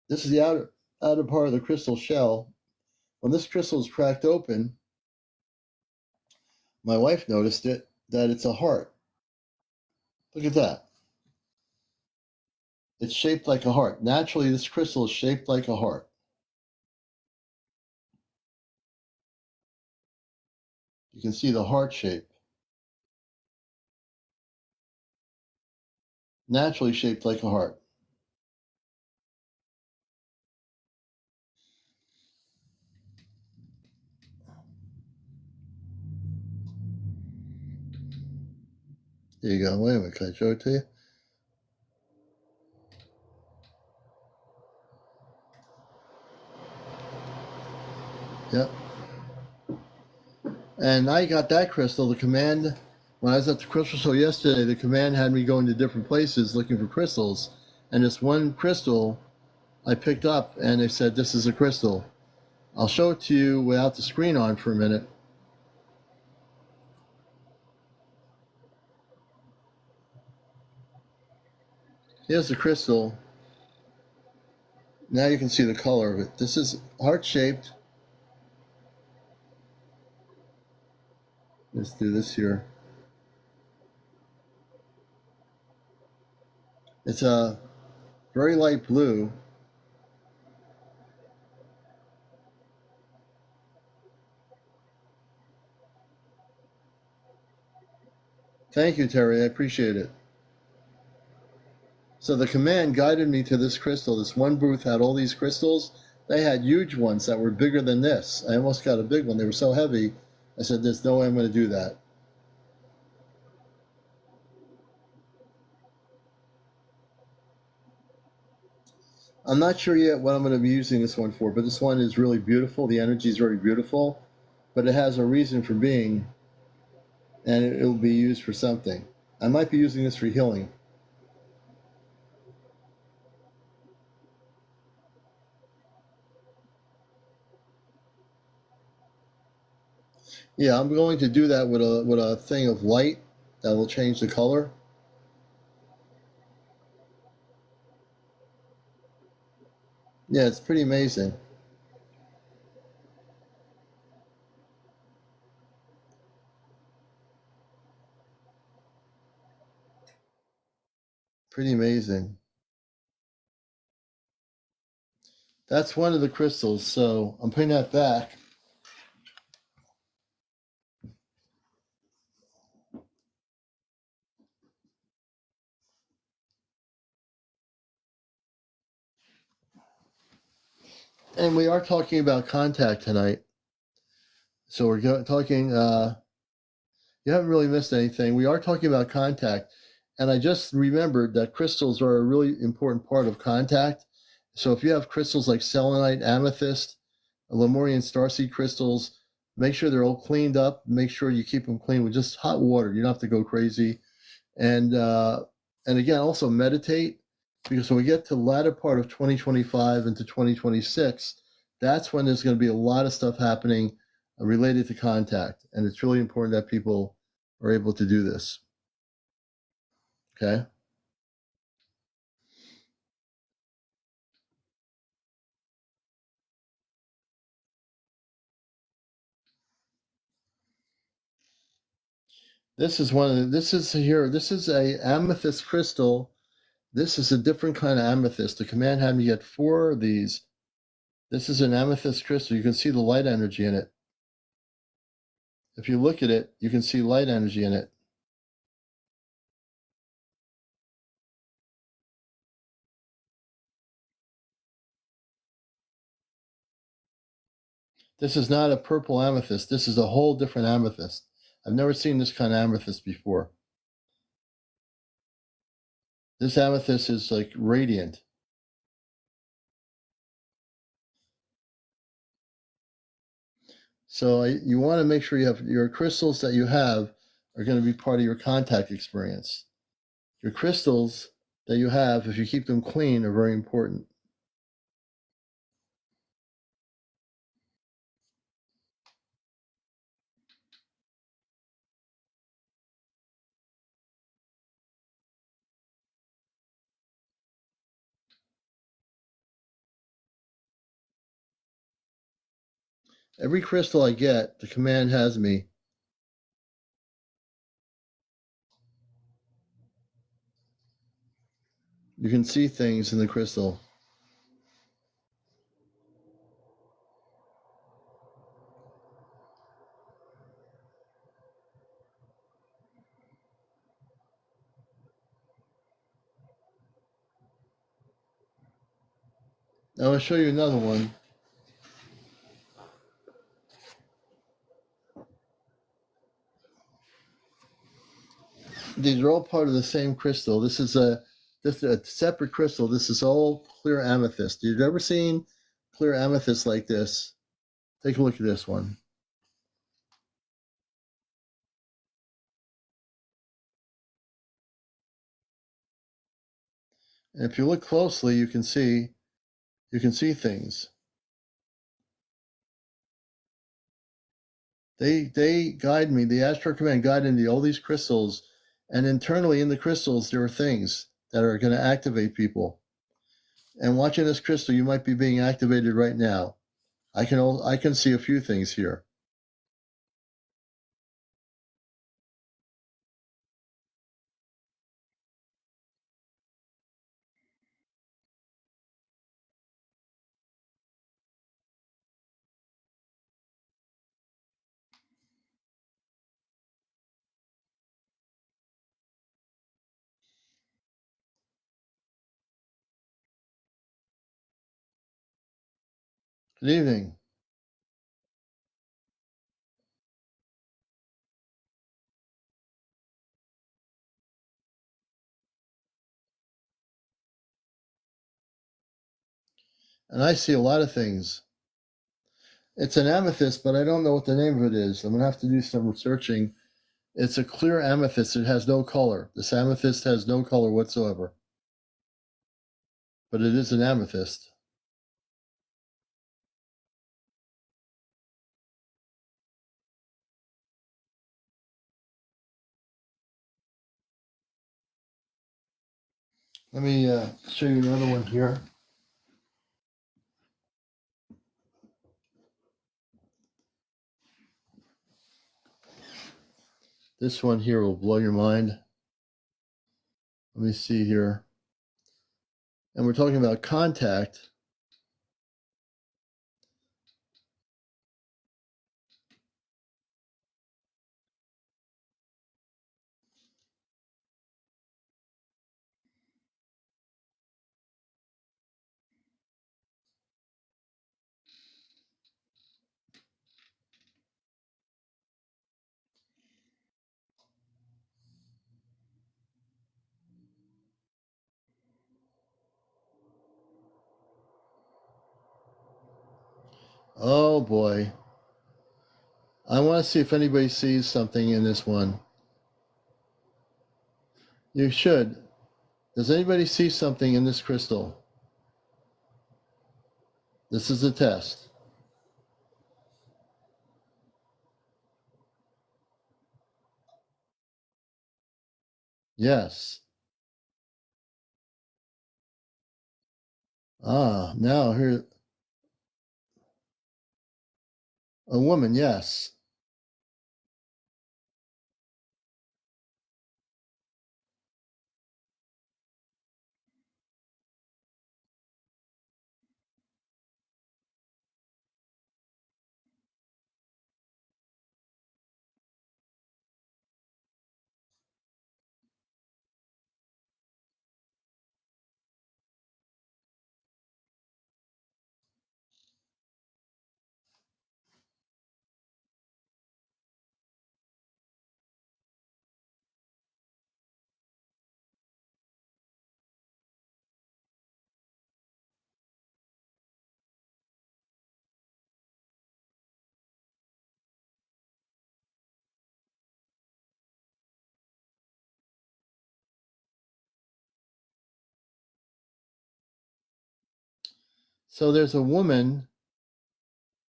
Speaker 1: this is the outer part of the crystal shell. When this crystal is cracked open, my wife noticed it, that it's a heart. Look at that. It's shaped like a heart. Naturally, this crystal is shaped like a heart. You can see the heart shape. Naturally shaped like a heart. There you go. Wait a minute. Can I show it to you? Yep. And I got that crystal. The command, when I was at the crystal show yesterday, the command had me going to different places looking for crystals. And this one crystal I picked up, and they said, this is a crystal. I'll show it to you without the screen on for a minute. Here's the crystal. Now you can see the color of it. This is heart-shaped. Let's do this here. It's a very light blue. Thank you, Terry. I appreciate it. So the command guided me to this crystal. This one booth had all these crystals. They had huge ones that were bigger than this. I almost got a big one. They were so heavy. I said, there's no way I'm going to do that. I'm not sure yet what I'm going to be using this one for, but this one is really beautiful. The energy is very beautiful, but it has a reason for being, and it will be used for something. I might be using this for healing. Yeah, I'm going to do that with a thing of light that will change the color. Yeah, it's pretty amazing. Pretty amazing. That's one of the crystals, so I'm putting that back. And we are talking about contact tonight. So we're talking, you haven't really missed anything. We are talking about contact. And I just remembered that crystals are a really important part of contact. So if you have crystals like selenite, amethyst, Lemurian starseed crystals, make sure they're all cleaned up. Make sure you keep them clean with just hot water. You don't have to go crazy. And again, also meditate, because when we get to the latter part of 2025 into 2026, that's when there's going to be a lot of stuff happening related to contact. And it's really important that people are able to do this. Okay? This is a amethyst crystal. This is a different kind of amethyst. The command had me get 4 of these. This is an amethyst crystal. You can see the light energy in it. If you look at it, you can see light energy in it. This is not a purple amethyst. This is a whole different amethyst. I've never seen this kind of amethyst before. This amethyst is like radiant. So you want to make sure you have your crystals that you have are going to be part of your contact experience. Your crystals that you have, if you keep them clean, are very important. Every crystal I get, the command has me. You can see things in the crystal. Now I'll show you another one. These are all part of the same crystal. This is a separate crystal. This is all clear amethyst. You've ever seen clear amethyst like this? Take a look at this one. And if you look closely, you can see things. They guide me. The Astro Command guided me to all these crystals, and internally in the crystals there are things that are going to activate people. And watching this crystal, you might be being activated right now. I can see a few things here. Good evening. And I see a lot of things. It's an amethyst, but I don't know what the name of it is. I'm going to have to do some researching. It's a clear amethyst. It has no color. This amethyst has no color whatsoever. But it is an amethyst. Let me show you another one here. This one here will blow your mind. Let me see here. And we're talking about contact. Oh boy. I want to see if anybody sees something in this one. You should. Does anybody see something in this crystal? This is a test. Yes. Ah, now here. A woman, yes. So there's a woman.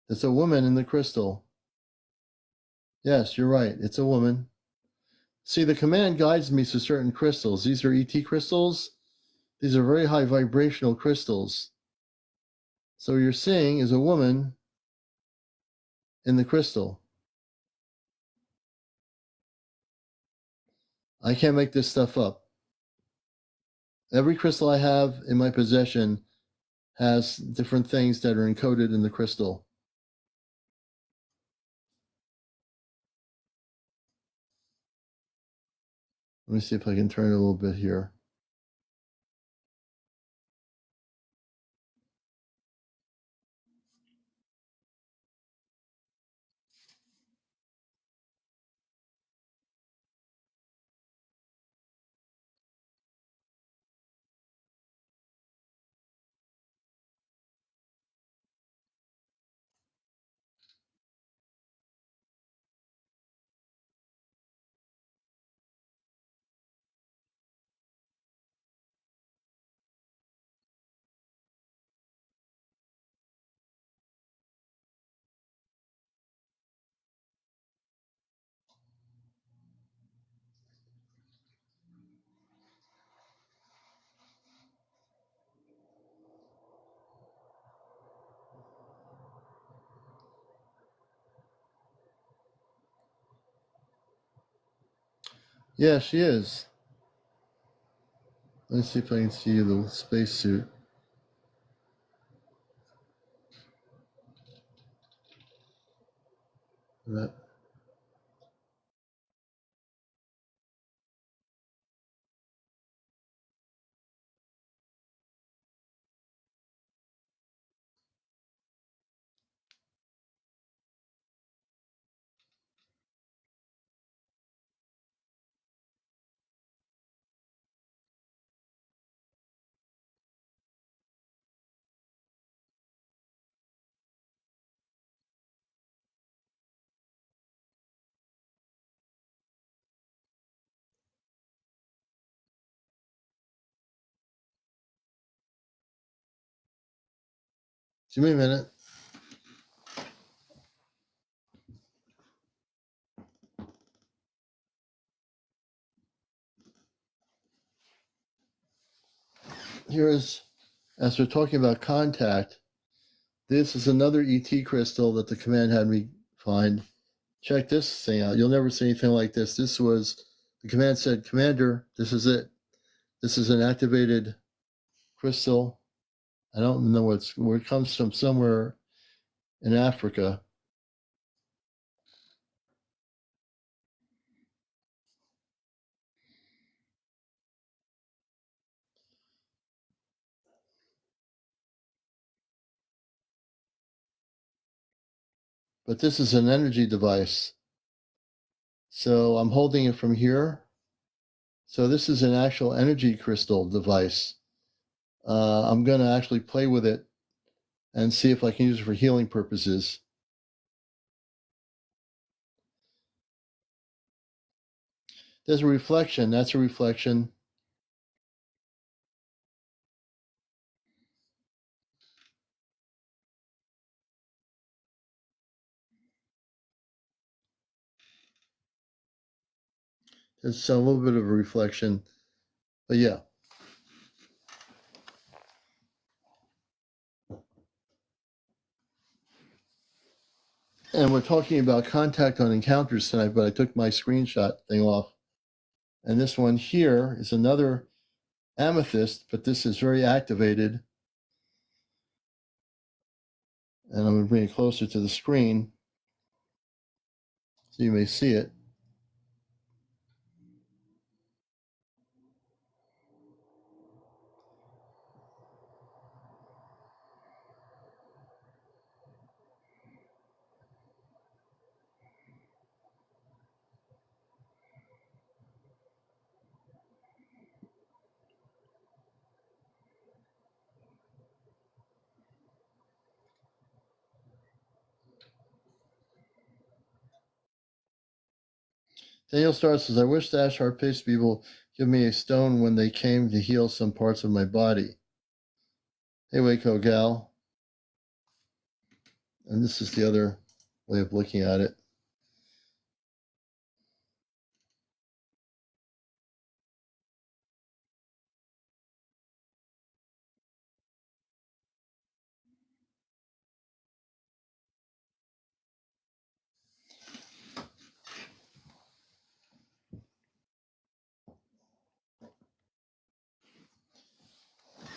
Speaker 1: There's a woman in the crystal. Yes, you're right. It's a woman. See, the command guides me to certain crystals. These are ET crystals. These are very high vibrational crystals. So what you're seeing is a woman in the crystal. I can't make this stuff up. Every crystal I have in my possession has different things that are encoded in the crystal. Let me see if I can turn it a little bit here. Yeah, she is. Let's see if I can see the spacesuit. That. Give me a minute. Here's, as we're talking about contact, this is another ET crystal that the command had me find. Check this thing out. You'll never see anything like this. This was, the command said, Commander, this is it. This is an activated crystal. I don't know where it comes from, somewhere in Africa. But this is an energy device. So I'm holding it from here. So this is an actual energy crystal device. I'm going to actually play with it and see if I can use it for healing purposes. There's a reflection. That's a reflection. There's a little bit of a reflection. But yeah. And we're talking about contact on encounters tonight, but I took my screenshot thing off. And this one here is another amethyst, but this is very activated. And I'm going to bring it closer to the screen so you may see it. Daniel Starr says, I wish the Ashar Pace people give me a stone when they came to heal some parts of my body. Hey, Waco Gal. And this is the other way of looking at it.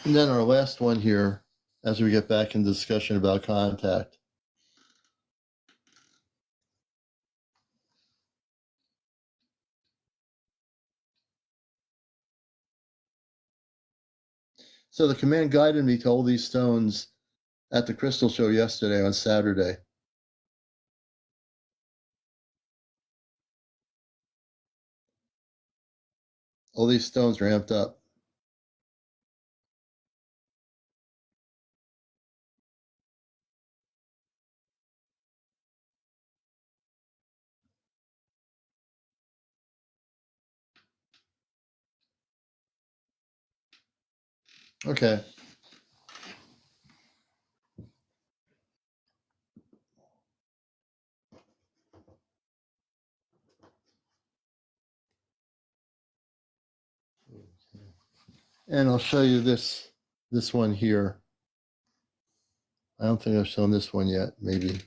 Speaker 1: And then our last one here, as we get back in discussion about contact. So the command guided me to all these stones at the crystal show yesterday on Saturday. All these stones are amped up. Okay. And I'll show you this one here. I don't think I've shown this one yet, maybe.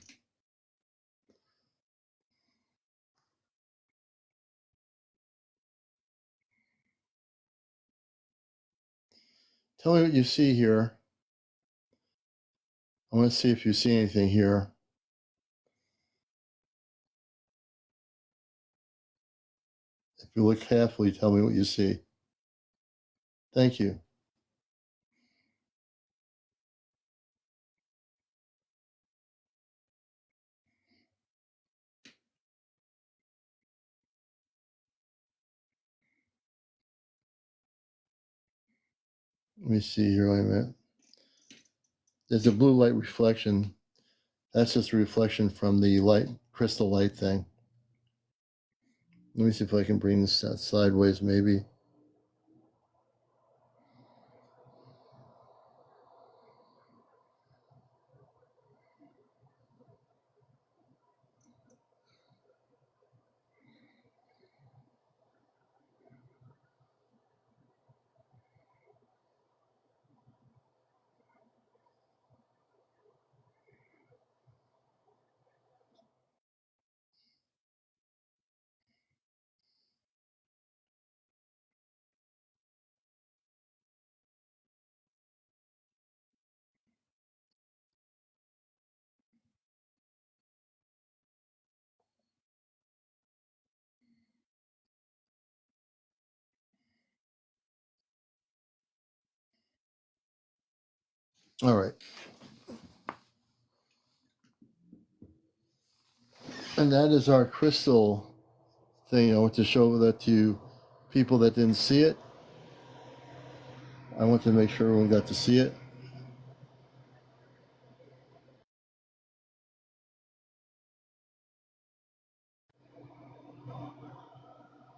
Speaker 1: Tell me what you see here. I want to see if you see anything here. If you look carefully, tell me what you see. Thank you. Let me see here. Wait a minute. There's a blue light reflection. That's just a reflection from the light, crystal light thing. Let me see if I can bring this sideways, maybe. All right. And that is our crystal thing. I want to show that to people that didn't see it. I want to make sure everyone got to see it.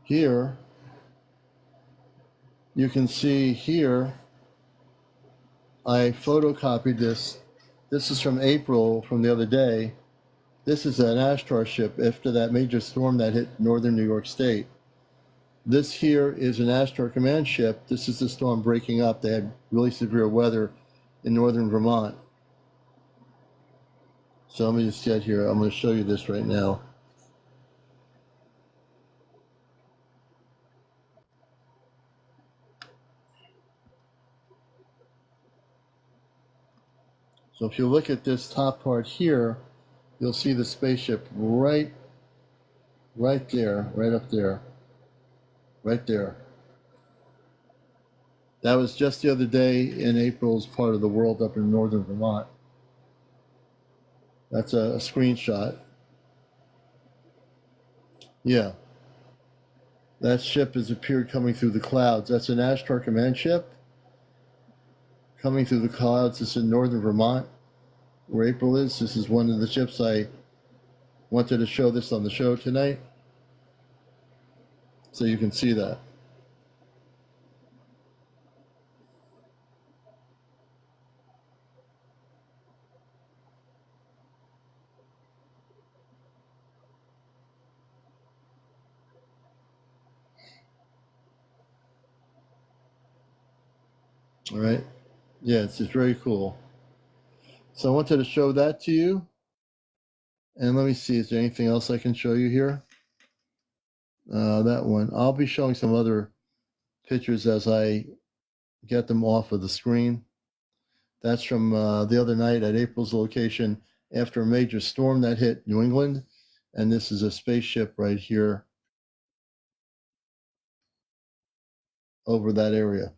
Speaker 1: Here, you can see here, I photocopied this. This is from April, from the other day. This is an ASTAR ship after that major storm that hit northern New York State. This here is an ASTAR command ship. This is the storm breaking up. They had really severe weather in northern Vermont. So let me just get here. I'm going to show you this right now. So if you look at this top part here, you'll see the spaceship right there, right up there, right there. That was just the other day in April's part of the world up in northern Vermont. That's a screenshot. Yeah. That ship has appeared coming through the clouds. That's an ASTAR command ship coming through the clouds. It's in northern Vermont, where April is. This is one of the ships I wanted to show this on the show tonight, so you can see that. All right. Yeah, it's just very cool. So I wanted to show that to you. And let me see, is there anything else I can show you here? That one. I'll be showing some other pictures as I get them off of the screen. That's from the other night at April's location after a major storm that hit New England. And this is a spaceship right here over that area.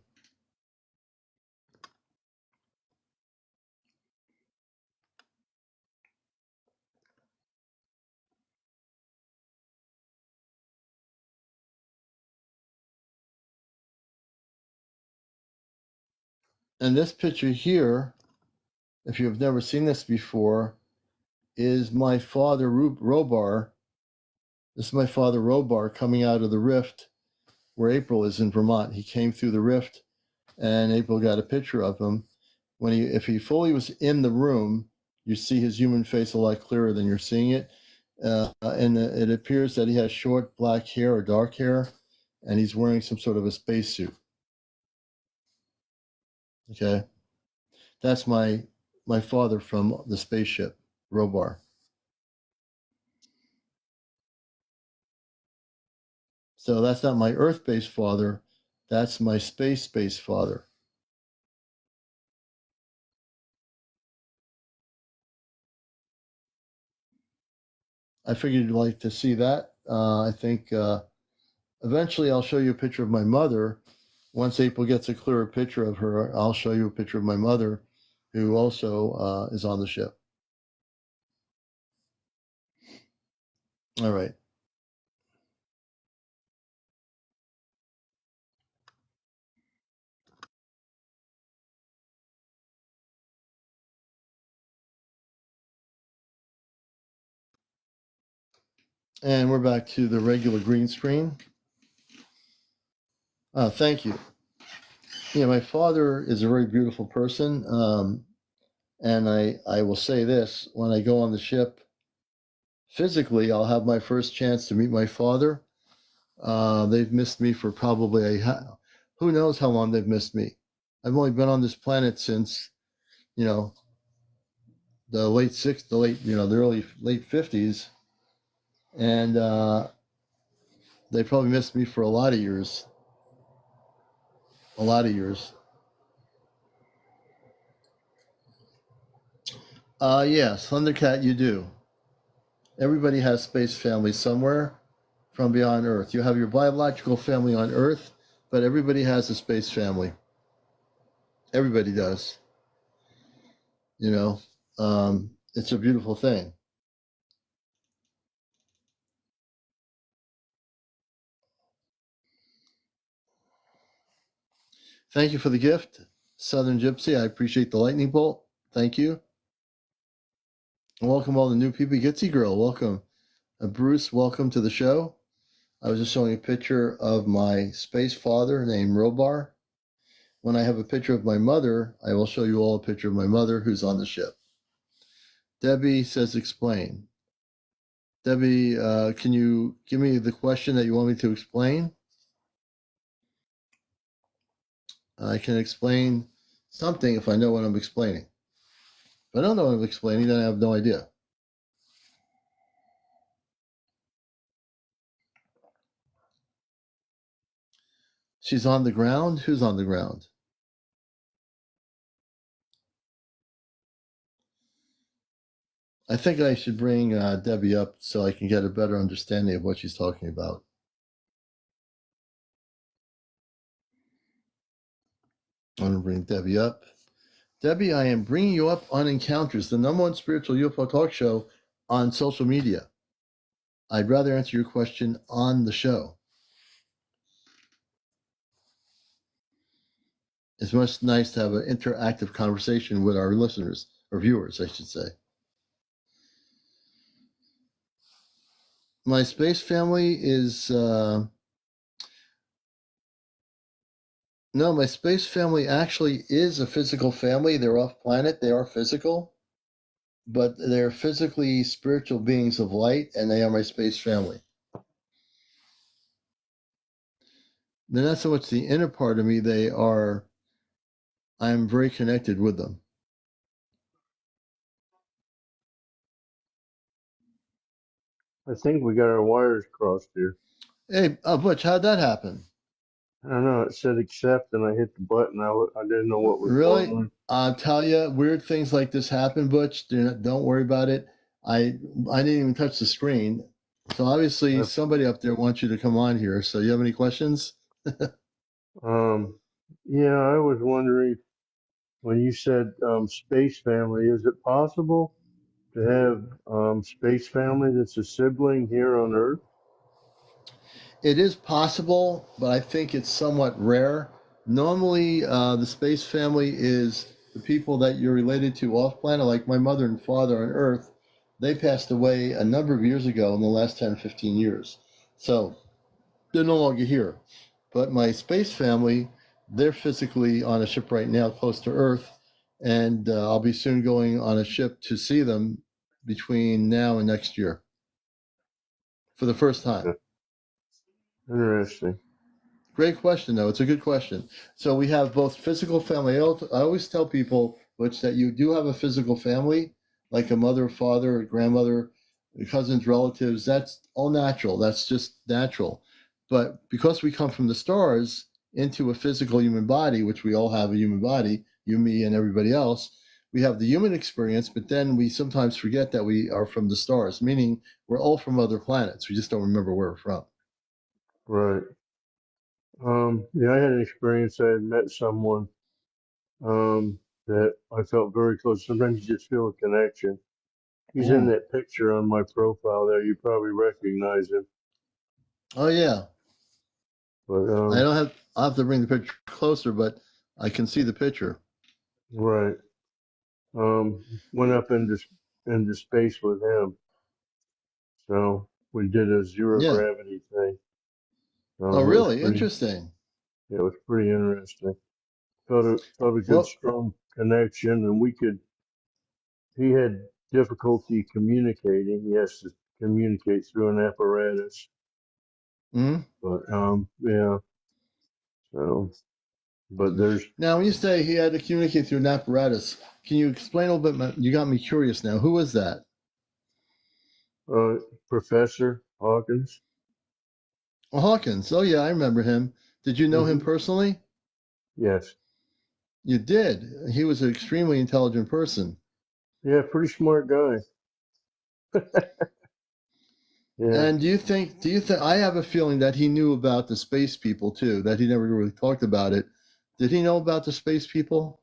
Speaker 1: And this picture here, if you've never seen this before, is my father, Robar. This is my father, Robar, coming out of the rift where April is in Vermont. He came through the rift, and April got a picture of him. If he fully was in the room, you see his human face a lot clearer than you're seeing it. And it appears that he has short black hair or dark hair, and he's wearing some sort of a spacesuit. Okay, that's my father from the spaceship, Robar. So that's not my Earth-based father. That's my space-based father. I figured you'd like to see that. I think eventually I'll show you a picture of my mother. Once April gets a clearer picture of her, I'll show you a picture of my mother, who also is on the ship. All right. And we're back to the regular green screen. Thank you. Yeah, my father is a very beautiful person. And I will say this, when I go on the ship, physically, I'll have my first chance to meet my father. They've missed me for probably who knows how long they've missed me. I've only been on this planet since, the early late 50s. And they probably missed me for a lot of years. A lot of years. Yes, Thundercat, you do. Everybody has space family somewhere from beyond Earth. You have your biological family on Earth, but everybody has a space family. Everybody does. You know, it's a beautiful thing. Thank you for the gift, Southern Gypsy. I appreciate the lightning bolt. Thank you. And welcome all the new people. Gitsy Girl, welcome. Bruce, welcome to the show. I was just showing a picture of my space father named Robar. When I have a picture of my mother, I will show you all a picture of my mother who's on the ship. Debbie says, explain. Debbie, can you give me the question that you want me to explain? I can explain something if I know what I'm explaining. If I don't know what I'm explaining, then I have no idea. She's on the ground? Who's on the ground? I think I should bring Debbie up so I can get a better understanding of what she's talking about. I'm going to bring Debbie up. Debbie, I am bringing you up on Encounters, the #1 spiritual UFO talk show on social media. I'd rather answer your question on the show. It's much nice to have an interactive conversation with our listeners, or viewers, I should say. My space family is... no, my space family actually is a physical family. They're off planet. They are physical. But they're physically spiritual beings of light, and they are my space family. They're not so much the inner part of me. They are... I'm very connected with them.
Speaker 5: I think we got our wires crossed here.
Speaker 1: Hey, Butch, how'd that happen?
Speaker 5: I don't know. It said accept, and I hit the button. I didn't know what was
Speaker 1: Really?
Speaker 5: going on.
Speaker 1: I'll tell you, weird things like this happen, Butch. Don't worry about it. I didn't even touch the screen. So obviously somebody up there wants you to come on here. So you have any questions?
Speaker 5: Yeah, I was wondering when you said space family, is it possible to have space family that's a sibling here on Earth?
Speaker 1: It is possible, but I think it's somewhat rare. Normally, the space family is the people that you're related to off planet, like my mother and father on Earth. They passed away a number of years ago in the last 10, 15 years. So they're no longer here. But my space family, they're physically on a ship right now close to Earth. And I'll be soon going on a ship to see them between now and next year for the first time.
Speaker 5: Interesting.
Speaker 1: Great question, though. It's a good question. So we have both physical family. I always tell people, Butch, that you do have a physical family, like a mother, father, a grandmother, cousins, relatives. That's all natural. That's just natural. But because we come from the stars into a physical human body, which we all have a human body, you, me, and everybody else, we have the human experience, but then we sometimes forget that we are from the stars, meaning we're all from other planets. We just don't remember where we're from.
Speaker 5: Right. Yeah, I had an experience. I had met someone that I felt very close. Sometimes you just feel a connection. He's in that picture on my profile there. You probably recognize him.
Speaker 1: Oh, yeah.
Speaker 5: But
Speaker 1: I'll have to bring the picture closer, but I can see the picture.
Speaker 5: right. Went up into space with him. So we did a zero gravity thing.
Speaker 1: Oh, really? Interesting.
Speaker 5: Yeah, it was pretty interesting. Felt a good strong connection, and he had difficulty communicating. He has to communicate through an apparatus.
Speaker 1: Mm-hmm.
Speaker 5: But yeah. So, but there's
Speaker 1: now when you say he had to communicate through an apparatus, can you explain a little bit? You got me curious now. Who was that?
Speaker 5: Professor Hawkins.
Speaker 1: Oh, Hawkins. Oh, yeah, I remember him. Did you know him personally?
Speaker 5: Yes.
Speaker 1: You did. He was an extremely intelligent person.
Speaker 5: Yeah, pretty smart guy. Yeah.
Speaker 1: And do you think, I have a feeling that he knew about the space people too, that he never really talked about it. Did he know about the space people?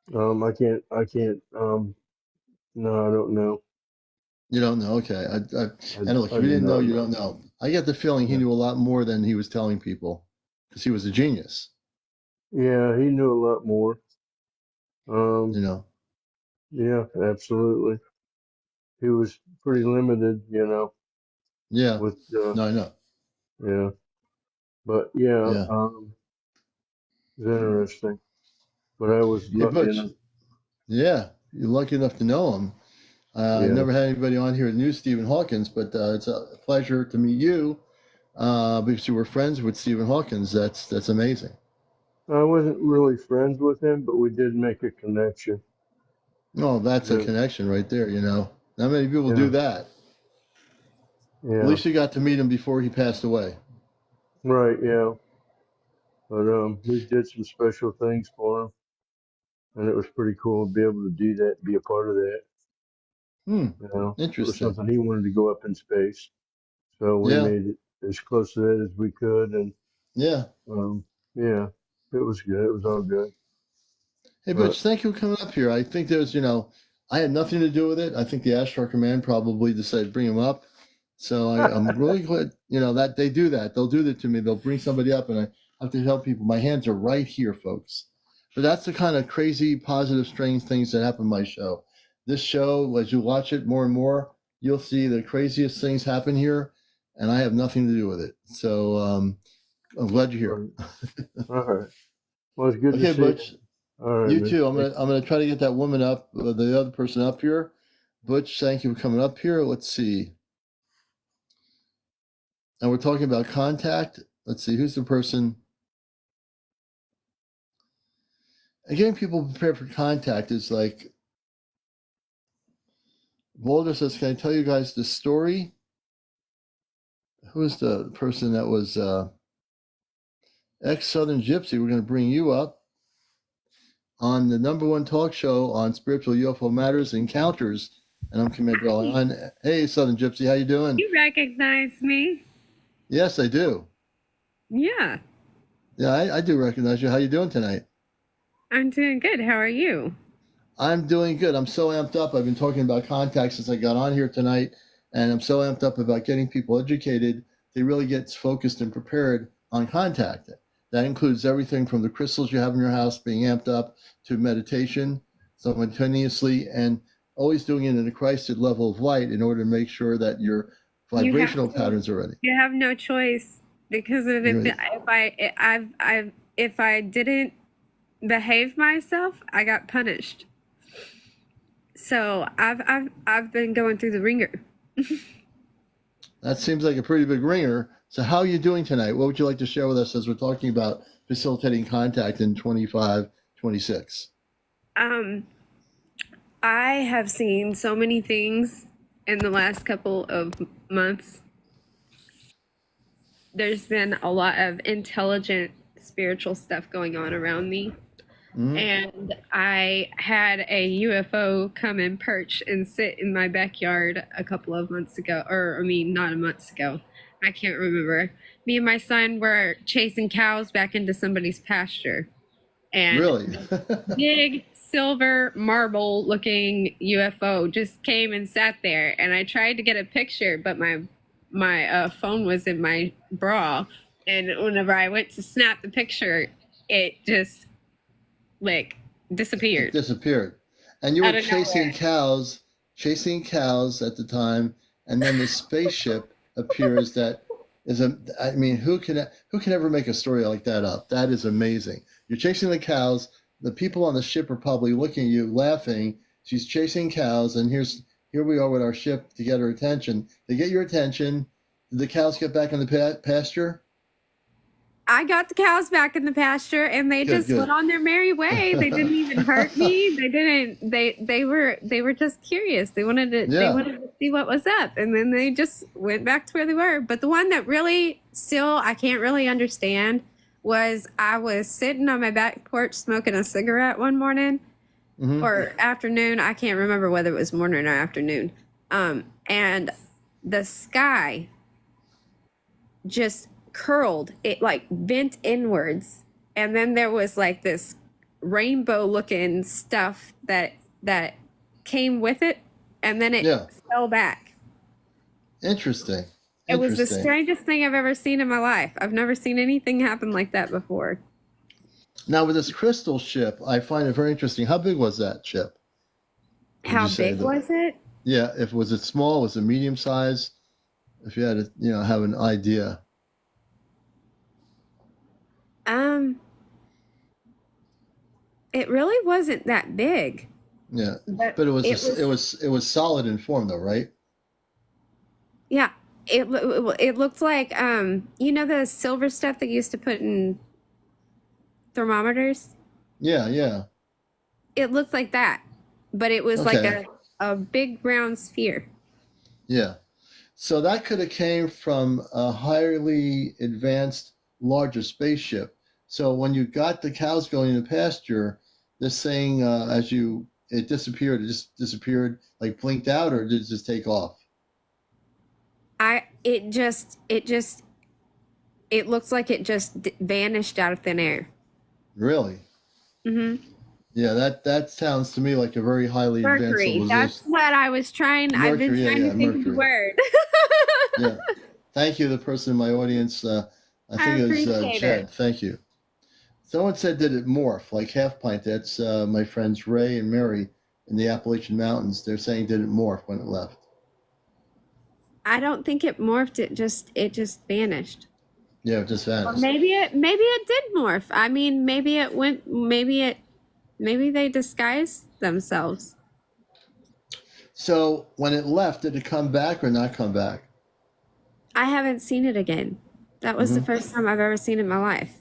Speaker 5: I can't. No, I don't know.
Speaker 1: You don't know? Okay. And look,
Speaker 5: I
Speaker 1: if you
Speaker 5: do
Speaker 1: didn't know,
Speaker 5: not
Speaker 1: you
Speaker 5: know.
Speaker 1: don't know. I get the feeling he
Speaker 5: Yeah.
Speaker 1: knew a lot more than he was telling people because he was a genius,
Speaker 5: Yeah, he knew a lot more. Um,
Speaker 1: you know?
Speaker 5: yeah, absolutely. He was pretty limited,
Speaker 1: Yeah.
Speaker 5: with
Speaker 1: No, I know.
Speaker 5: yeah. But yeah,
Speaker 1: Yeah.
Speaker 5: it's interesting. But I was
Speaker 1: Hey,
Speaker 5: lucky
Speaker 1: Butch.
Speaker 5: enough.
Speaker 1: Yeah. You're lucky enough to know him. I've
Speaker 5: Yeah,
Speaker 1: never had anybody on here that knew Stephen Hawkins, but it's a pleasure to meet you because you were friends with Stephen Hawkins. That's amazing.
Speaker 5: I wasn't really friends with him, but we did make a connection.
Speaker 1: Oh, that's a
Speaker 5: Yeah,
Speaker 1: connection right there, you know. Not many people do
Speaker 5: yeah,
Speaker 1: that. At
Speaker 5: yeah.
Speaker 1: least you got to meet him before he passed away.
Speaker 5: Right, yeah. But we did some special things for him, and it was pretty cool to be able to do that, be a part of that.
Speaker 1: Hmm.
Speaker 5: It was
Speaker 1: Interesting.
Speaker 5: something he wanted to go up in space, so we
Speaker 1: Yeah.
Speaker 5: made it as close to that as we could, and
Speaker 1: Yeah.
Speaker 5: yeah, it was good. It was all good.
Speaker 1: Hey,
Speaker 5: But
Speaker 1: Butch, thank you for coming up here. I think there's, I had nothing to do with it. I think the Ashtar Command probably decided to bring him up. So I'm really glad, that they do that. They'll do that to me. They'll bring somebody up, and I have to tell people my hands are right here, folks. But that's the kind of crazy, positive, strange things that happen in my show. This show, as you watch it more and more, you'll see the craziest things happen here, and I have nothing to do with it. So I'm glad you're here.
Speaker 5: all right. Well, it's good to
Speaker 1: Okay,
Speaker 5: see you.
Speaker 1: Butch.
Speaker 5: All right,
Speaker 1: You
Speaker 5: man.
Speaker 1: too. I'm gonna try to get that woman up, the other person up here. Butch, thank you for coming up here. Let's see. And we're talking about contact. Let's see, who's the person? And getting people prepared for contact is like Boulder says, can I tell you guys the story? Who is the person that was ex-Southern Gypsy? We're gonna bring you up on the number one talk show on spiritual UFO matters encounters. And I'm CmdrAleon. Hey, Southern Gypsy, how you doing?
Speaker 6: You recognize me?
Speaker 1: Yes, I do.
Speaker 6: Yeah,
Speaker 1: Yeah, I do recognize you. How you doing tonight?
Speaker 6: I'm doing good. How are you?
Speaker 1: I'm doing good. I'm so amped up. I've been talking about contact since I got on here tonight, and I'm so amped up about getting people educated. They really get focused and prepared on contact. That includes everything from the crystals you have in your house being amped up to meditation simultaneously, and always doing it in a Christed level of light in order to make sure that your
Speaker 6: You have
Speaker 1: vibrational
Speaker 6: to.
Speaker 1: patterns are ready.
Speaker 6: You have no choice because
Speaker 1: You,
Speaker 6: if I didn't behave myself, I got punished. So I've been going through the ringer.
Speaker 1: that seems like a pretty big ringer. So how are you doing tonight? What would you like to share with us as we're talking about facilitating contact in 25, 26?
Speaker 6: Um, I have seen so many things in the last couple of months. There's been a lot of intelligent spiritual stuff going on around me.
Speaker 1: Mm-hmm.
Speaker 6: And I had a UFO come and perch and sit in my backyard a couple of months ago, or I mean, not a month ago. I can't remember. Me and my son were chasing cows back into somebody's pasture, and
Speaker 1: Really?
Speaker 6: big silver marble looking UFO just came and sat there. And I tried to get a picture, but my phone was in my bra, and whenever I went to snap the picture, it just like
Speaker 1: It
Speaker 6: disappeared
Speaker 1: disappeared. And you were
Speaker 6: out of nowhere.
Speaker 1: chasing cows at the time, and then the spaceship appears that is I mean, who can ever make a story like that up? That is amazing. You're chasing the cows, the people on the ship are probably looking at you laughing. She's chasing cows, and here we are with our ship to get her attention. They get your attention. Did the cows get back in the pasture?
Speaker 6: I got the cows back in the pasture, and they
Speaker 1: Good,
Speaker 6: just went
Speaker 1: good.
Speaker 6: on their merry way. They didn't even hurt me. They didn't. They were just curious. They wanted to. They
Speaker 1: Yeah.
Speaker 6: wanted to see what was up, and then they just went back to where they were. But the one that really still I can't really understand was I was sitting on my back porch smoking a cigarette one morning
Speaker 1: Mm-hmm.
Speaker 6: or afternoon. I can't remember whether it was morning or afternoon. And the sky just curled, it like bent inwards, and then there was like this rainbow looking stuff that came with it, and then it
Speaker 1: Yeah.
Speaker 6: fell back.
Speaker 1: Interesting.
Speaker 6: It was the
Speaker 1: Interesting.
Speaker 6: strangest thing I've ever seen in my life. I've never seen anything happen like that before.
Speaker 1: Now with this crystal ship, I find it very interesting. How big was that ship? Would
Speaker 6: How
Speaker 1: you say
Speaker 6: big was it?
Speaker 1: Yeah, if was it small, was it medium size? If you had to, have an idea.
Speaker 6: It really wasn't that big.
Speaker 1: Yeah,
Speaker 6: But
Speaker 1: but it was solid in form though, right?
Speaker 6: Yeah, it looked like the silver stuff that you used to put in thermometers.
Speaker 1: Yeah, yeah.
Speaker 6: It looked like that, but it was like
Speaker 1: Okay.
Speaker 6: a big round sphere.
Speaker 1: Yeah. So that could have came from a highly advanced, larger spaceship. So when you got the cows going in the pasture, this thing, it disappeared. It just disappeared, like blinked out, or did it just take off?
Speaker 6: It looks like it just vanished out of thin air.
Speaker 1: Really?
Speaker 6: Mm-hmm.
Speaker 1: Yeah, that sounds to me like a very highly advanced
Speaker 6: Mercury.
Speaker 1: civilization.
Speaker 6: That's what I was trying. I've been
Speaker 1: Mercury,
Speaker 6: trying to think of the
Speaker 1: Mercury.
Speaker 6: word.
Speaker 1: Yeah. Thank you, the person in my audience. I think it was
Speaker 6: appreciate
Speaker 1: Jed.
Speaker 6: it.
Speaker 1: Thank you. Someone said, did it morph like half pint? That's my friends Ray and Mary in the Appalachian Mountains. They're saying, did it morph when it left?
Speaker 6: I don't think it morphed. It just vanished.
Speaker 1: Yeah, it just
Speaker 6: Or
Speaker 1: vanished.
Speaker 6: maybe it did morph. I mean, maybe they disguised themselves.
Speaker 1: So when it left, did it come back or not come back?
Speaker 6: I haven't seen it again. That was the first time I've ever seen it in my life.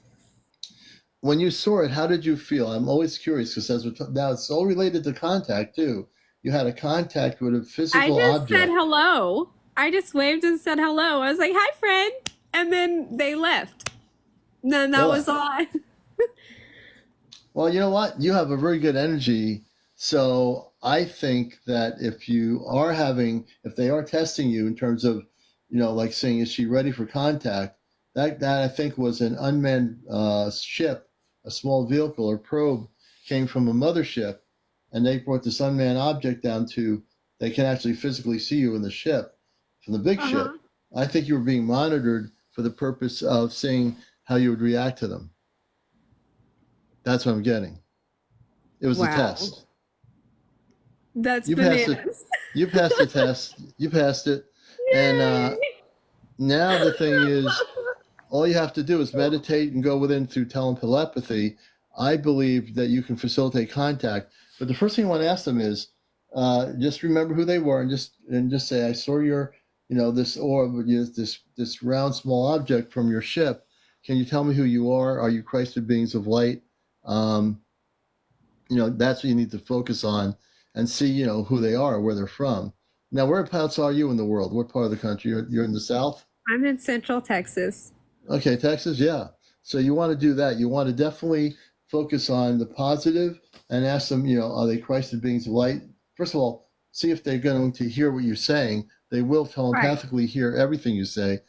Speaker 1: When you saw it, how did you feel? I'm always curious because now it's all related to contact too. You had a contact with a physical
Speaker 6: I just
Speaker 1: object.
Speaker 6: said hello. I just waved and said hello. I was like, "Hi, friend," and then they left. Then that was all.
Speaker 1: Well, you know what? You have a very good energy. So I think that if they are testing you in terms of, like saying, is she ready for contact? That I think was an unmanned ship, a small vehicle or probe came from a mothership, and they brought this unmanned object down they can actually physically see you in the ship from the big ship. I think you were being monitored for the purpose of seeing how you would react to them. That's what I'm getting. It was a test.
Speaker 6: That's
Speaker 1: You
Speaker 6: bananas.
Speaker 1: passed it. You passed the test. You passed it. And now the thing is, all you have to do is meditate and go within through telepathy. I believe that you can facilitate contact. But the first thing I want to ask them is, just remember who they were and just say, I saw your, this orb, this round small object from your ship. Can you tell me who you are? Are you Christed beings of light? That's what you need to focus on and see, who they are, where they're from. Now, whereabouts are you in the world? What part of the country? You're in the South?
Speaker 6: I'm in Central Texas.
Speaker 1: Okay, Texas, yeah. So you want to do that. You want to definitely focus on the positive and ask them, are they Christed beings of light? First of all, see if they're going to hear what you're saying. They will telepathically hear everything you say.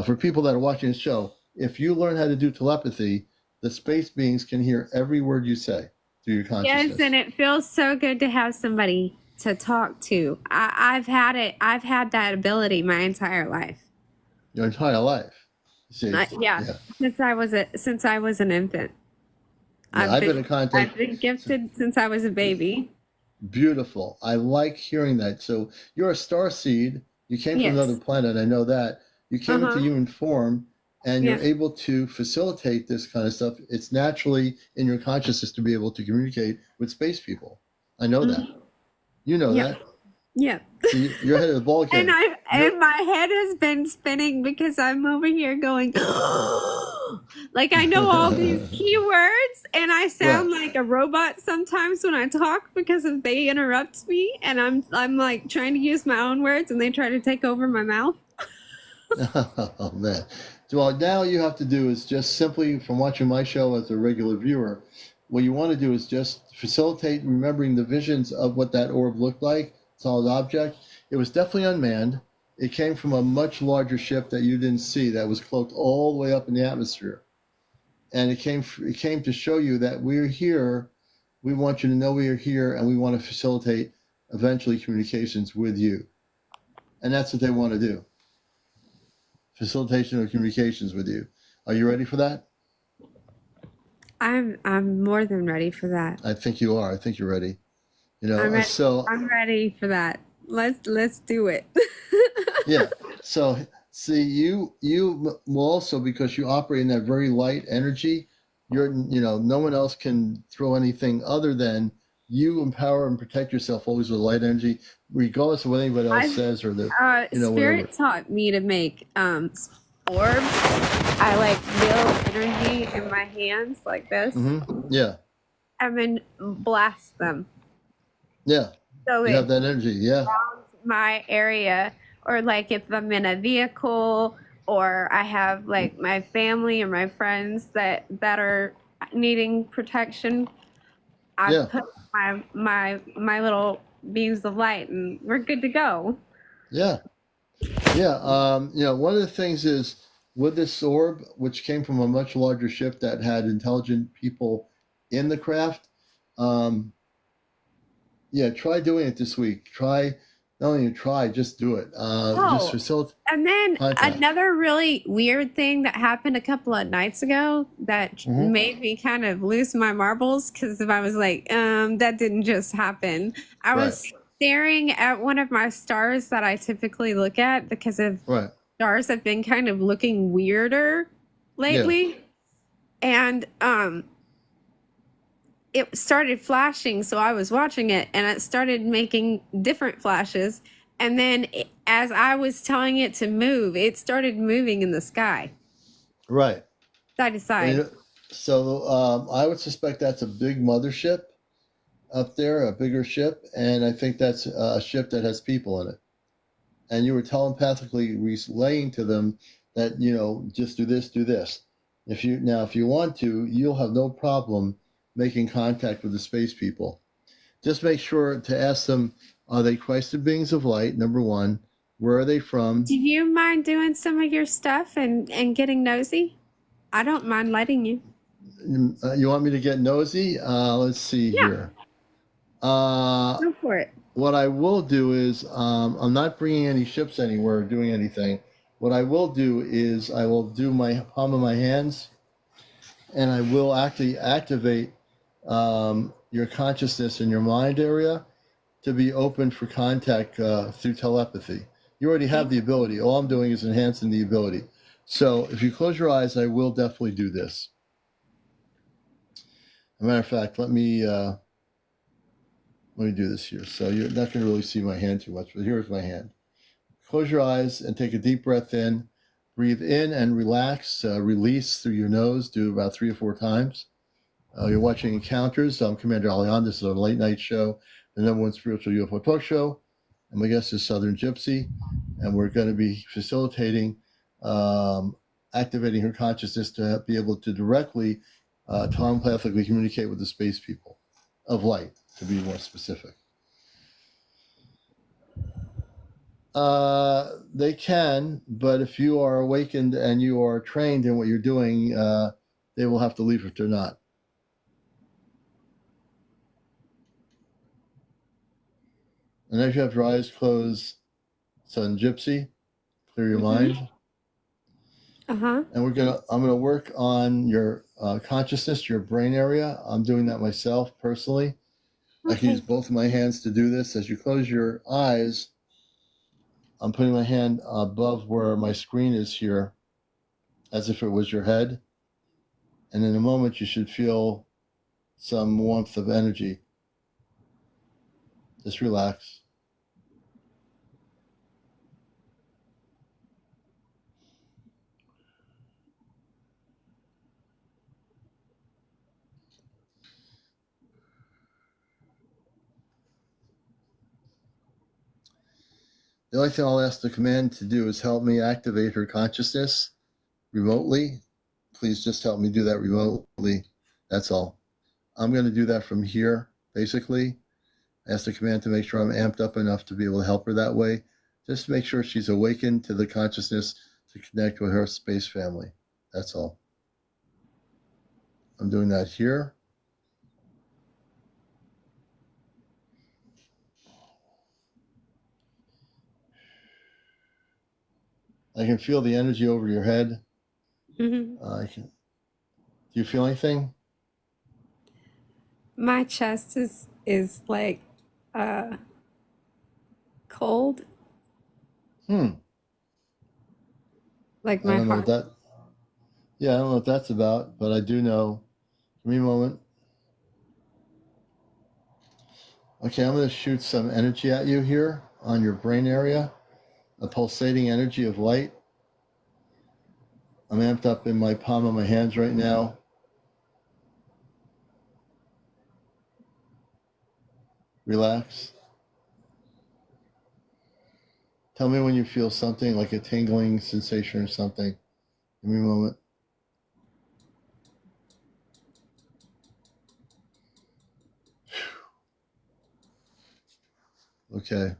Speaker 1: For people that are watching the show, if you learn how to do telepathy, the space beings can hear every word you say through your consciousness.
Speaker 6: Yes, and it feels so good to have somebody to talk to. I've had it. I've had that ability my entire life.
Speaker 1: Your entire life. See,
Speaker 6: Since I was an infant.
Speaker 1: Yeah, I've been in contact.
Speaker 6: I've been gifted since I was a baby.
Speaker 1: Beautiful. I like hearing that. So you're a star seed. You came from another planet. I know that. You came into human form, and you're able to facilitate this kind of stuff. It's naturally in your consciousness to be able to communicate with space people. I know that. You know that.
Speaker 6: Yeah.
Speaker 1: So you're ahead of the ball game.
Speaker 6: And my head has been spinning because I'm over here going, like I know all these keywords, and I sound like a robot sometimes when I talk because if they interrupt me, and I'm like trying to use my own words, and they try to take over my mouth.
Speaker 1: Oh man. So all now you have to do is just simply, from watching my show as a regular viewer, what you want to do is just facilitate remembering the visions of what that orb looked like, solid object. It was definitely unmanned. It came from a much larger ship that you didn't see that was cloaked all the way up in the atmosphere. and it came to show you that we're here. We want you to know we are here, and we want to facilitate eventually communications with you. And that's what they want to do. Facilitation of communications with you. Are you ready for that?
Speaker 6: I'm more than ready for that.
Speaker 1: I think you are. I think you're ready. You know,
Speaker 6: I'm ready.
Speaker 1: so
Speaker 6: I'm ready for that. Let's do it.
Speaker 1: yeah. So see, you will also, because you operate in that very light energy, no one else can throw anything other than you empower and protect yourself always with light energy, regardless of what anybody else says or the
Speaker 6: Spirit
Speaker 1: whatever.
Speaker 6: taught me to make orbs. I like feel energy in my hands like this.
Speaker 1: Yeah.
Speaker 6: And then blast them.
Speaker 1: Yeah.
Speaker 6: So
Speaker 1: you have that energy. Yeah.
Speaker 6: My area, or like if I'm in a vehicle, or I have like my family or my friends that are needing protection, I put my little beams of light, and we're good to go.
Speaker 1: Yeah. Yeah. One of the things is with this orb, which came from a much larger ship that had intelligent people in the craft. Try doing it this week. Just do it. Just facilitate.
Speaker 6: And then another really weird thing that happened a couple of nights ago that made me kind of lose my marbles, because I was like, that didn't just happen. I was staring at one of my stars that I typically look at, because of stars have been kind of looking weirder lately. And it started flashing, so I was watching it, and it started making different flashes. And then as I was telling it to move, it started moving in the sky.
Speaker 1: Right.
Speaker 6: Side to side.
Speaker 1: So I would suspect that's a big mothership up there, a bigger ship, and I think that's a ship that has people in it. And you were telepathically relaying to them that, just do this, do this. If you want to, you'll have no problem making contact with the space people. Just make sure to ask them, are they Christed beings of light, number one? Where are they from?
Speaker 6: Do you mind doing some of your stuff and getting nosy? I don't mind letting you.
Speaker 1: You want me to get nosy? Let's see here.
Speaker 6: Go for it.
Speaker 1: What I will do is, I'm not bringing any ships anywhere or doing anything. What I will do is I will do my palm of my hands, and I will actually activate your consciousness in your mind area to be open for contact through telepathy. You already have the ability. All I'm doing is enhancing the ability. So if you close your eyes, I will definitely do this. As a matter of fact, let me do this here. So you're not going to really see my hand too much, but here's my hand. Close your eyes and take a deep breath in. Breathe in and relax. Release through your nose. Do about 3 or 4 times. You're watching Encounters. I'm CmdrAleon. This is a late night show, the #1 spiritual UFO talk show. And my guest is Southern Gypsy. And we're going to be facilitating, activating her consciousness to be able to directly, telepathically communicate with the space people of light, to be more specific. They can, but if you are awakened and you are trained in what you're doing, they will have to leave if they're not. And as you have your eyes closed, Southern Gypsy, clear your mind. And I'm gonna work on your consciousness, your brain area. I'm doing that myself personally. I can use both of my hands to do this. As you close your eyes, I'm putting my hand above where my screen is here, as if it was your head. And in a moment, you should feel some warmth of energy. Just relax. The only thing I'll ask the command to do is help me activate her consciousness remotely. Please just help me do that remotely. That's all. I'm going to do that from here, basically. Ask the command to make sure I'm amped up enough to be able to help her that way. Just make sure she's awakened to the consciousness to connect with her space family. That's all. I'm doing that here. I can feel the energy over your head.
Speaker 6: Mm-hmm.
Speaker 1: Do you feel anything?
Speaker 6: My chest is like cold. Like
Speaker 1: I
Speaker 6: my
Speaker 1: don't know what
Speaker 6: heart.
Speaker 1: that. Yeah, I don't know what that's about, but I do know. Give me a moment. Okay, I'm going to shoot some energy at you here on your brain area, a pulsating energy of light. I'm amped up in my palm of my hands right now. Relax. Tell me when you feel something like a tingling sensation or something. Give me a moment. Okay.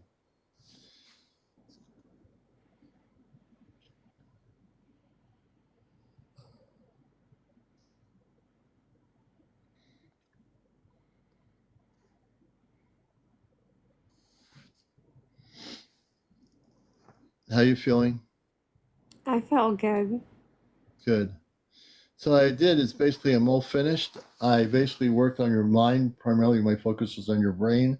Speaker 1: How are you feeling?
Speaker 6: I felt good.
Speaker 1: Good. So what I did is basically I'm all finished. I basically worked on your mind. Primarily my focus was on your brain.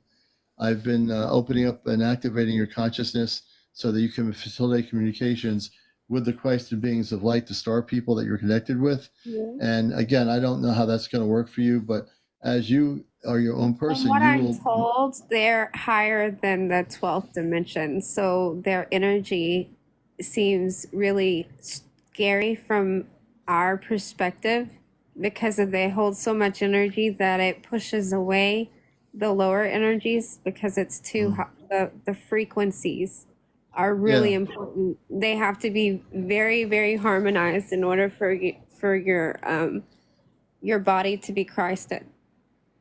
Speaker 1: I've been opening up and activating your consciousness so that you can facilitate communications with the Christ and beings of light, the star people that you're connected with.
Speaker 6: Yeah.
Speaker 1: And again, I don't know how that's going to work for you, but as you are your own
Speaker 6: From
Speaker 1: person,
Speaker 6: what
Speaker 1: you
Speaker 6: I'm
Speaker 1: will.
Speaker 6: told, they're higher than the 12th dimension. So their energy seems really scary from our perspective because they hold so much energy that it pushes away the lower energies because it's too high. The frequencies are really important. They have to be very, very harmonized in order for your body to be Christed.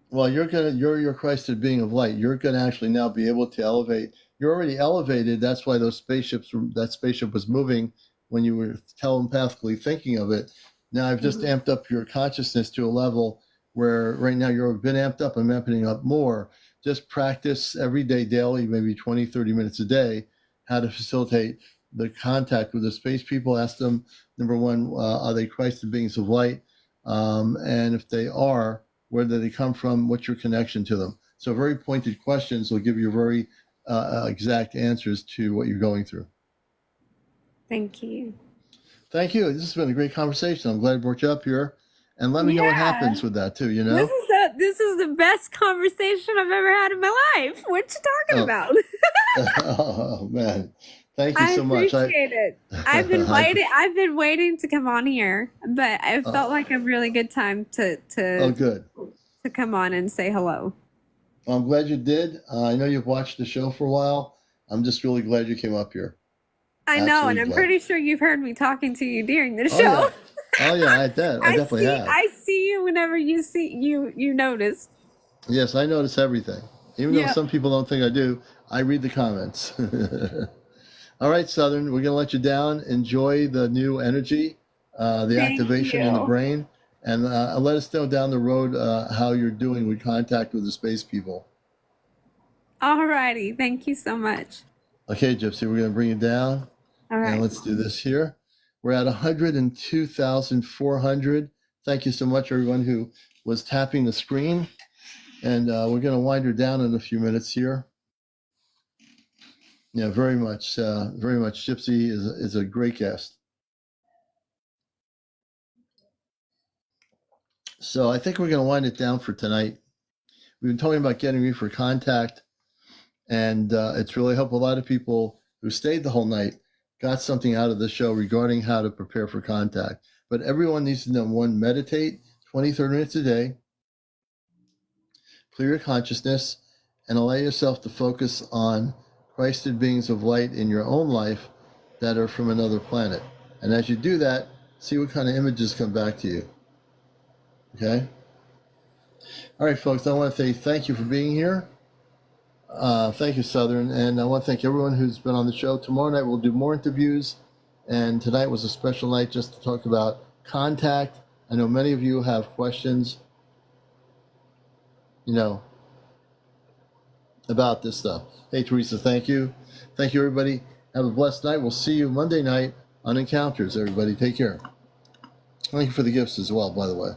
Speaker 1: Well, you're your Christed being of light. You're gonna actually now be able to elevate. You're already elevated. That's why that spaceship was moving when you were telepathically thinking of it. Now I've just amped up your consciousness to a level where right now you've been amped up. I'm amping up more. Just practice every day, daily, maybe 20, 30 minutes a day, how to facilitate the contact with the space people. Ask them, number one, are they Christed beings of light? And if they are, where do they come from? What's your connection to them? So very pointed questions will give you very exact answers to what you're going through.
Speaker 6: Thank you.
Speaker 1: Thank you. This has been a great conversation. I'm glad I brought you up here. And let me know what
Speaker 6: Yeah.
Speaker 1: happens with that too, you know?
Speaker 6: This is the best conversation I've ever had in my life. What you talking about?
Speaker 1: Oh man. Thank you
Speaker 6: I
Speaker 1: so much.
Speaker 6: appreciate it. I've been waiting to come on here, but it felt like a really good time
Speaker 1: Oh, good.
Speaker 6: to come on and say hello.
Speaker 1: Well, I'm glad you did. I know you've watched the show for a while. I'm just really glad you came up here.
Speaker 6: I know, and
Speaker 1: Absolutely
Speaker 6: I'm
Speaker 1: glad.
Speaker 6: pretty sure you've heard me talking to you during the
Speaker 1: Oh,
Speaker 6: show.
Speaker 1: yeah. Oh yeah, I definitely have.
Speaker 6: I see you whenever you notice.
Speaker 1: Yes, I notice everything. Even though some people don't think I do, I read the comments. All right, Southern, we're going to let you down. Enjoy the new energy, the
Speaker 6: Thank
Speaker 1: activation in the
Speaker 6: you.
Speaker 1: brain, and let us know down the road how you're doing with contact with the space people.
Speaker 6: Alrighty, thank you so much.
Speaker 1: Okay, Gypsy, we're going to bring you down.
Speaker 6: All right.
Speaker 1: And let's do this here. We're at 102,400. Thank you so much, everyone who was tapping the screen. And we're going to wind her down in a few minutes here. Yeah, very much. Gypsy is a great guest. So I think we're going to wind it down for tonight. We've been talking about getting ready for contact, and it's really helped a lot of people who stayed the whole night got something out of the show regarding how to prepare for contact. But everyone needs to know, one, meditate 20, 30 minutes a day, clear your consciousness, and allow yourself to focus on Christed beings of light in your own life that are from another planet. And as you do that, see what kind of images come back to you. Okay? All right, folks, I want to say thank you for being here. Thank you, Southern. And I want to thank everyone who's been on the show. Tomorrow night we'll do more interviews. And tonight was a special night just to talk about contact I know many of you have questions, about this stuff. Hey, Teresa, thank you. Thank you, everybody. Have a blessed night. We'll see you Monday night on Encounters, everybody. Take care. Thank you for the gifts as well, by the way.